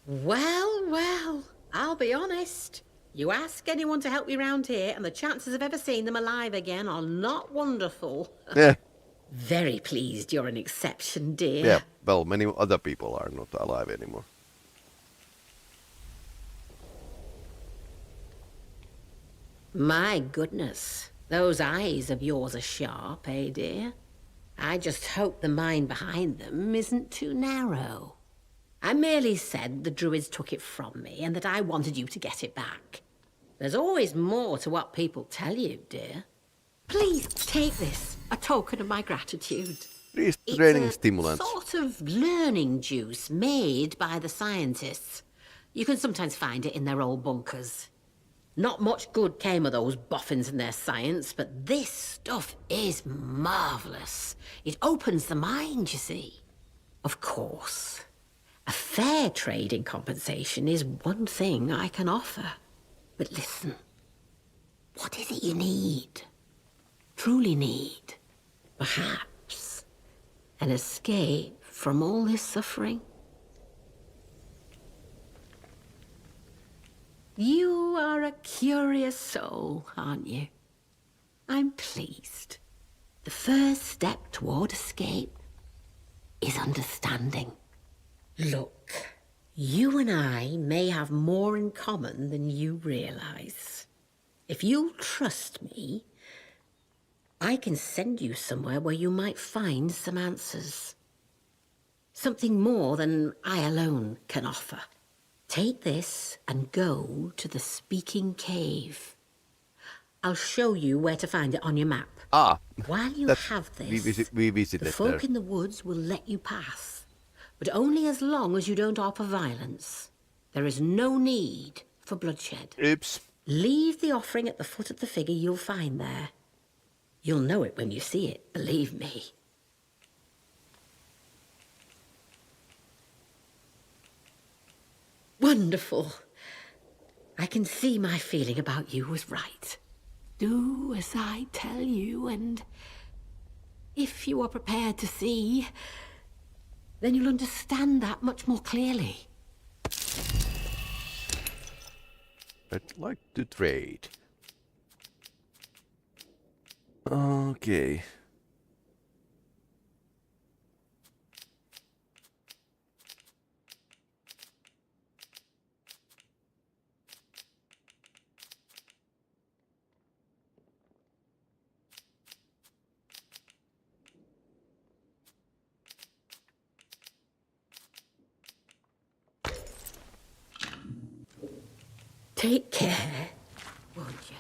Well, I'll be honest. You ask anyone to help you round here, and the chances of ever seeing them alive again are not wonderful. Yeah. Very pleased you're an exception, dear. Yeah, well, many other people are not alive anymore. My goodness, those eyes of yours are sharp, eh, dear? I just hope the mind behind them isn't too narrow. I merely said the druids took it from me and that I wanted you to get it back. There's always more to what people tell you, dear. Please take this, a token of my gratitude. These training It's a stimulants. sort of learning juice made by the scientists. You can sometimes find it in their old bunkers. Not much good came of those boffins and their science, but this stuff is marvellous. It opens the mind, you see. Of course, a fair trade in compensation is one thing I can offer. But listen, what is it you need? Truly need? Perhaps an escape from all this suffering? You are a curious soul, aren't you? I'm pleased. The first step toward escape is understanding. Look, you and I may have more in common than you realize. If you'll trust me, I can send you somewhere where you might find some answers. Something more than I alone can offer. Take this and go to the Speaking Cave. I'll show you where to find it on your map. Ah, While you have this, we visited the folk there. in the woods will let you pass, but only as long as you don't offer violence. There is no need for bloodshed. Oops. Leave the offering at the foot of the figure you'll find there. You'll know it when you see it, believe me. Wonderful. I can see my feeling about you was right. Do as I tell you, and if you are prepared to see, then you'll understand that much more clearly. I'd like to trade. Okay. Take care, won't you?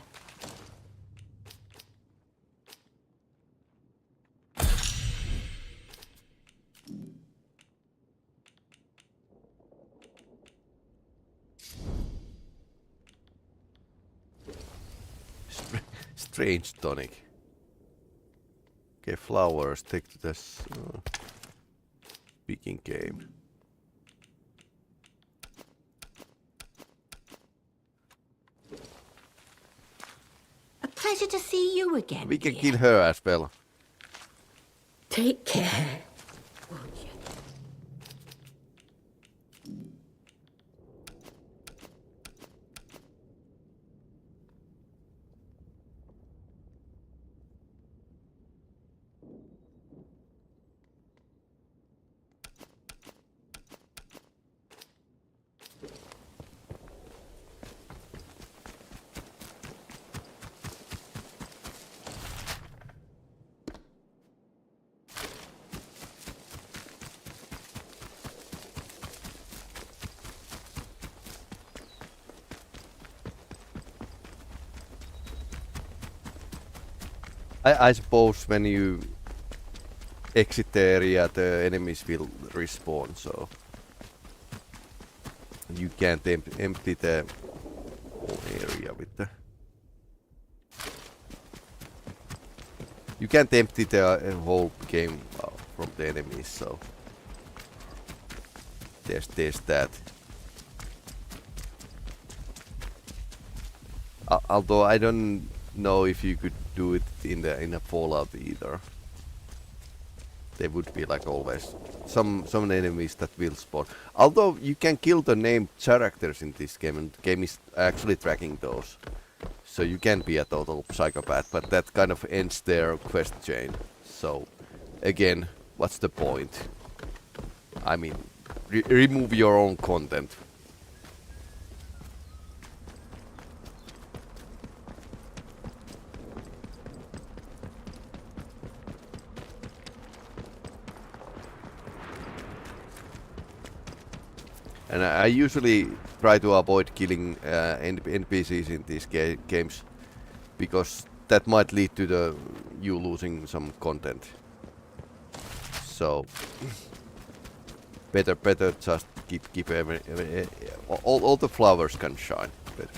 Strange tonic. Okay, flowers. Take to this speaking game. A pleasure to see you again. We can dear. kill her as well. Take care, won't you? I suppose when you exit the area, the enemies will respawn, so you can't empty the whole area with the... You can't empty the whole game from the enemies, so there's that. Although I don't know if you could do it in a Fallout either. There would be like always some enemies that will spawn. Although you can kill the named characters in this game, and the game is actually tracking those. So you can be a total psychopath, but that kind of ends their quest chain. So again, what's the point? I mean, remove your own content. And I usually try to avoid killing NPCs in these games, because that might lead to you losing some content. So better just keep all the flowers can shine. Better.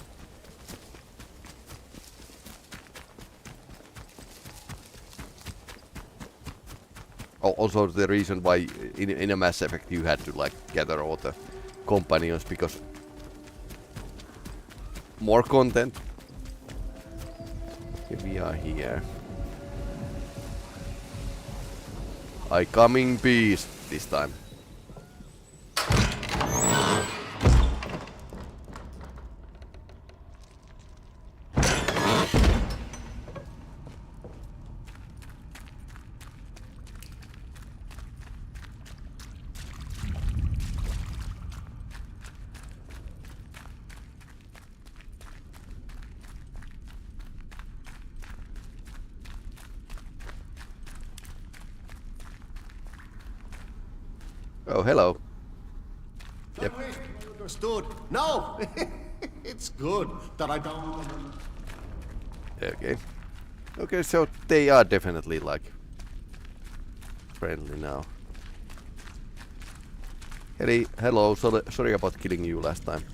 Also the reason why in a Mass Effect you had to like gather all the companions, because more content. Here we are here. I come in peace this time. Oh, hello. Yep. Understood. No, it's good that I don't. Okay. Okay, so they are definitely like friendly now. Hey, hello. Sorry about killing you last time.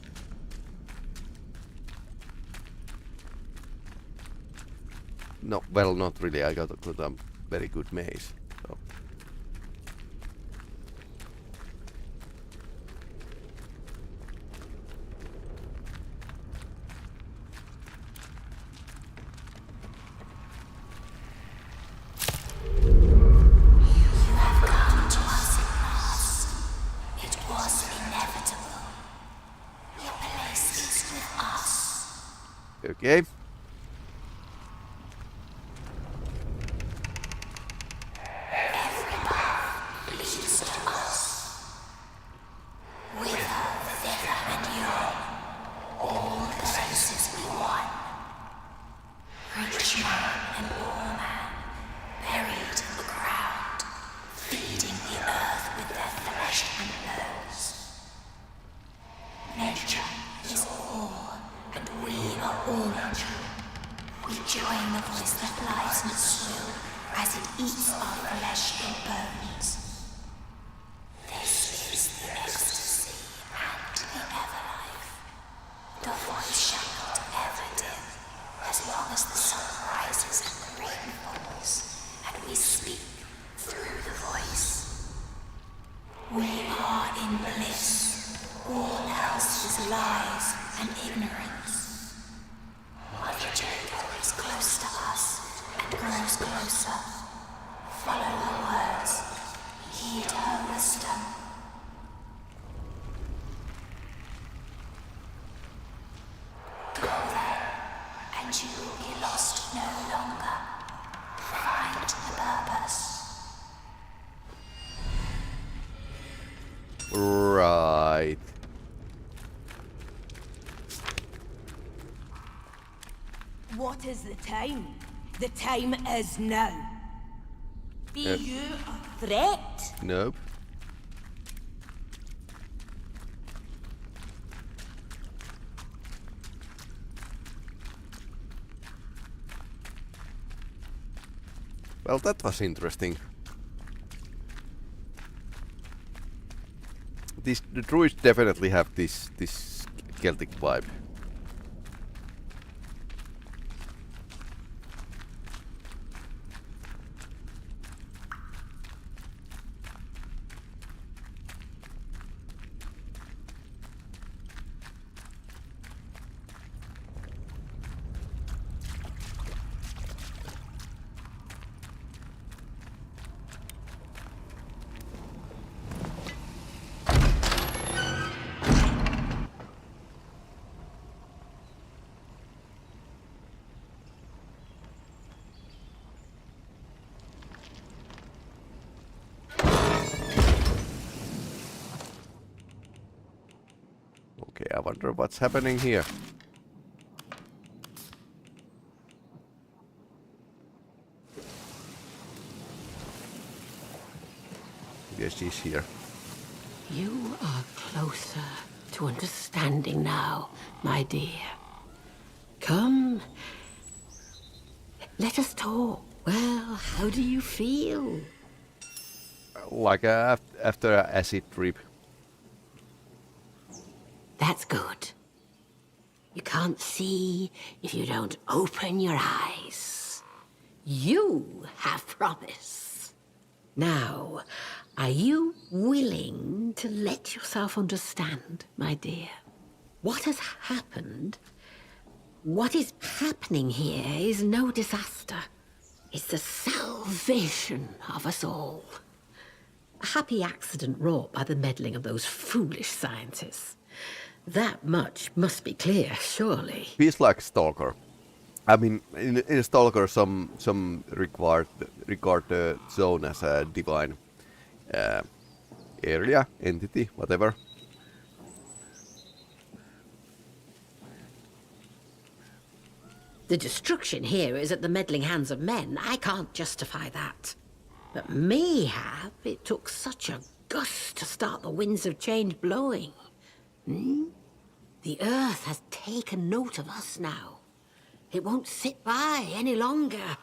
No, well, not really. I got a very good mace. So. Okay. Every path leads to us. Wither, thither, and yon, all the places we won. Rich man and poor man, buried in the ground, feeding the earth with their flesh and bones. Nature is all, and we are all nature. We join the voice that lies in the soil as it eats our flesh and bones. This is the ecstasy and the everlife. The voice shall not ever dim, as long as the sun rises and the rain falls, and we speak through the voice. We are in bliss. All else is lies and ignorance. Mother Jacob is close to us and grows closer. Follow her words. Heed her wisdom. Go there, and you will be lost no longer. Find the purpose. Right. What is the time? The time is now. Be you a threat? Nope. Well, that was interesting. The druids definitely have this Celtic vibe. Okay, I wonder what's happening here. Yes, she's here. You are closer to understanding now, my dear. Come, let us talk. Well, how do you feel? Like after an acid trip. That's good. You can't see if you don't open your eyes. You have promise. Now, are you willing to let yourself understand, my dear? What has happened, what is happening here is no disaster. It's the salvation of us all. A happy accident wrought by the meddling of those foolish scientists. That much must be clear, surely. Feels like Stalker. I mean, in Stalker, some regard the zone as a divine area, entity, whatever. The destruction here is at the meddling hands of men. I can't justify that. But mayhap it took such a gust to start the winds of change blowing. The earth has taken note of us now. It won't sit by any longer.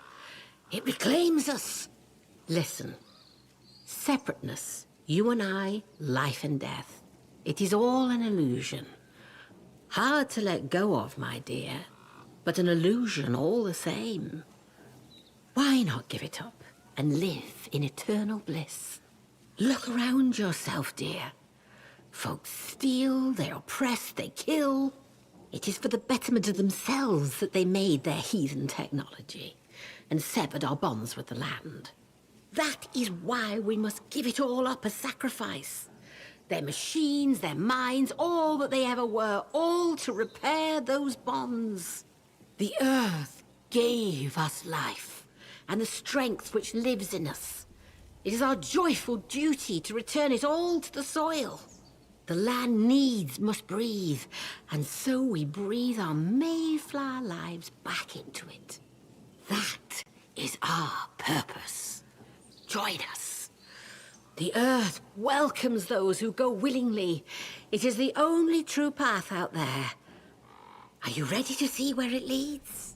It reclaims us. Listen. Separateness, you and I, life and death. It is all an illusion. Hard to let go of, my dear, but an illusion all the same. Why not give it up and live in eternal bliss? Look around yourself, dear. Folks steal, they oppress, they kill. It is for the betterment of themselves that they made their heathen technology and severed our bonds with the land. That is why we must give it all up as sacrifice. Their machines, their minds, all that they ever were, all to repair those bonds. The earth gave us life, and the strength which lives in us. It is our joyful duty to return it all to the soil. The land needs must breathe, and so we breathe our Mayflower lives back into it. That is our purpose. Join us. The earth welcomes those who go willingly. It is the only true path out there. Are you ready to see where it leads?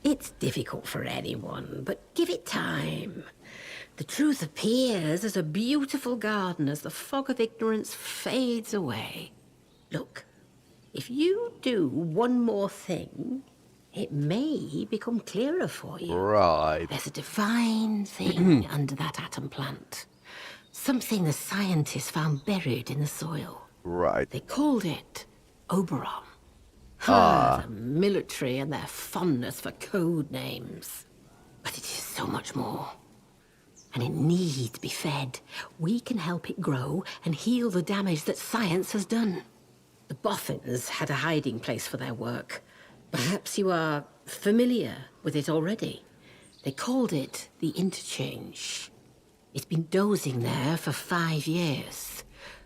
It's difficult for anyone, but give it time. The truth appears as a beautiful garden as the fog of ignorance fades away. Look, if you do one more thing, it may become clearer for you. Right. There's a divine thing under that atom plant. Something the scientists found buried in the soil. Right. They called it Oberon. Ah. The military and their fondness for code names. But it is so much more. And it needs to be fed. We can help it grow and heal the damage that science has done. The Boffins had a hiding place for their work. Perhaps you are familiar with it already. They called it the Interchange. It's been dozing there for 5 years.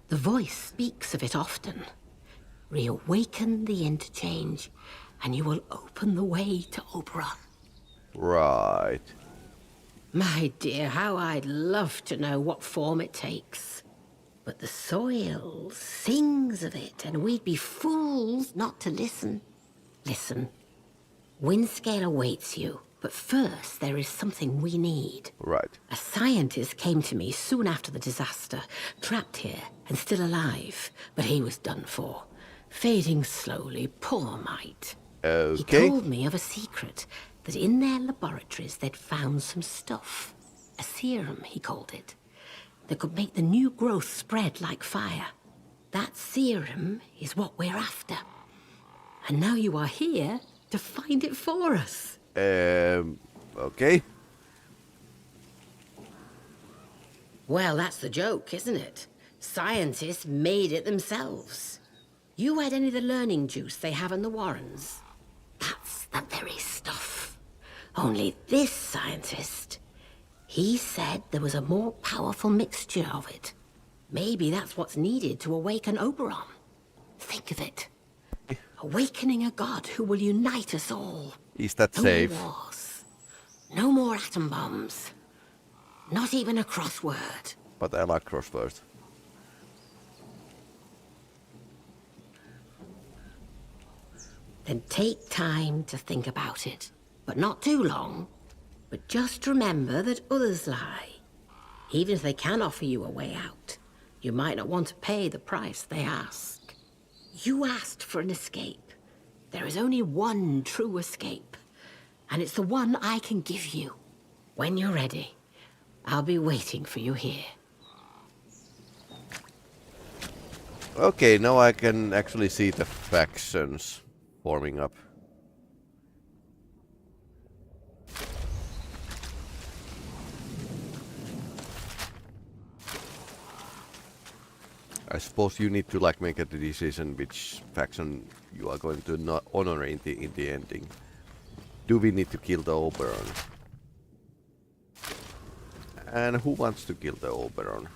The voice speaks of it often. Reawaken the Interchange, and you will open the way to Oberon. Right. My dear, how I'd love to know what form it takes. But the soil sings of it, and we'd be fools not to listen. Listen, Windscale awaits you, but first there is something we need. Right. A scientist came to me soon after the disaster, trapped here and still alive, but he was done for. Fading slowly, poor mite. Okay. He told me of a secret, that in their laboratories they'd found some stuff. A serum, he called it, that could make the new growth spread like fire. That serum is what we're after. And now you are here to find it for us. Okay. Well, that's the joke, isn't it? Scientists made it themselves. You had any of the learning juice they have in the Warrens? That's the very stuff. Only this scientist, he said there was a more powerful mixture of it. Maybe that's what's needed to awaken Oberon. Think of it. Awakening a god who will unite us all. Is that No safe? more wars. No more atom bombs. Not even a crossword. But I like crosswords. Then take time to think about it. But not too long. But just remember that others lie. Even if they can offer you a way out, you might not want to pay the price they ask. You asked for an escape. There is only one true escape. And it's the one I can give you. When you're ready, I'll be waiting for you here. Okay, now I can actually see the factions forming up. I suppose you need to like make a decision which faction you are going to not honor in the ending. Do we need to kill the Oberon? And who wants to kill the Oberon?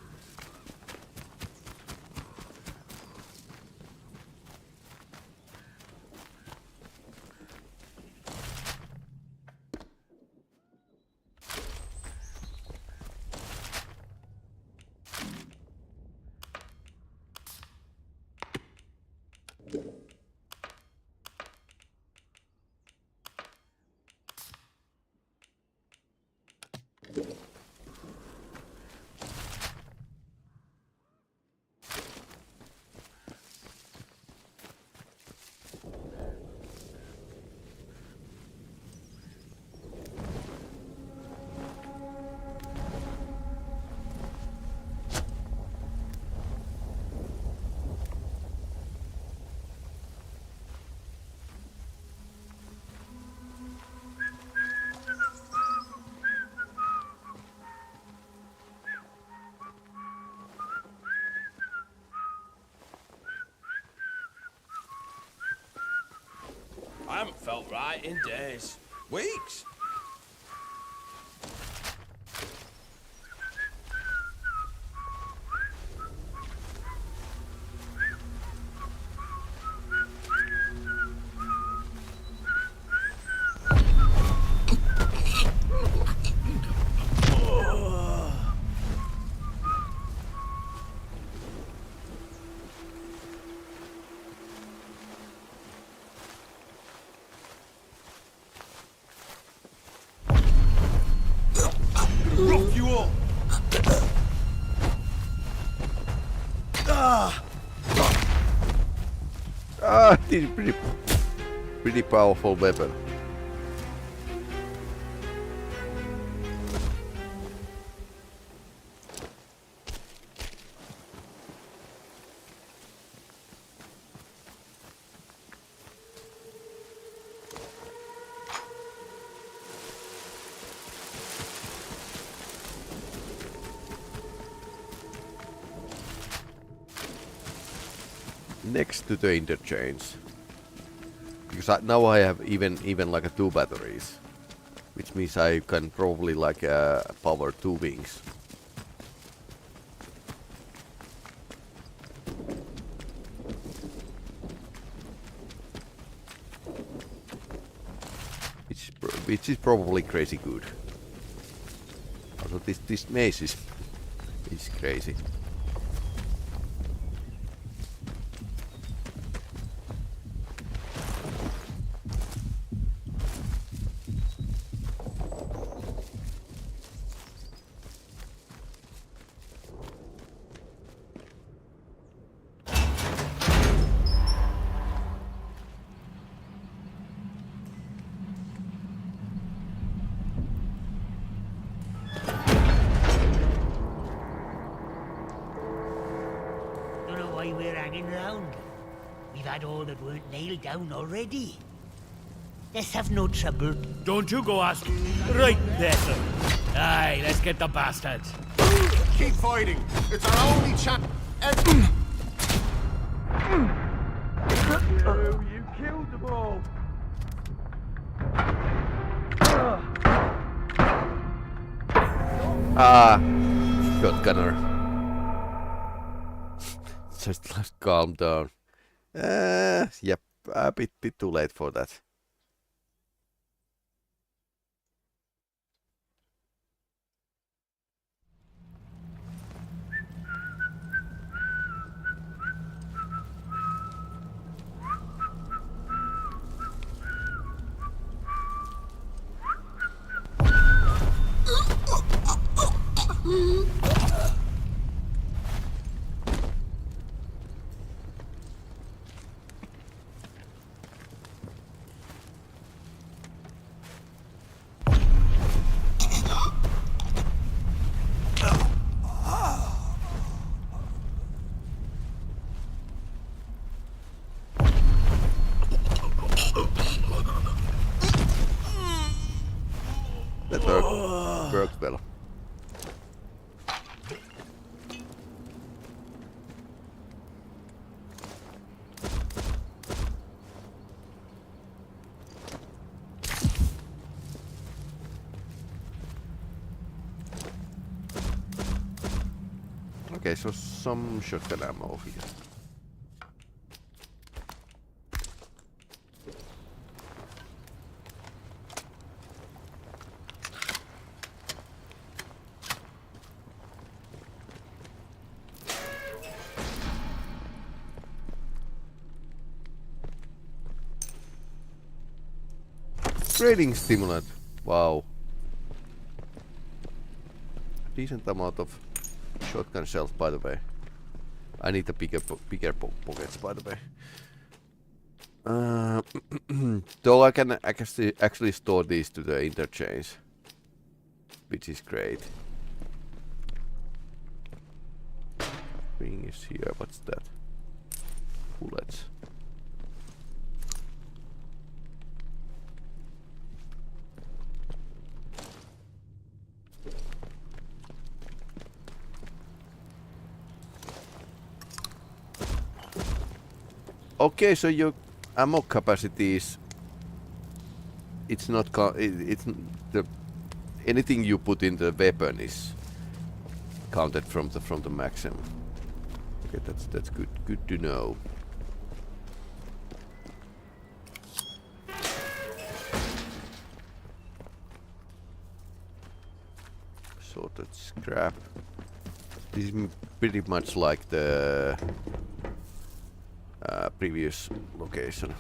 haven't felt right in days. Weeks. Rock you up! This is pretty powerful weapon. Next to the interchange, because now I have even like 2 batteries, which means I can probably like power 2 wings. Which is probably crazy good. Also, this maze is crazy. Nailed down already. Let's have no trouble. Don't you go ask. Right there, sir. Aye, let's get the bastards. Keep fighting. It's our only chance. You killed them all. Shotgunner. Just calm down. Yep, a bit too late for that. That worked well. Okay, so some shotgun ammo here. Trading stimulant. Wow. Decent amount of shotgun shells, by the way. I need the bigger pockets, by the way. Though I can actually store these to the interchange, which is great. Thing is here. What's that? Bullets. Okay, so your ammo capacity is it's not it's the anything you put in the weapon is counted from the maximum. Okay, that's good to know. Sorted scrap. This is pretty much like the previous location.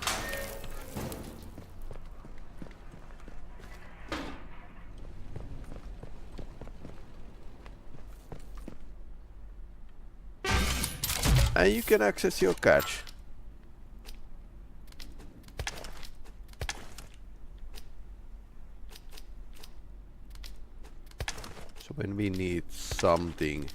And you can access your catch. So when we need something,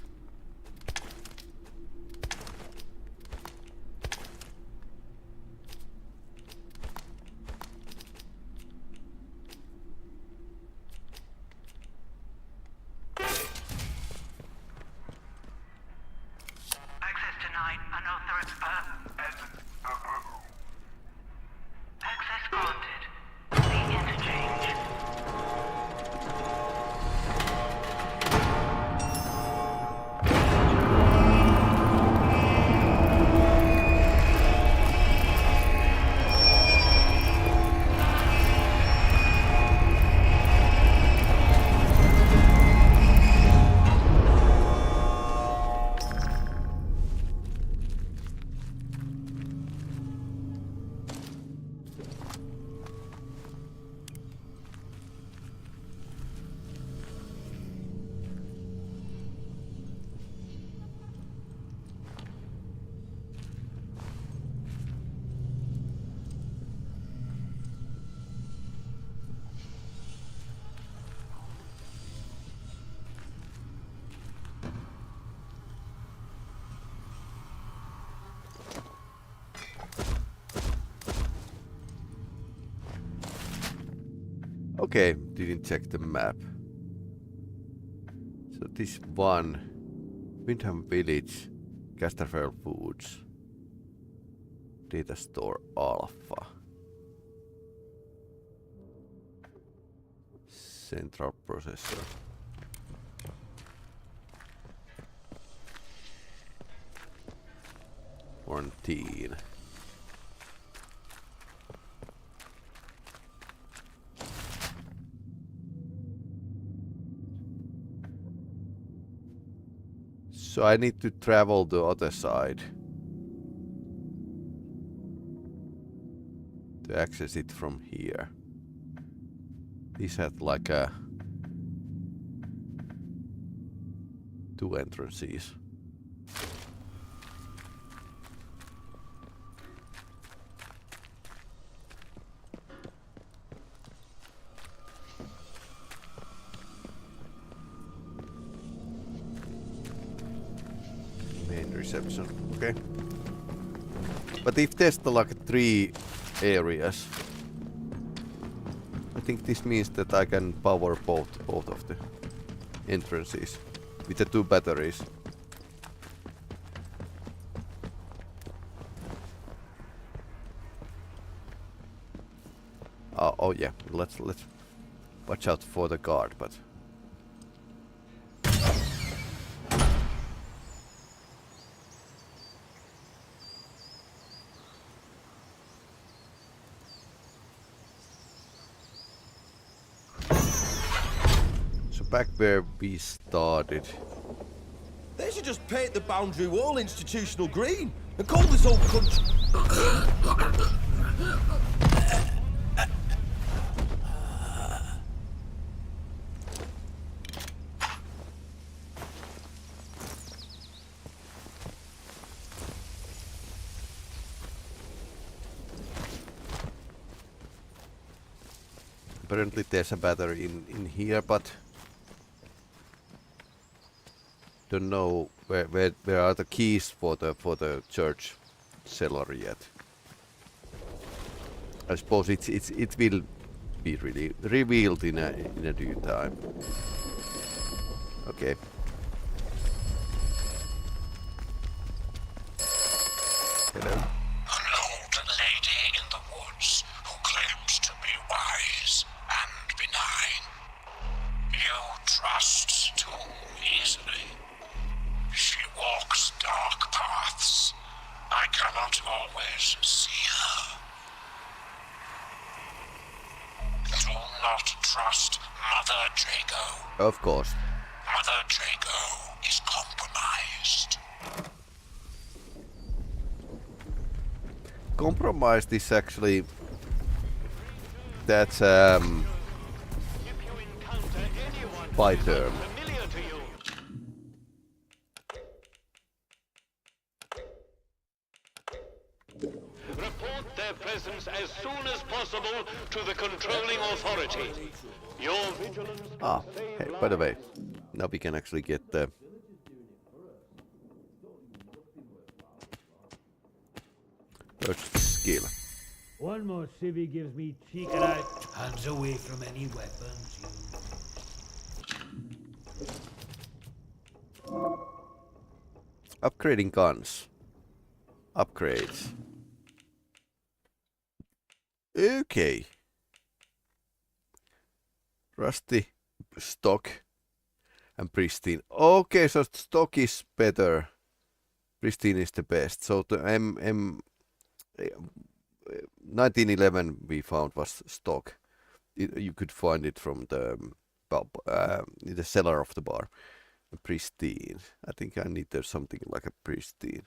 okay, didn't check the map. So this one, Windham Village, Castervale Woods, Data Store Alpha, Central Processor. Quarantine. So I need to travel the other side to access it from here. This had like a 2 entrances. Reception, okay. But if there's like 3 areas, I think this means that I can power both of the entrances with the 2 batteries. Oh yeah, let's watch out for the guard, but. Back where we started. They should just paint the boundary wall institutional green and call this whole country. Apparently there's a battery in here, but don't know where are the keys for the church cellar yet. I suppose it will be really revealed in a due time. Okay. Hello. An old lady in the woods who claims to be wise. trust too easily. She walks dark paths. I cannot always see her. Do not trust Mother Drago. Of course. Mother Drago is compromised. Compromised is actually... That's by term. Report their presence as soon as possible to the controlling authority. Your vigilance... Ah, hey, by the way, now we can actually get the... first skill. One more civvy gives me cheek and I... Hands away from any weapons, you... Upgrading guns. Upgrades. Okay. Rusty, stock, and pristine. Okay, so stock is better. Pristine is the best. So the 1911 we found was stock. You could find it from the in the cellar of the bar. Pristine. I think I need there something like a pristine.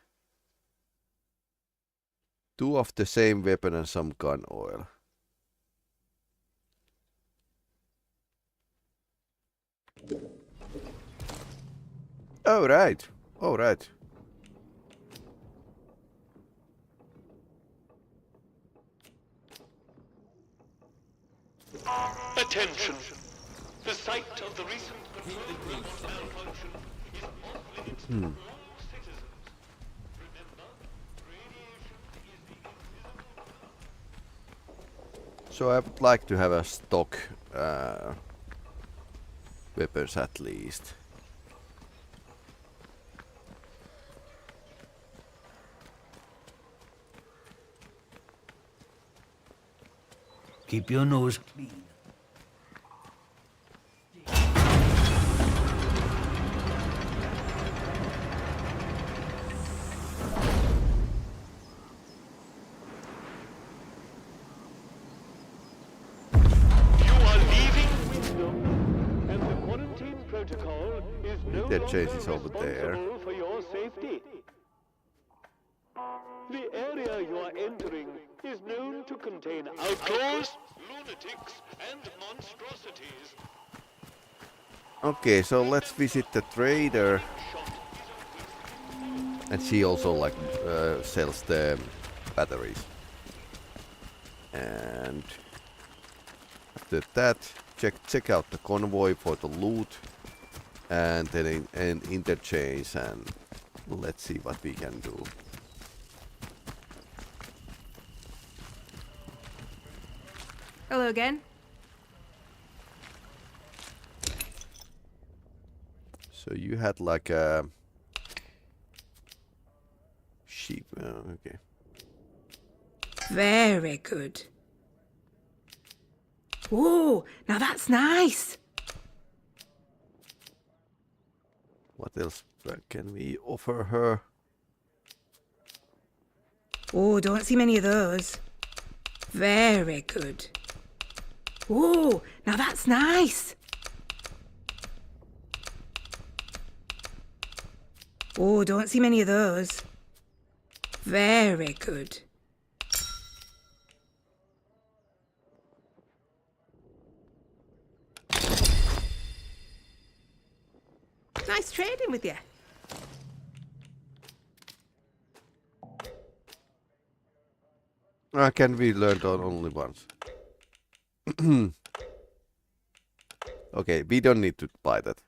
2 of the same weapon and some gun oil. Oh right. Oh right. Attention! The site of the recent malfunction is off limits to all citizens. Remember, radiation is the invisible... So I would like to have a stock weapons at least. Keep your nose clean. Protocol is no That longer changes over there. responsible for your safety. The area you are entering is known to contain outlaws, lunatics, and monstrosities. Okay, so let's visit the trader. And she also like sells the batteries. And after that, check out the convoy for the loot. And then an interchange, and let's see what we can do. Hello again. So you had like a sheep. Okay. Very good. Whoa, now that's nice. What else can we offer her? Oh, don't see many of those. Very good. Whoa, now that's nice. Oh, don't see many of those. Very good. Nice trading with you. Can we learn that only once? Okay, we don't need to buy that.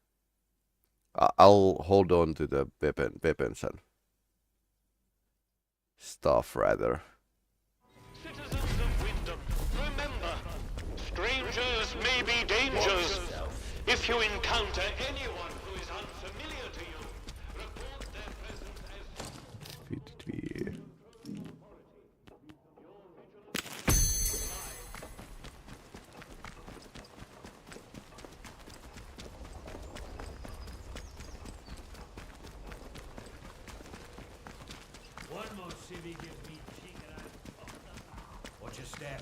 I'll hold on to the weapons and stuff rather. Citizens of Wyndham, remember, strangers may be dangers. If you encounter anyone who is unfamiliar to you, report their presence Watch your step.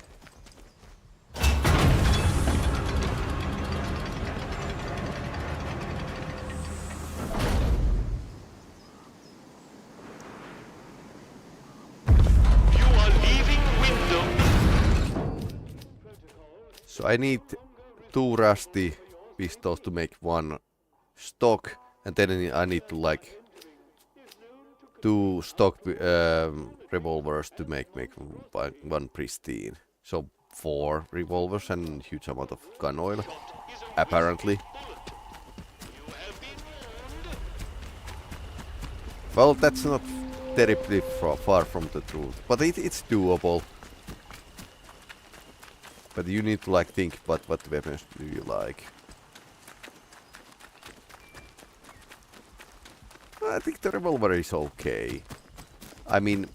So I need 2 rusty pistols to make 1 stock, and then I need to like 2 stock revolvers to make 1 pristine. So 4 revolvers and huge amount of gun oil, apparently. Well, that's not terribly far from the truth, but it's doable. But you need to like think what weapons do you like. I think the revolver is okay. I mean,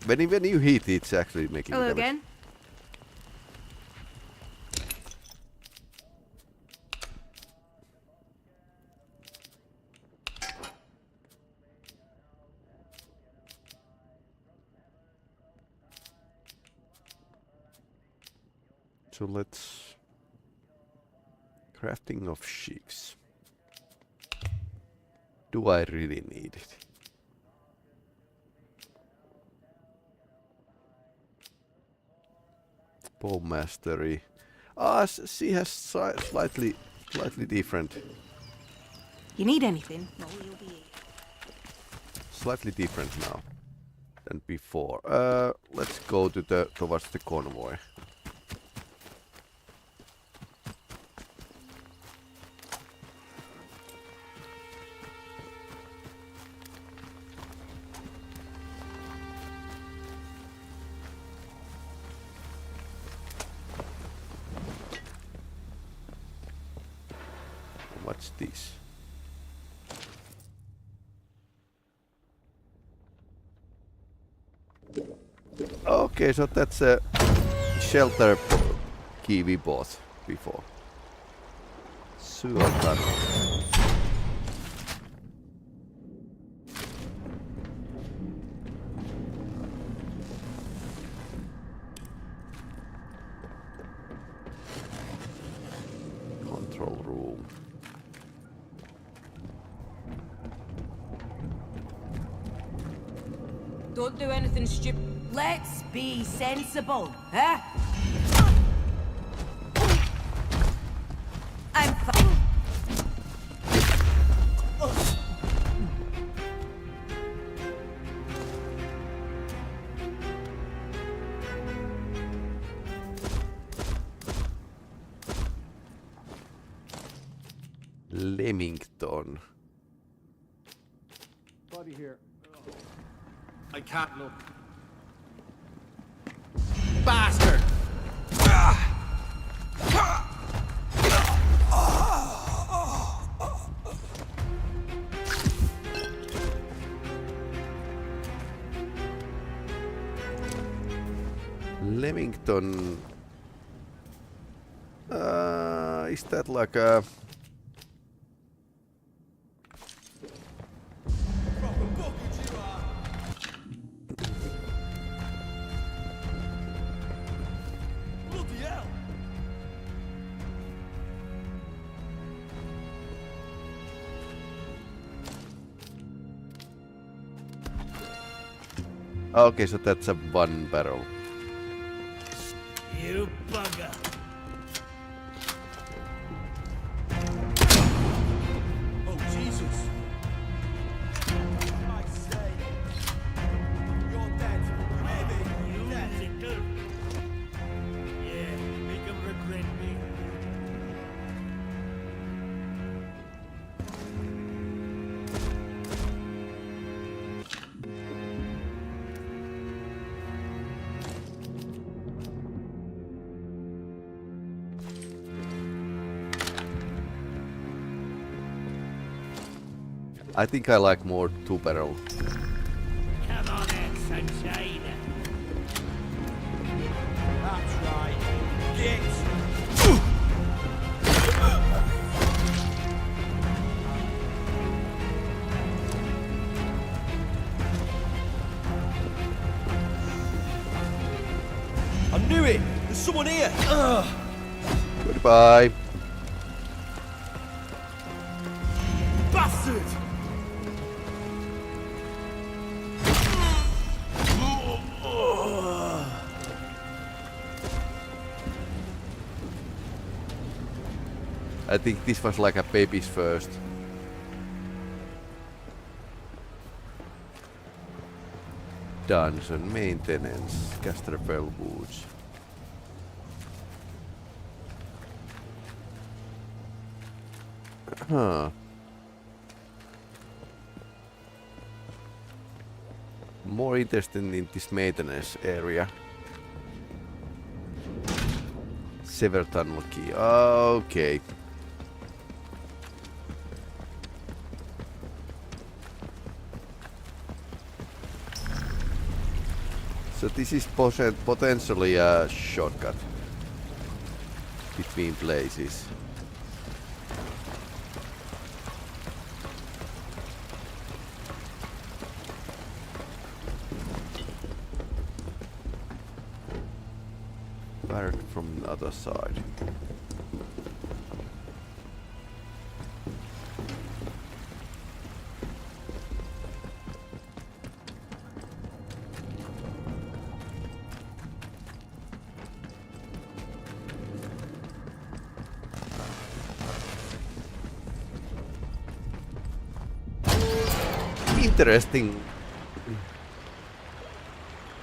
when you hit, it's actually making Hello damage. again. So let's... Crafting of sheaves. Do I really need it? Bow mastery. Ah, she has slightly different. You need anything? No, you'll be here. Slightly different now than before. Let's go to towards the convoy. What's this? Okay, so that's a shelter key we bought before. Sewer tunnel. Control room. Don't do anything stupid. Let's be sensible, huh? I'm fine. Leamington. Buddy here. I can't look. Bastard! Leamington. Is that like a... Okay, so that's a 1 barrel. You bugger. Oh, Jesus! I say, you're dead. Maybe You dead. little. Yeah, make him regret me. I think I like more 2 barrel. Come on then, sunshine. That's right. Get! someone here! Goodbye. Bastard! I think this was like a baby's first. Dungeon maintenance, Casterfell Woods. Huh. More interested in this maintenance area. Sever tunnel key. Okay. So this is potentially a shortcut between places. Fired from the other side. Interesting.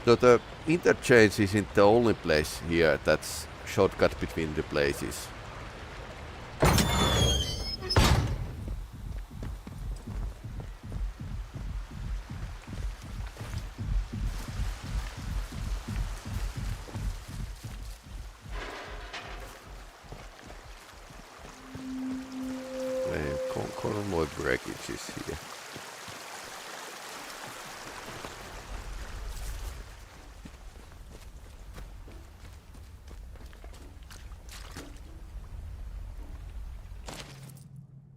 So the interchange isn't the only place here that's shortcut between the places. Convoy breakage is here.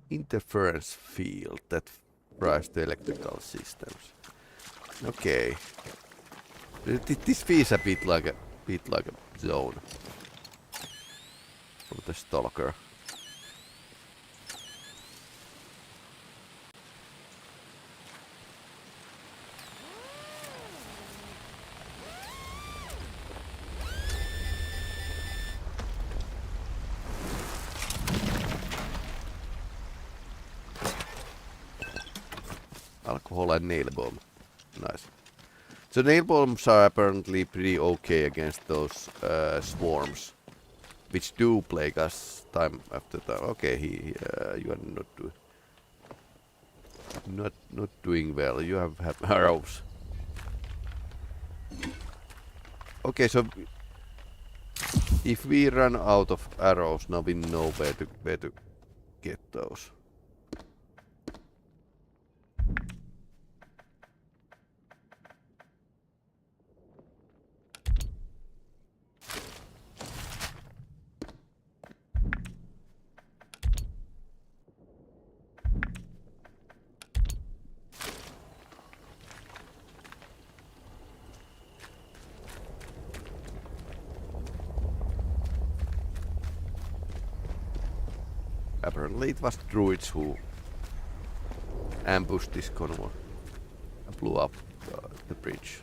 Interference field that drives the electrical systems. Okay. This feels a bit like a zone from the Stalker. Alcohol and nail bomb. Nice. So nail bombs are apparently pretty okay against those swarms, which do plague us time after time. Okay, you are not doing well. You have arrows. Okay, so if we run out of arrows, now we know where to get those. Apparently it was druids who ambushed this convoy and blew up the bridge.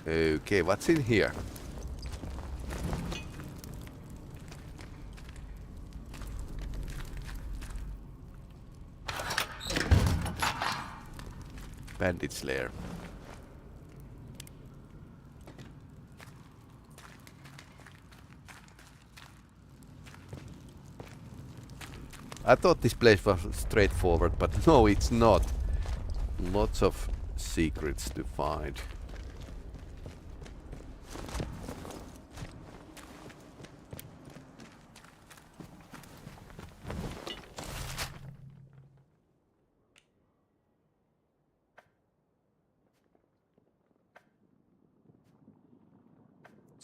Okay, what's in here? Bandit Slayer. I thought this place was straightforward, but no, it's not. Lots of secrets to find.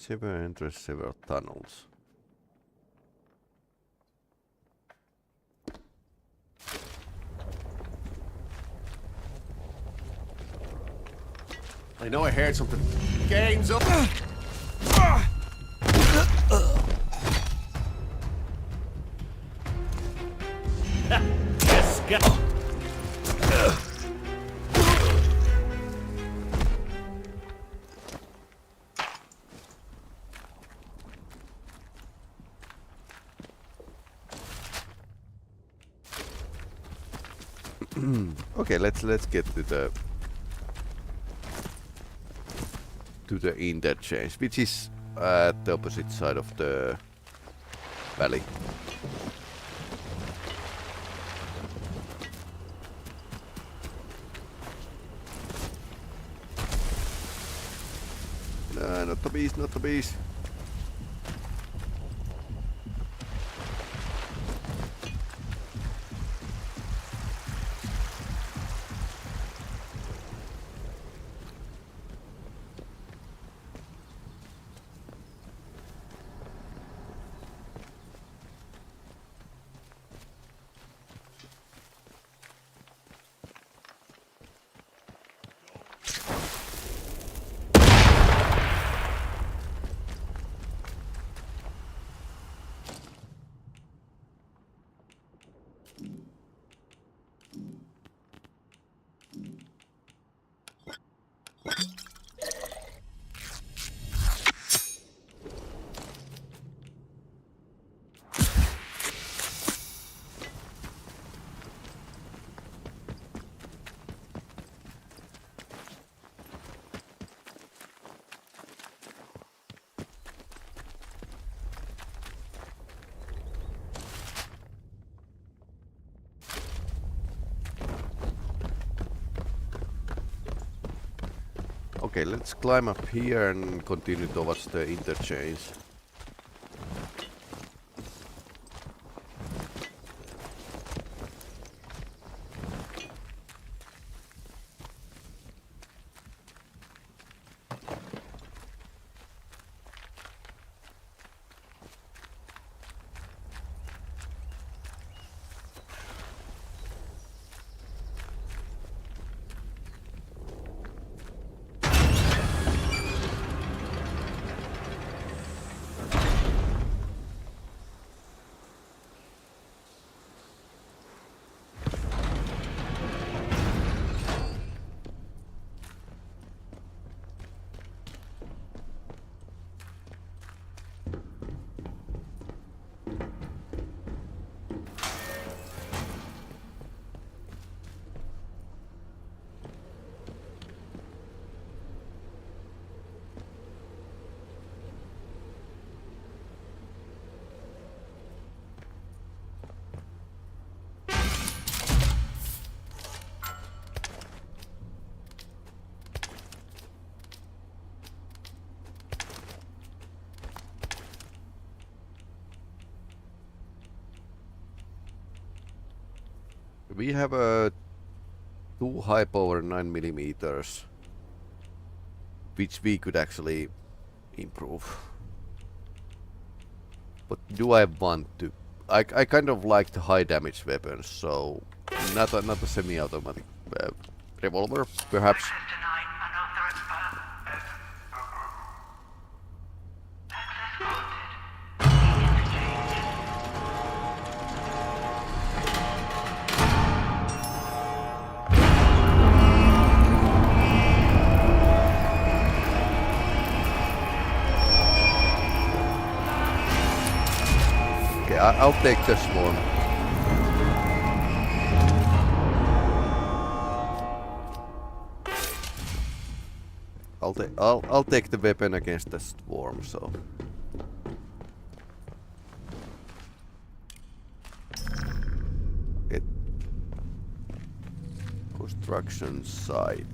Several enters several tunnels. I know I heard something. Game's up. Let's go. Okay, let's get to the interchange, which is at the opposite side of the valley. Not the beast, not the beast. Okay, let's climb up here and continue towards the interchange. We have a 2 high power 9mm, which we could actually improve. But do I want to? I kind of like the high damage weapons, so not a semi-automatic revolver, perhaps. I'll take this one. I'll take the weapon against the swarm. So. Construction site.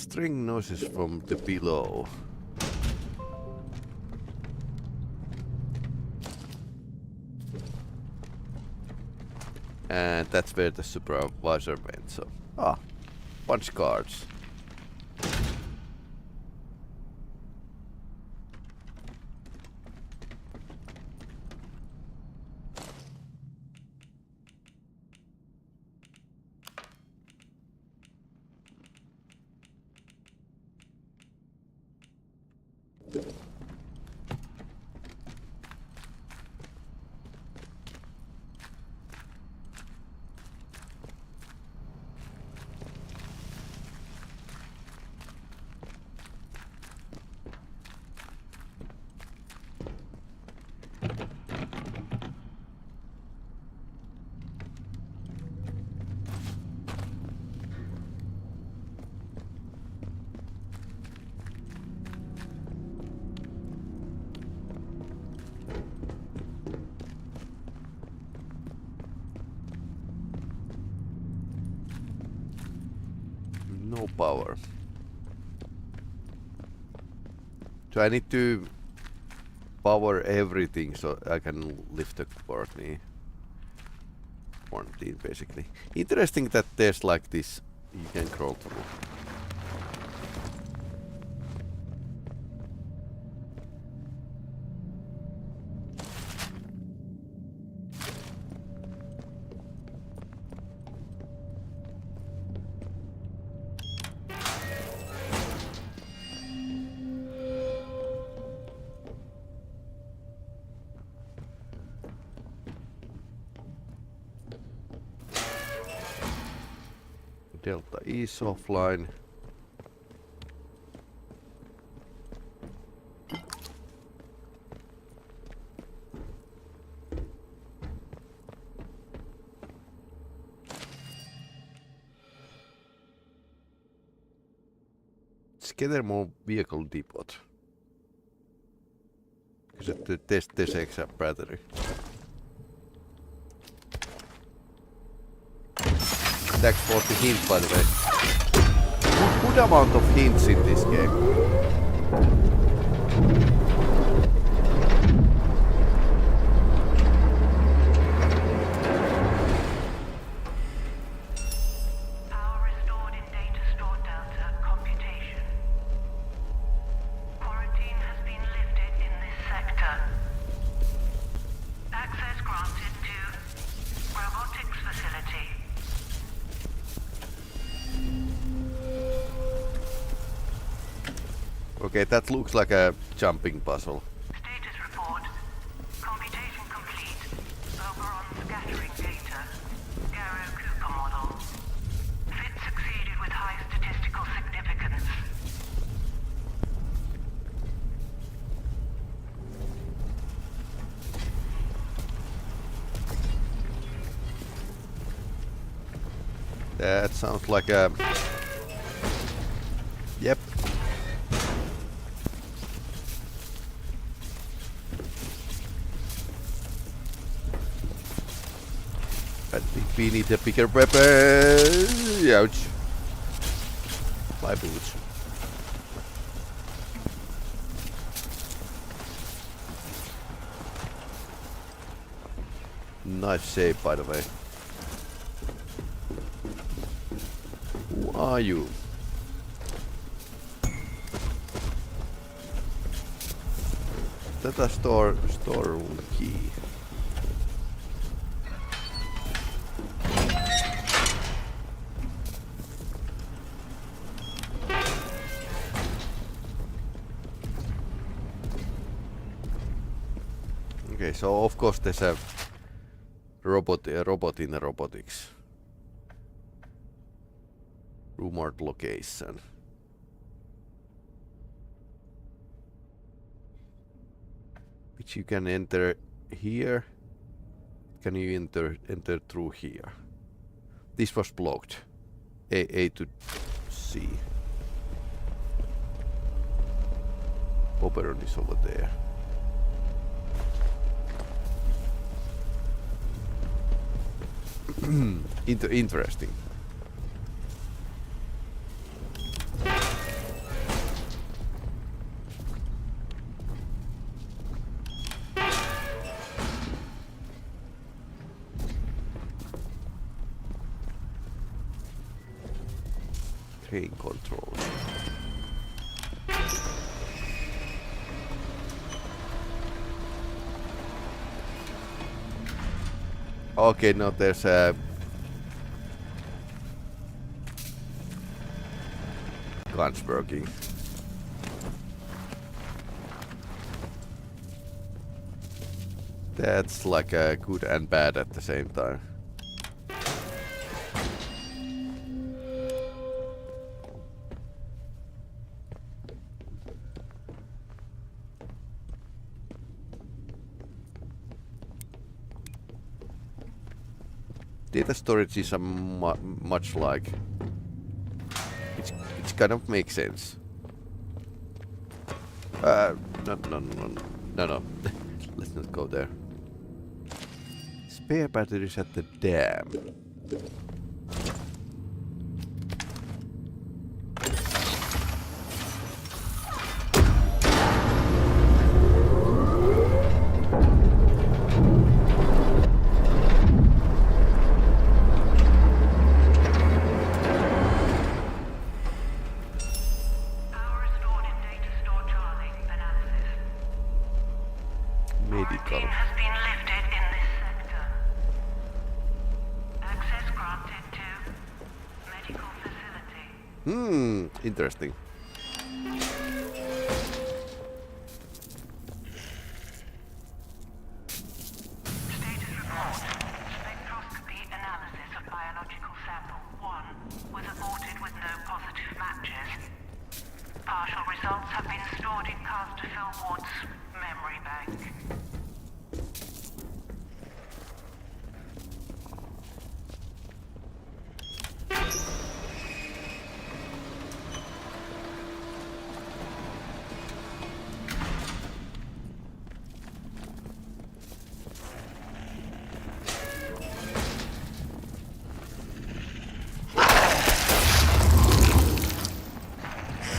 string noises from the below. And that's where the supervisor went, so... Ah, punch cards. No power. So I need to power everything so I can lift the quarantine basically. Interesting that there's like this you can crawl through. Delta is offline. Let's gather more vehicle depot. Because to test this extra battery. Thanks for the hint, by the way. Good amount of hints in this game. Power restored in data store delta computation. Quarantine has been lifted in this sector. Access granted to robotics facility. Okay, that looks like a jumping puzzle. Status report. Computation complete. Oberon scattering data. Garrow Cooper model. Fit succeeded with high statistical significance. That sounds like a... Yep. I think we need a bigger weapon. Ouch. My boots. Nice save, by the way. Who are you? That's a storeroom key. Okay, so of course there's a robot in the robotics. Rumored location. Which you can enter here. Can you enter through here? This was blocked. A to C. Oberon is over there. Interesting. arcane controls. Okay, no, there's a guns working. That's like a good and bad at the same time. Data storage is a much like it kind of makes sense. No. Let's not go there. Spare batteries at the dam. Interesting. Status report. Spectroscopy analysis of biological sample 1 was aborted with no positive matches. Partial results have been stored in Casterfield Ward's memory bank.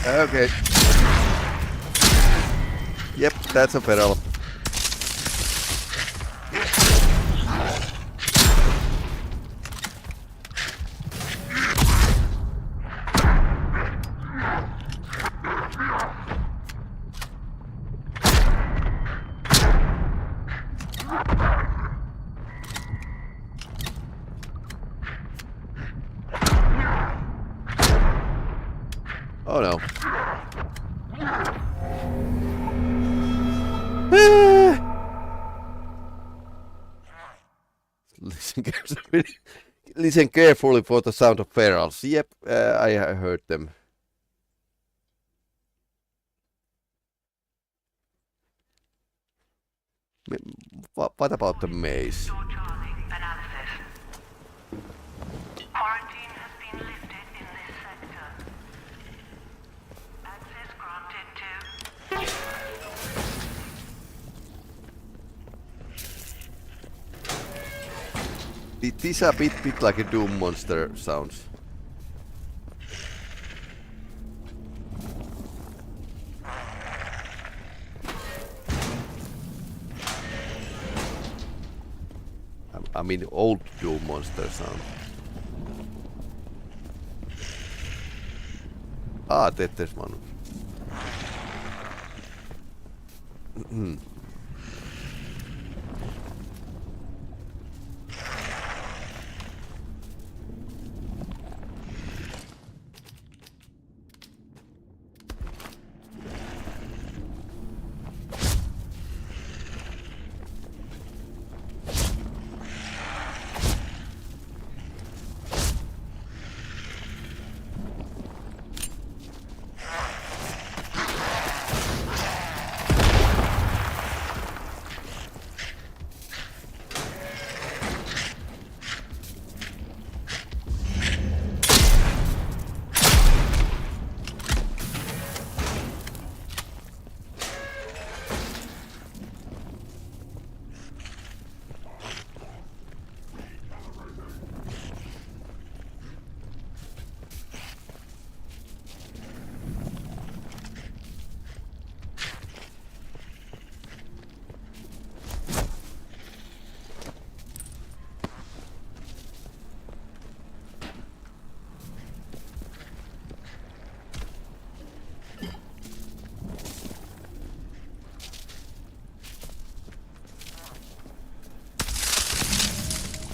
Okay. Yep, that's a feral. Oh no. Listen carefully for the sound of ferals. Yep, I heard them. What about the maze? Quarantine has been lifted in this sector. Access granted to... These are a bit like a Doom monster sounds. I mean old Doom monster sound. Ah, there's one.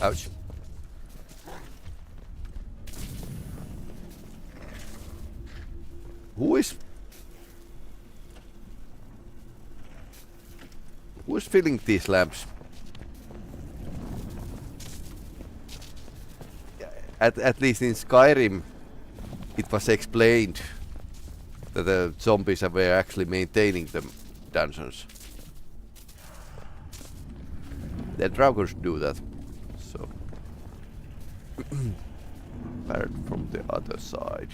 Ouch. Who is filling these lamps? At least in Skyrim, it was explained that the zombies were actually maintaining the dungeons. The dragons do that, so. Apart from the other side.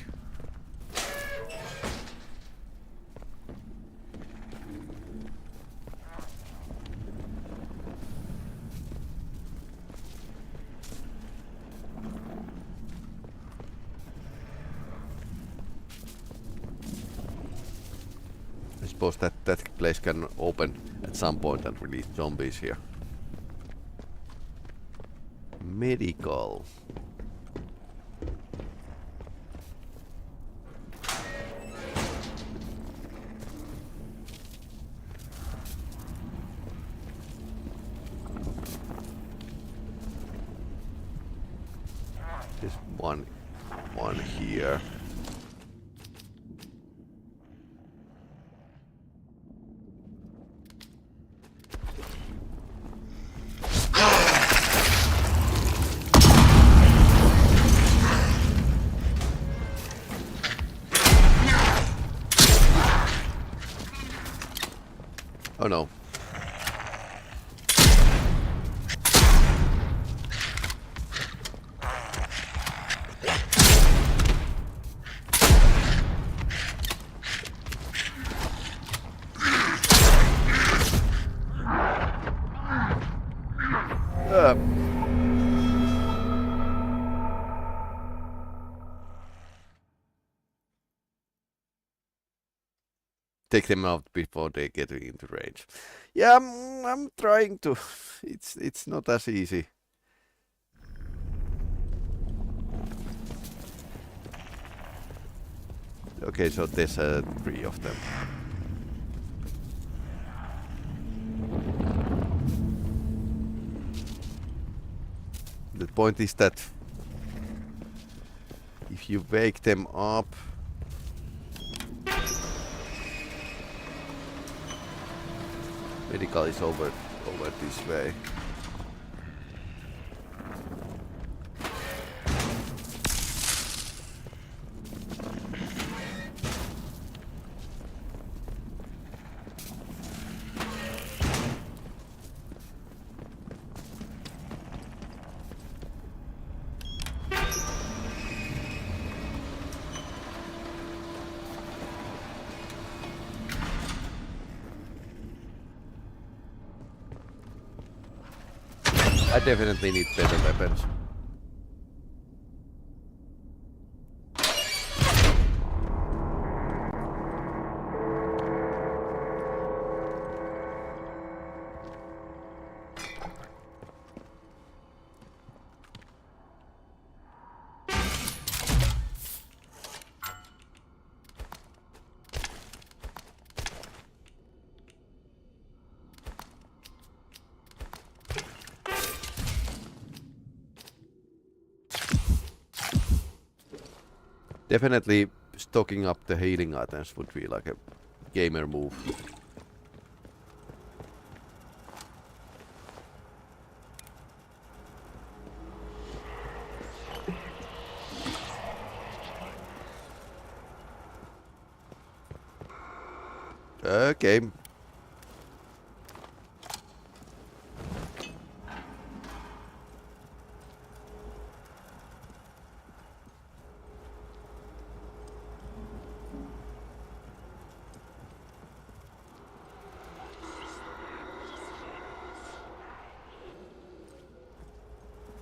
I suppose that place can open at some point and release zombies here. Medical. There's one here. Oh no. Take them out before they get into range. Yeah, I'm trying to. It's not as easy. Okay, so there's 3 of them. The point is that if you wake them up, medical is over this way. I definitely need better weapons. Definitely stocking up the healing items would be like a gamer move. Okay.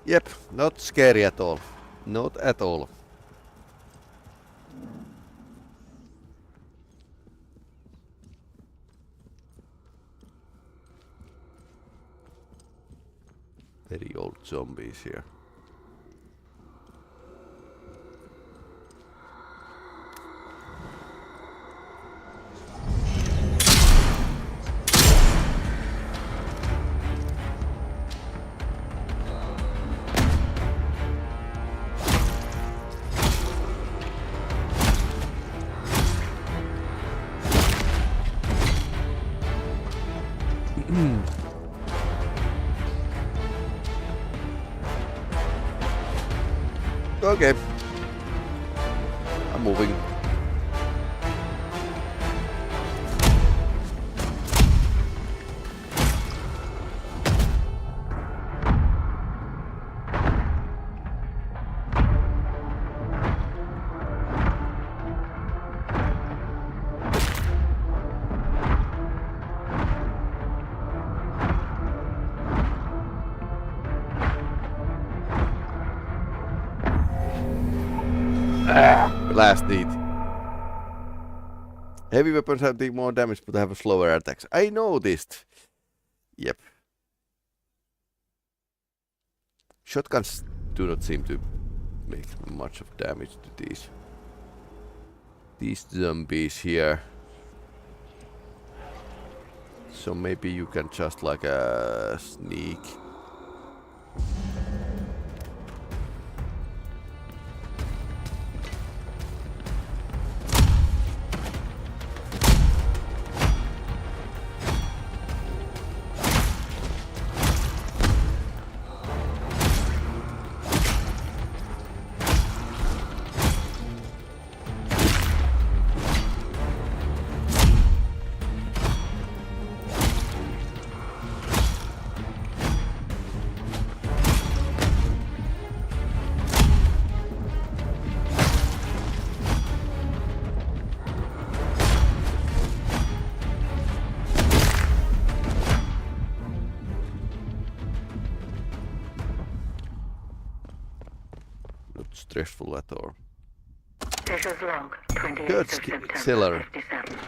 Yep, not scary at all. Not at all. Very old zombies here. Okay. I'm moving. Last need. Heavy weapons have take more damage but have slower attacks. I noticed. Yep. Shotguns do not seem to make much of damage to these zombies here. So maybe you can just like sneak. Stressful at all. Fisher's log, 28th Good of September, cellar. 57.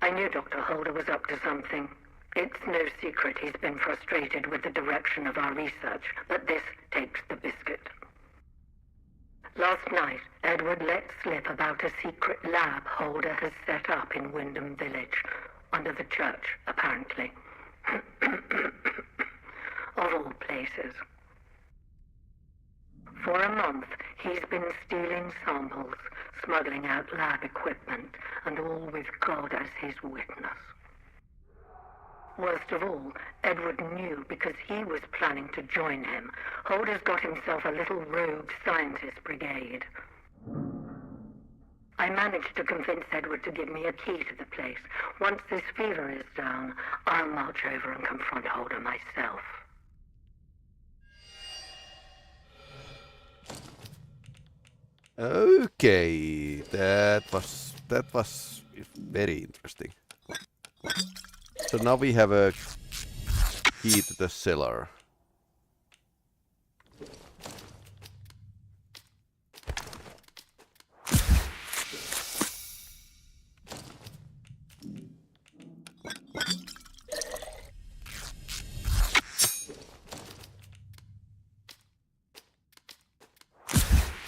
I knew Dr. Holder was up to something. It's no secret he's been frustrated with the direction of our research, but this takes the biscuit. Last night, Edward let slip about a secret lab Holder has set up in Wyndham Village, under the church, apparently. Of all places. For a month, he's been stealing samples, smuggling out lab equipment, and all with God as his witness. Worst of all, Edward knew because he was planning to join him. Holder's got himself a little rogue scientist brigade. I managed to convince Edward to give me a key to the place. Once this fever is down, I'll march over and confront Holder myself. Okay, that was very interesting. So now we have a key to the cellar.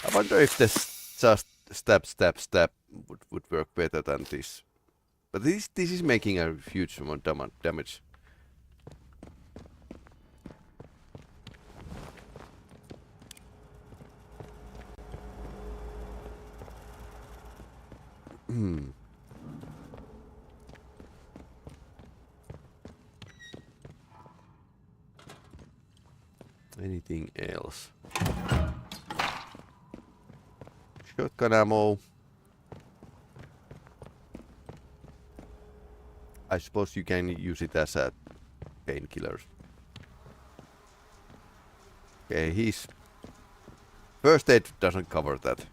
I wonder if this just step would work better than this. But this is making a huge amount of damage. Anything else? Shotgun ammo. I suppose you can use it as a painkiller. Okay, he's... First aid doesn't cover that.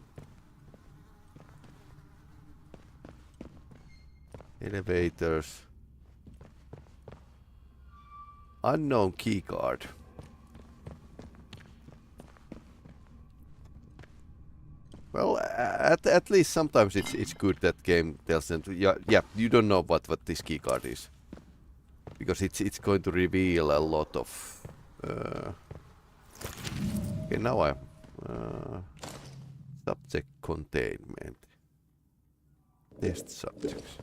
Elevators. Unknown keycard. Well, at least sometimes it's good that game tells them to, yeah, you don't know what this keycard is, because it's going to reveal a lot of. Okay, now I subject containment, test subjects.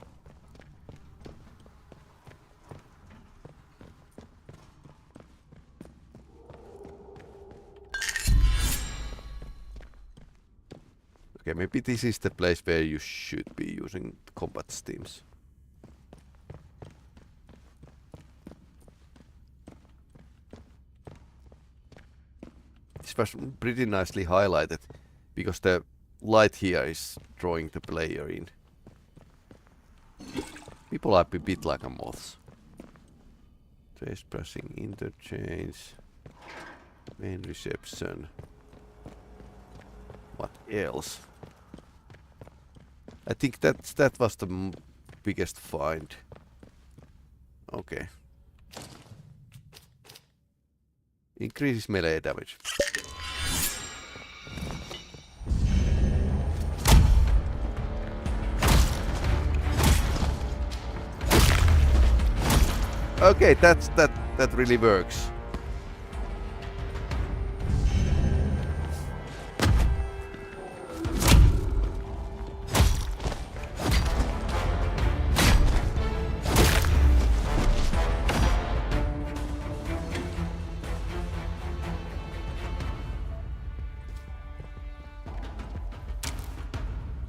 Okay, maybe this is the place where you should be using combat steams. was pretty nicely highlighted because the light here is drawing the player in. People are a bit like a moths. Trace pressing, interchange, main reception. What else? I think that was the biggest find. Okay. Increases melee damage. Okay, that really works.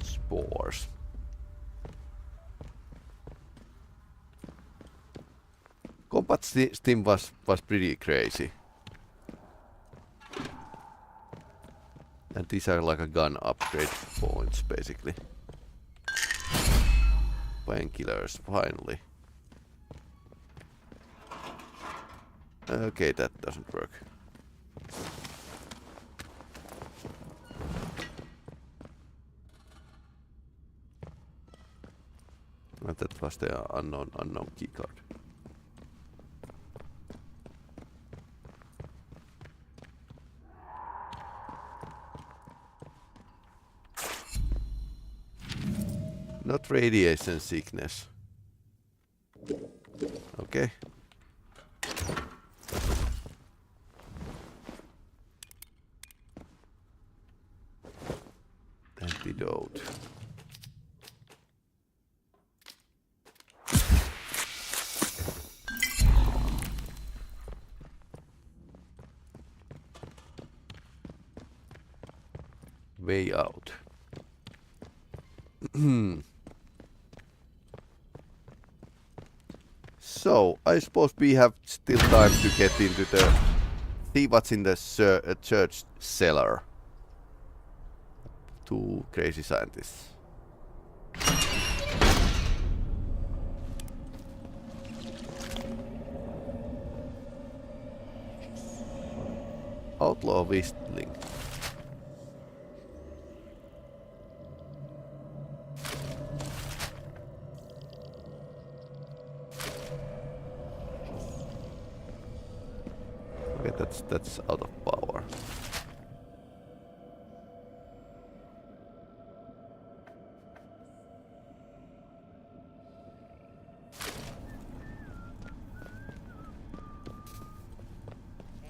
Spores. Combat stim was pretty crazy. And these are like a gun upgrade points, basically. Painkillers, finally. Okay, that doesn't work. But that was the unknown keycard. Not radiation sickness. Okay. Antidote. Way out. So, I suppose we have still time to get into the... see what's in the church cellar. Two crazy scientists. Outlaw whistling. Okay, that's out of power.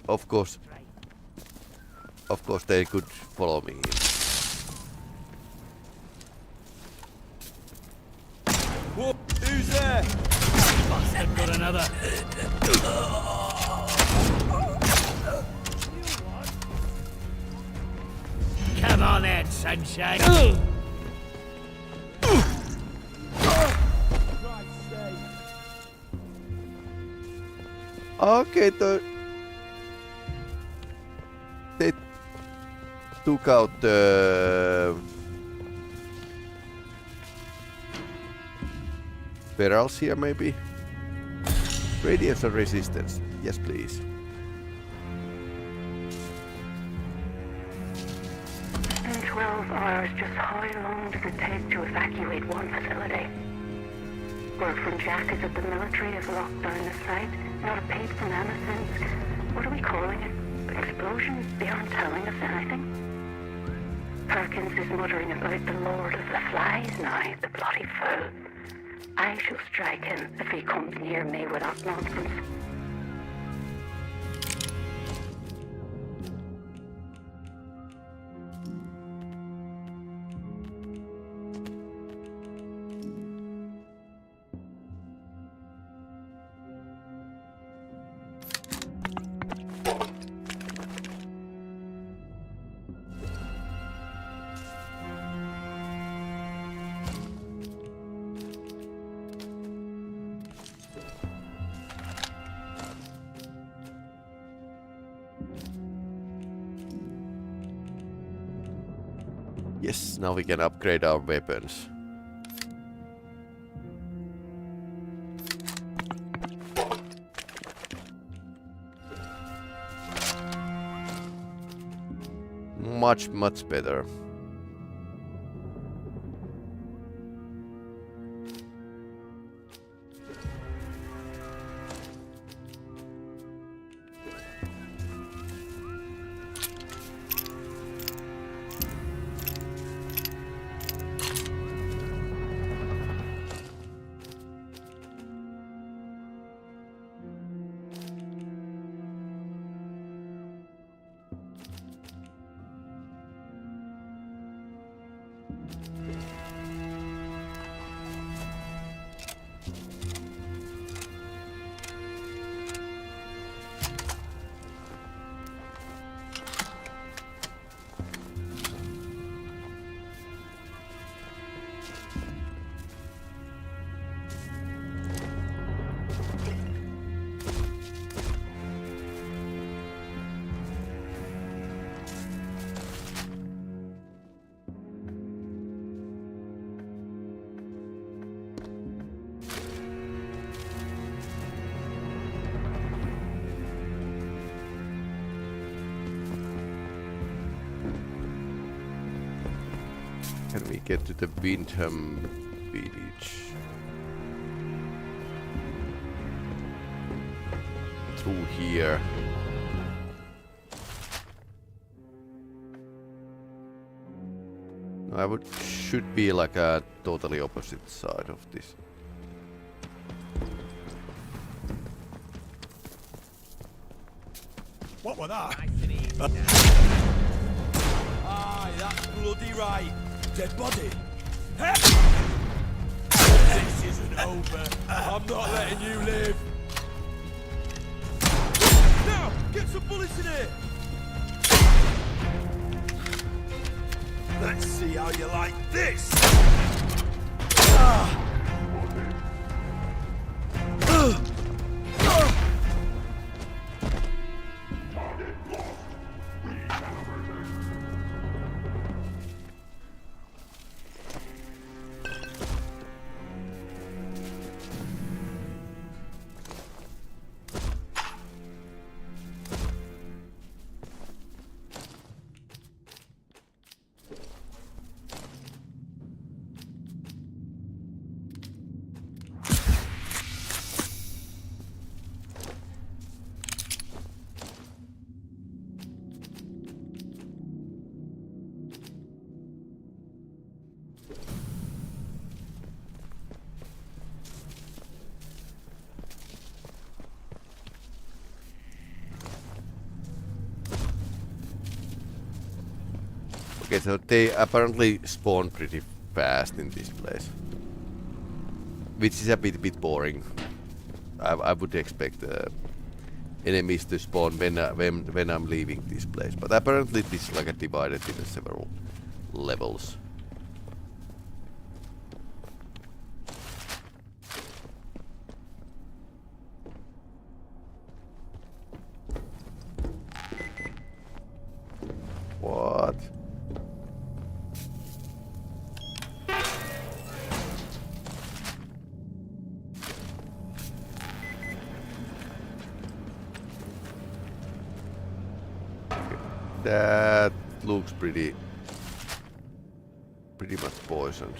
Of course they could follow me. Whoa, who's there? I've got another. Come on then, sunshine. Okay, they took out the barrels here, maybe. Radiation resistance, yes, please. In 12 hours, just how long does it take to evacuate one facility? Word from Jack is that the military has locked down the site. Not a peep from Emma since... what are we calling it? Explosion? They aren't telling us anything. Perkins is muttering about the Lord of the Flies now, the bloody fool. I shall strike him if he comes near me with that nonsense. Yes, now we can upgrade our weapons. Much better. Can we get to the Windham village? Through here. Should be like a totally opposite side of this. What was that? Aye, that's bloody right. Dead body. This isn't over. I'm not letting you live. Now, get some bullets in here. Let's see how you like this. Okay, so they apparently spawn pretty fast in this place, which is a bit boring. I would expect enemies to spawn when I'm leaving this place, but apparently this is like divided into several levels. What? That looks pretty much poisoned.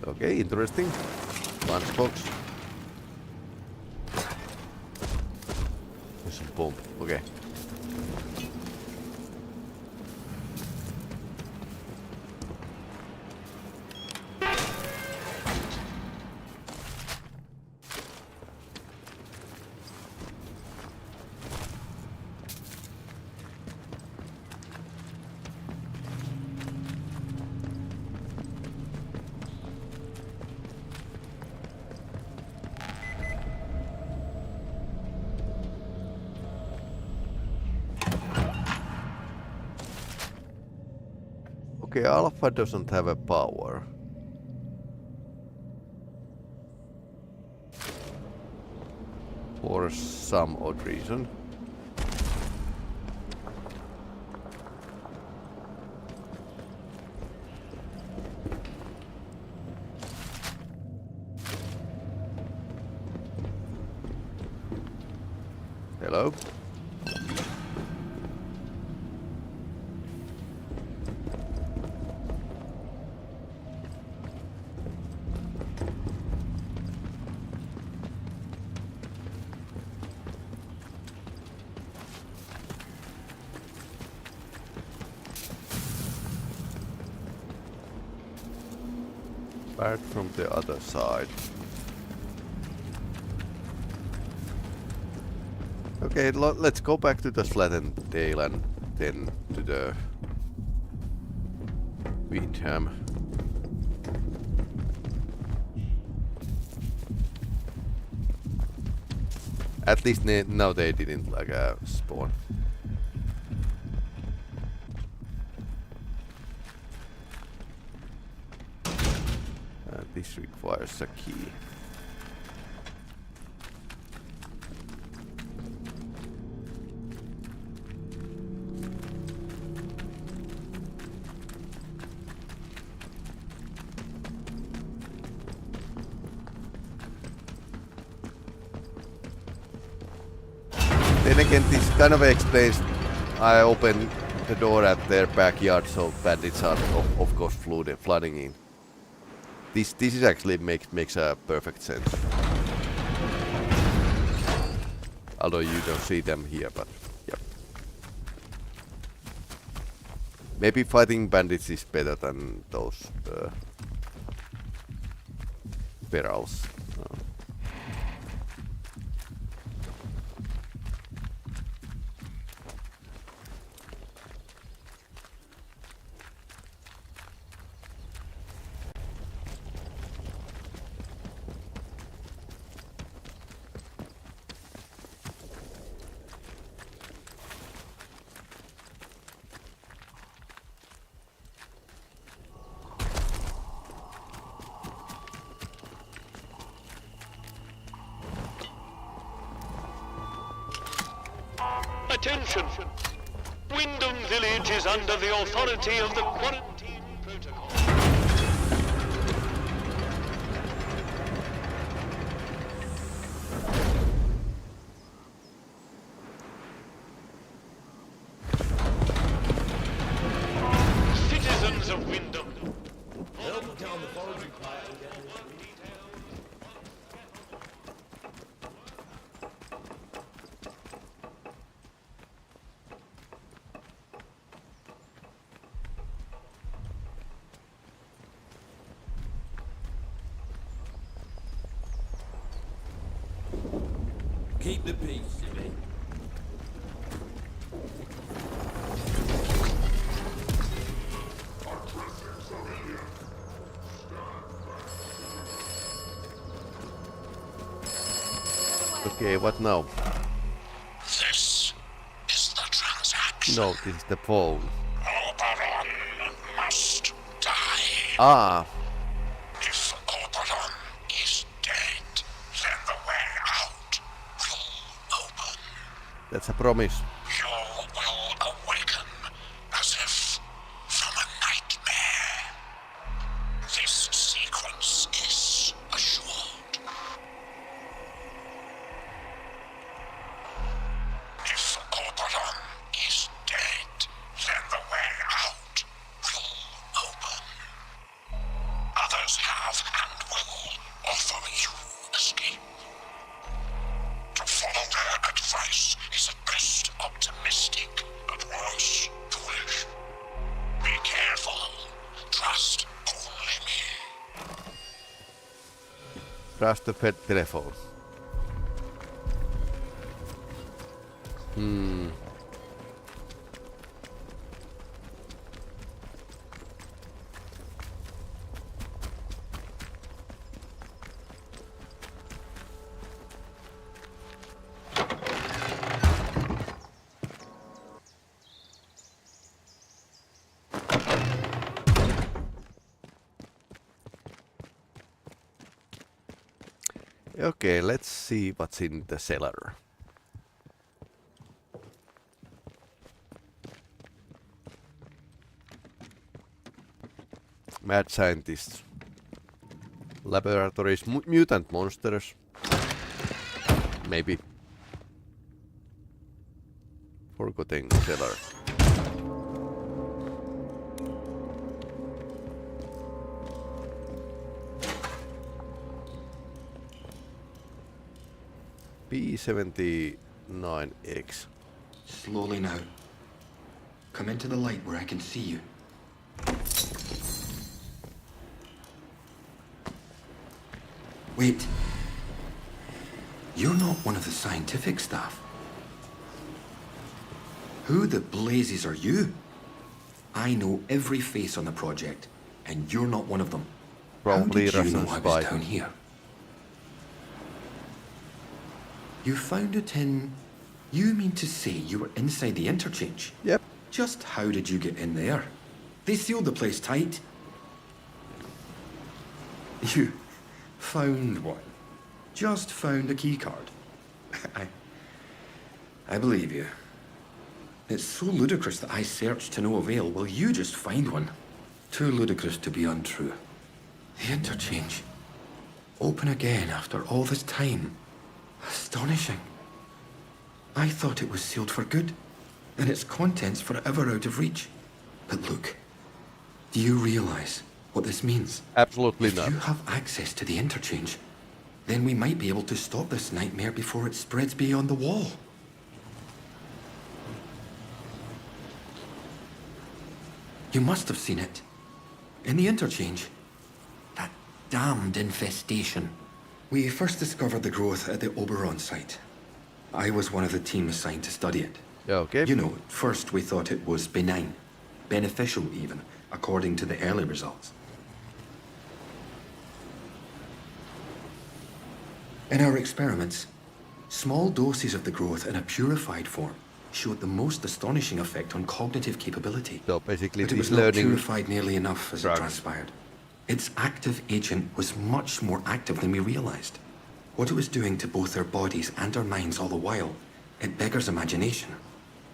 Okay, interesting. Lunchbox. There's a bomb. Okay. Okay, Alpha doesn't have a power. For some odd reason. Hello? Back from the other side. Okay, let's go back to the flattened tail and then to the Windham. At least now they didn't like spawn. This requires a key. Then again, this kind of explains I opened the door at their backyard, so bandits are of course flooding in. This is actually makes a perfect sense. Although you don't see them here, but yep. Maybe fighting bandits is better than those barrels. Attention! Wyndham Village is under the authority of the quarantine protocol. Citizens of Wyndham. Help down the foraging pile and get more keep the peace, Jimmy. Okay, what now? This is the transaction. No, this is the phone. Oberon must die. Ah. If Oberon is dead, then the way out will open. That's a promise. You will awaken as if from a nightmare. This sequence is assured. If Oberon is dead, then the way out will open. Others have and will offer you escape. To follow their advice is at best optimistic, at worst foolish. Be careful. Trust only me. Trust the pet telephone. Okay, let's see what's in the cellar. Mad scientists. Laboratories, mutant monsters. Maybe. Forgotten cellar. P79X. Slowly now. Come into the light where I can see you. Wait. You're not one of the scientific staff. Who the blazes are you? I know every face on the project, and you're not one of them. Probably How did you know Russian I was spy. down here? You found it in... You mean to say you were inside the interchange? Yep. Just how did you get in there? They sealed the place tight. You found one. Just found a keycard. I believe you. It's so ludicrous that I searched to no avail. Will you just find one? Too ludicrous to be untrue. The interchange. Open again after all this time. Astonishing. I thought it was sealed for good, and its contents forever out of reach. But look, do you realize what this means? Absolutely not. If you have access to the interchange, then we might be able to stop this nightmare before it spreads beyond the wall. You must have seen it. In the interchange. That damned infestation. We first discovered the growth at the Oberon site. I was one of the team assigned to study it. Okay. You know, at first we thought it was benign. Beneficial even, according to the early results. In our experiments, small doses of the growth in a purified form showed the most astonishing effect on cognitive capability. So basically But it was this not learning purified nearly enough as it drugs. transpired. Its active agent was much more active than we realized. What it was doing to both our bodies and our minds all the while, it beggars imagination.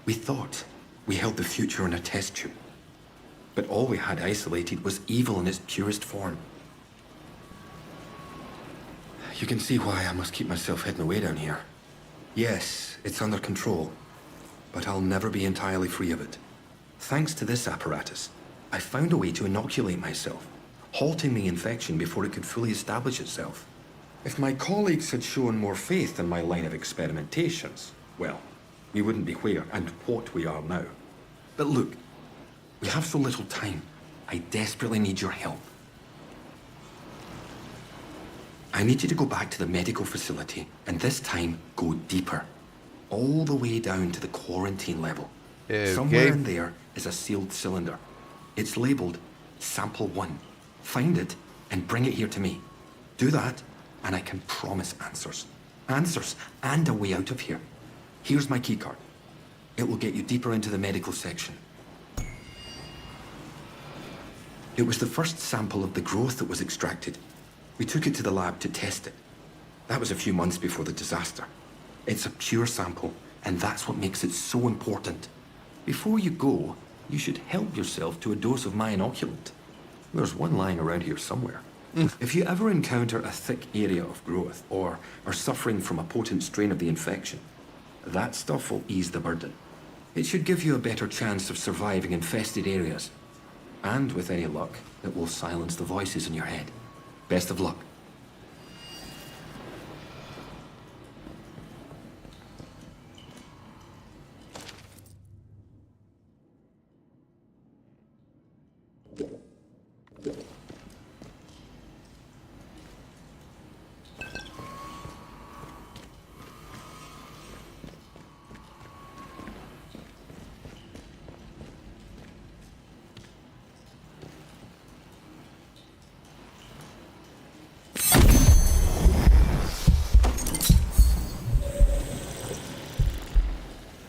We thought we held the future in a test tube. But all we had isolated was evil in its purest form. You can see why I must keep myself hidden away down here. Yes, it's under control, but I'll never be entirely free of it. Thanks to this apparatus, I found a way to inoculate myself, halting the infection before it could fully establish itself. If my colleagues had shown more faith in my line of experimentations, well, we wouldn't be where and what we are now. But look, we have so little time. I desperately need your help. I need you to go back to the medical facility, and this time go deeper. All the way down to the quarantine level. Okay. Somewhere in there is a sealed cylinder. It's labeled Sample 1. Find it and bring it here to me. Do that, and I can promise answers. Answers and a way out of here. Here's my keycard. It will get you deeper into the medical section. It was the first sample of the growth that was extracted. We took it to the lab to test it. That was a few months before the disaster. It's a pure sample, and that's what makes it so important. Before you go, you should help yourself to a dose of my inoculant. There's one lying around here somewhere. If you ever encounter a thick area of growth, or are suffering from a potent strain of the infection, that stuff will ease the burden. It should give you a better chance of surviving infested areas. And with any luck, it will silence the voices in your head. Best of luck.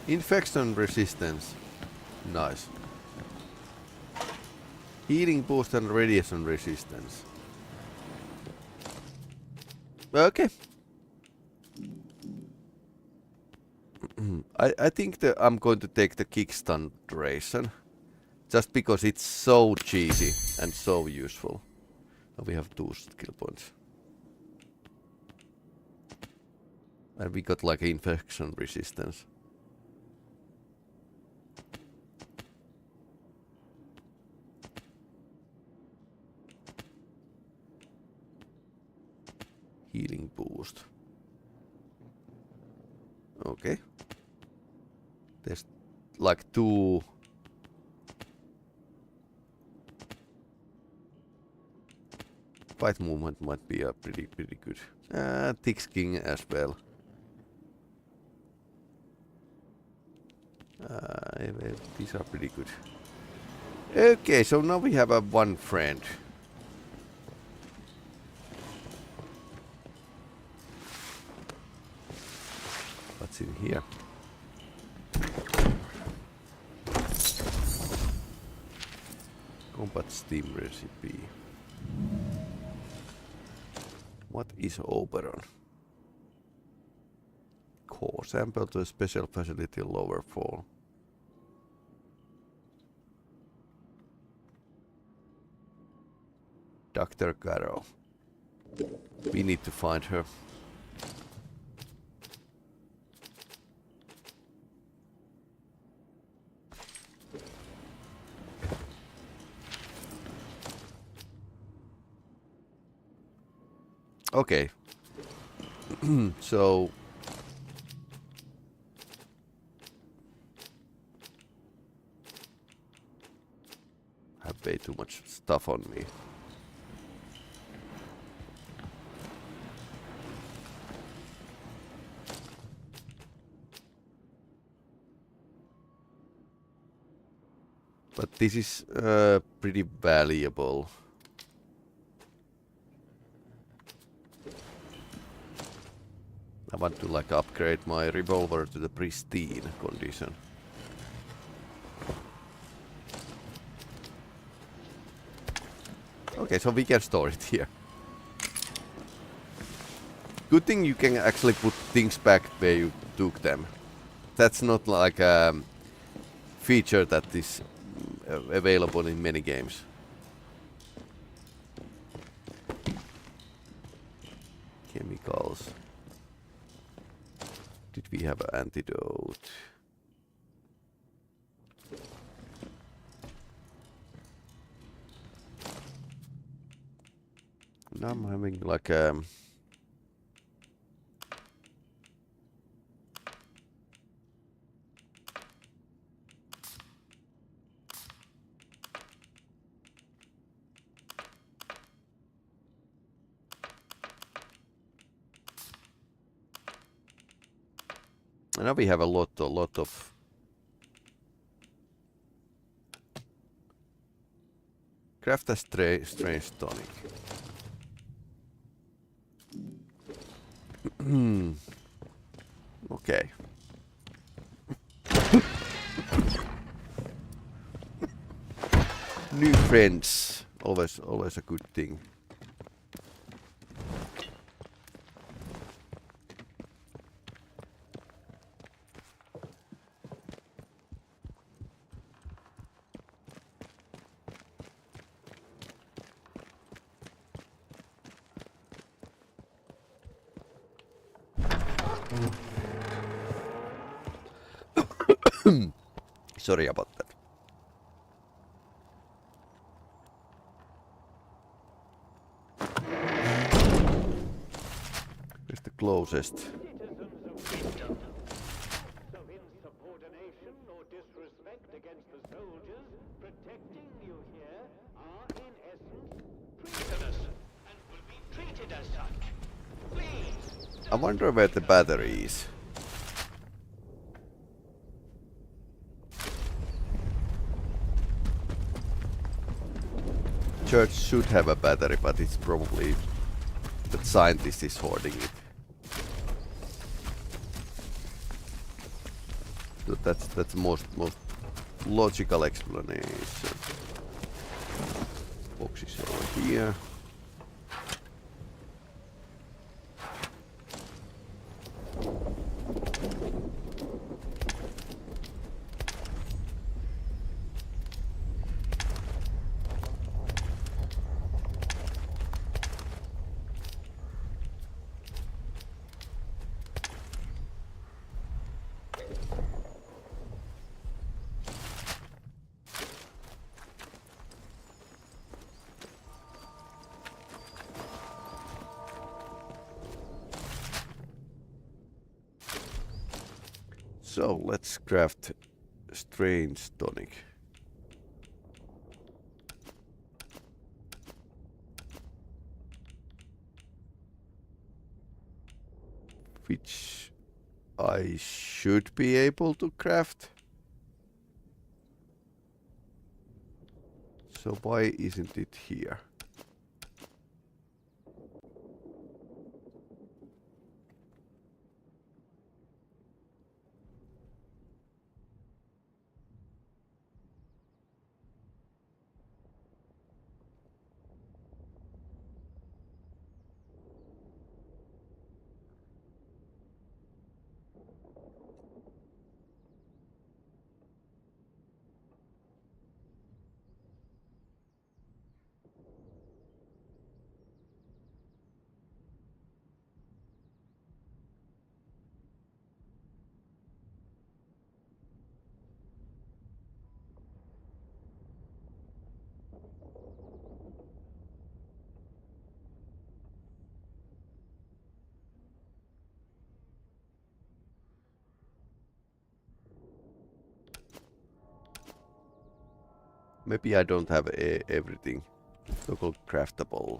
Infection resistance. Nice. Healing boost and radiation resistance. Okay. I think that I'm going to take the kickstand duration. Just because it's so cheesy and so useful. Now we have 2 skill points. And we got like infection resistance. Healing boost. Okay. There's like 2. Fight movement might be a pretty good. Thick skin as well. These are pretty good. Okay, so now we have a one friend. What's in here? Combat steam recipe. What is Oberon? Core sample to a special facility lower fall. Dr. Garrow. We need to find her. Okay. So I have way too much stuff on me. But this is pretty valuable. I want to like upgrade my revolver to the pristine condition. Okay, so we can store it here. Good thing you can actually put things back where you took them. That's not like a feature that is available in many games. Chemicals. Did we have an antidote? Now I'm having like now we have a lot of craft a strange tonic. Okay. New friends, always a good thing. Sorry about that. Where's the closest? Citizens of insubordination or disrespect against the soldiers protecting you here are in essence prisoners and will be treated as such. Please. I wonder where the battery is. Church should have a battery, but it's probably the scientist is hoarding it. So that's the most logical explanation. Box is over here. So let's craft strange tonic. Which I should be able to craft. So why isn't it here? Maybe I don't have everything. Local craftable.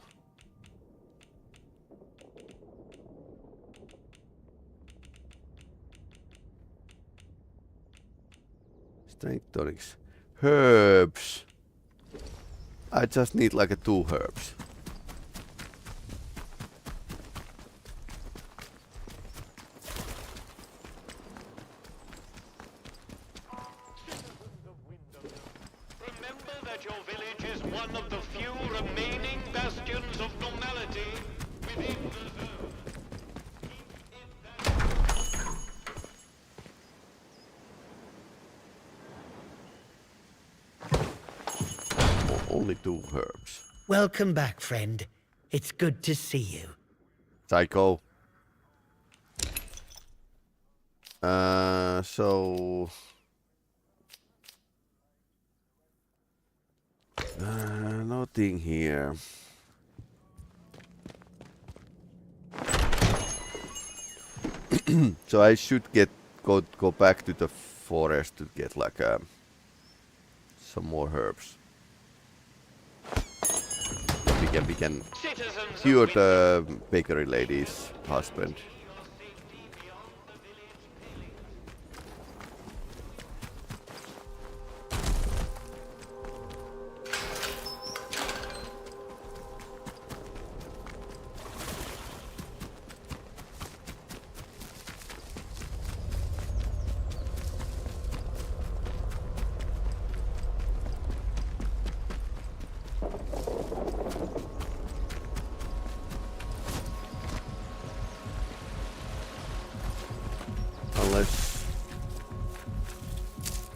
Strength tonics. Herbs. I just need like 2 herbs. Remember that your village is one of the few remaining bastions of normality within the zone. Only 2 herbs. Welcome back, friend. It's good to see you. Psycho. So... nothing here. So I should go back to the forest to get like some more herbs. We can cure the bakery lady's husband.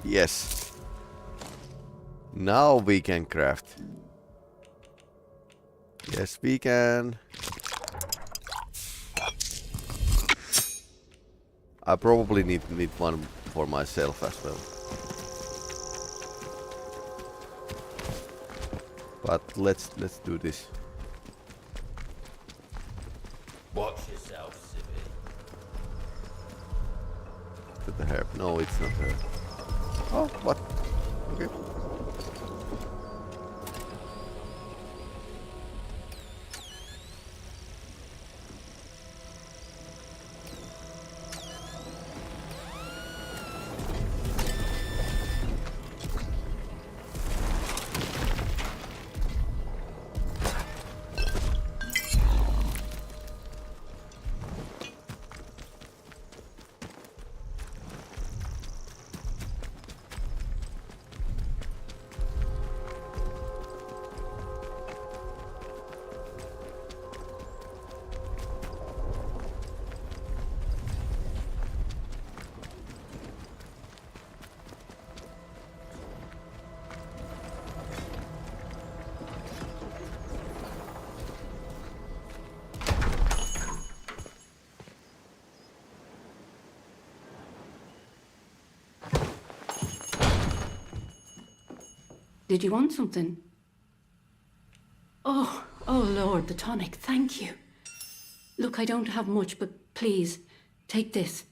Yes. Now we can craft. Yes, we can. I probably need one for myself as well. But let's do this. Watch yourself, Sibby. To the herb. No, it's not herb. Oh, what? Okay. Did you want something? Oh, Lord, the tonic, thank you. Look, I don't have much, but please, take this.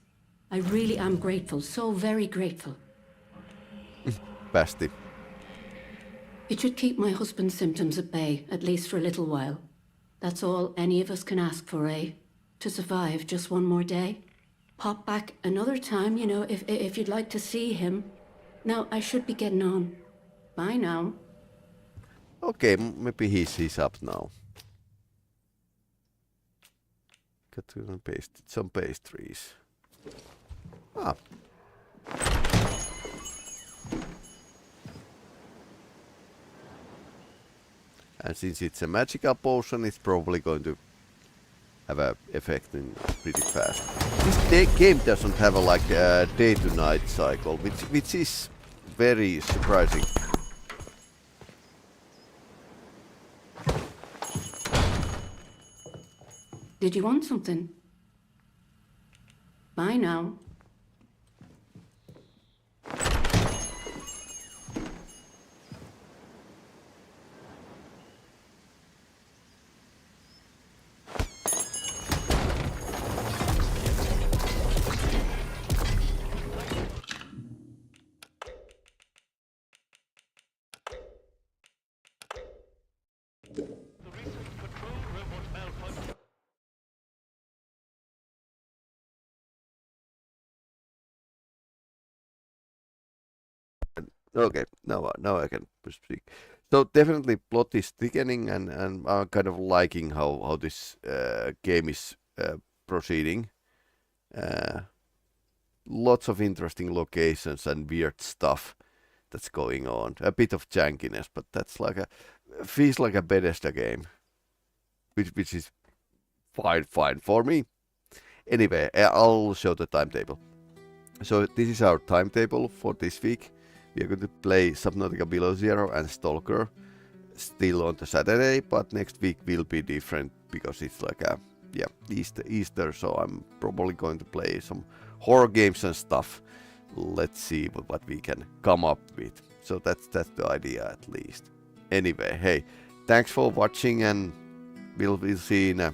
I really am grateful, so very grateful. Basti. It should keep my husband's symptoms at bay, at least for a little while. That's all any of us can ask for, eh? To survive just one more day. Pop back another time, you know, if you'd like to see him. Now, I should be getting on. Bye now. Okay, maybe he's up now. Got to paste some pastries. Ah. And since it's a magical potion, it's probably going to have an effect in pretty fast. This game doesn't have a like a day to night cycle, which is very surprising. Did you want something? Bye now. Okay, now I can speak. So definitely plot is thickening, and I'm kind of liking how this game is proceeding. Lots of interesting locations and weird stuff that's going on. A bit of jankiness, but that's like feels like a Bethesda game, which is fine for me. Anyway, I'll show the timetable. So this is our timetable for this week. We are going to play Subnautica Below Zero and Stalker still on the Saturday, but next week will be different because it's like Easter, so I'm probably going to play some horror games and stuff. Let's see what we can come up with. So that's the idea at least. Anyway, hey, thanks for watching, and we'll see you in a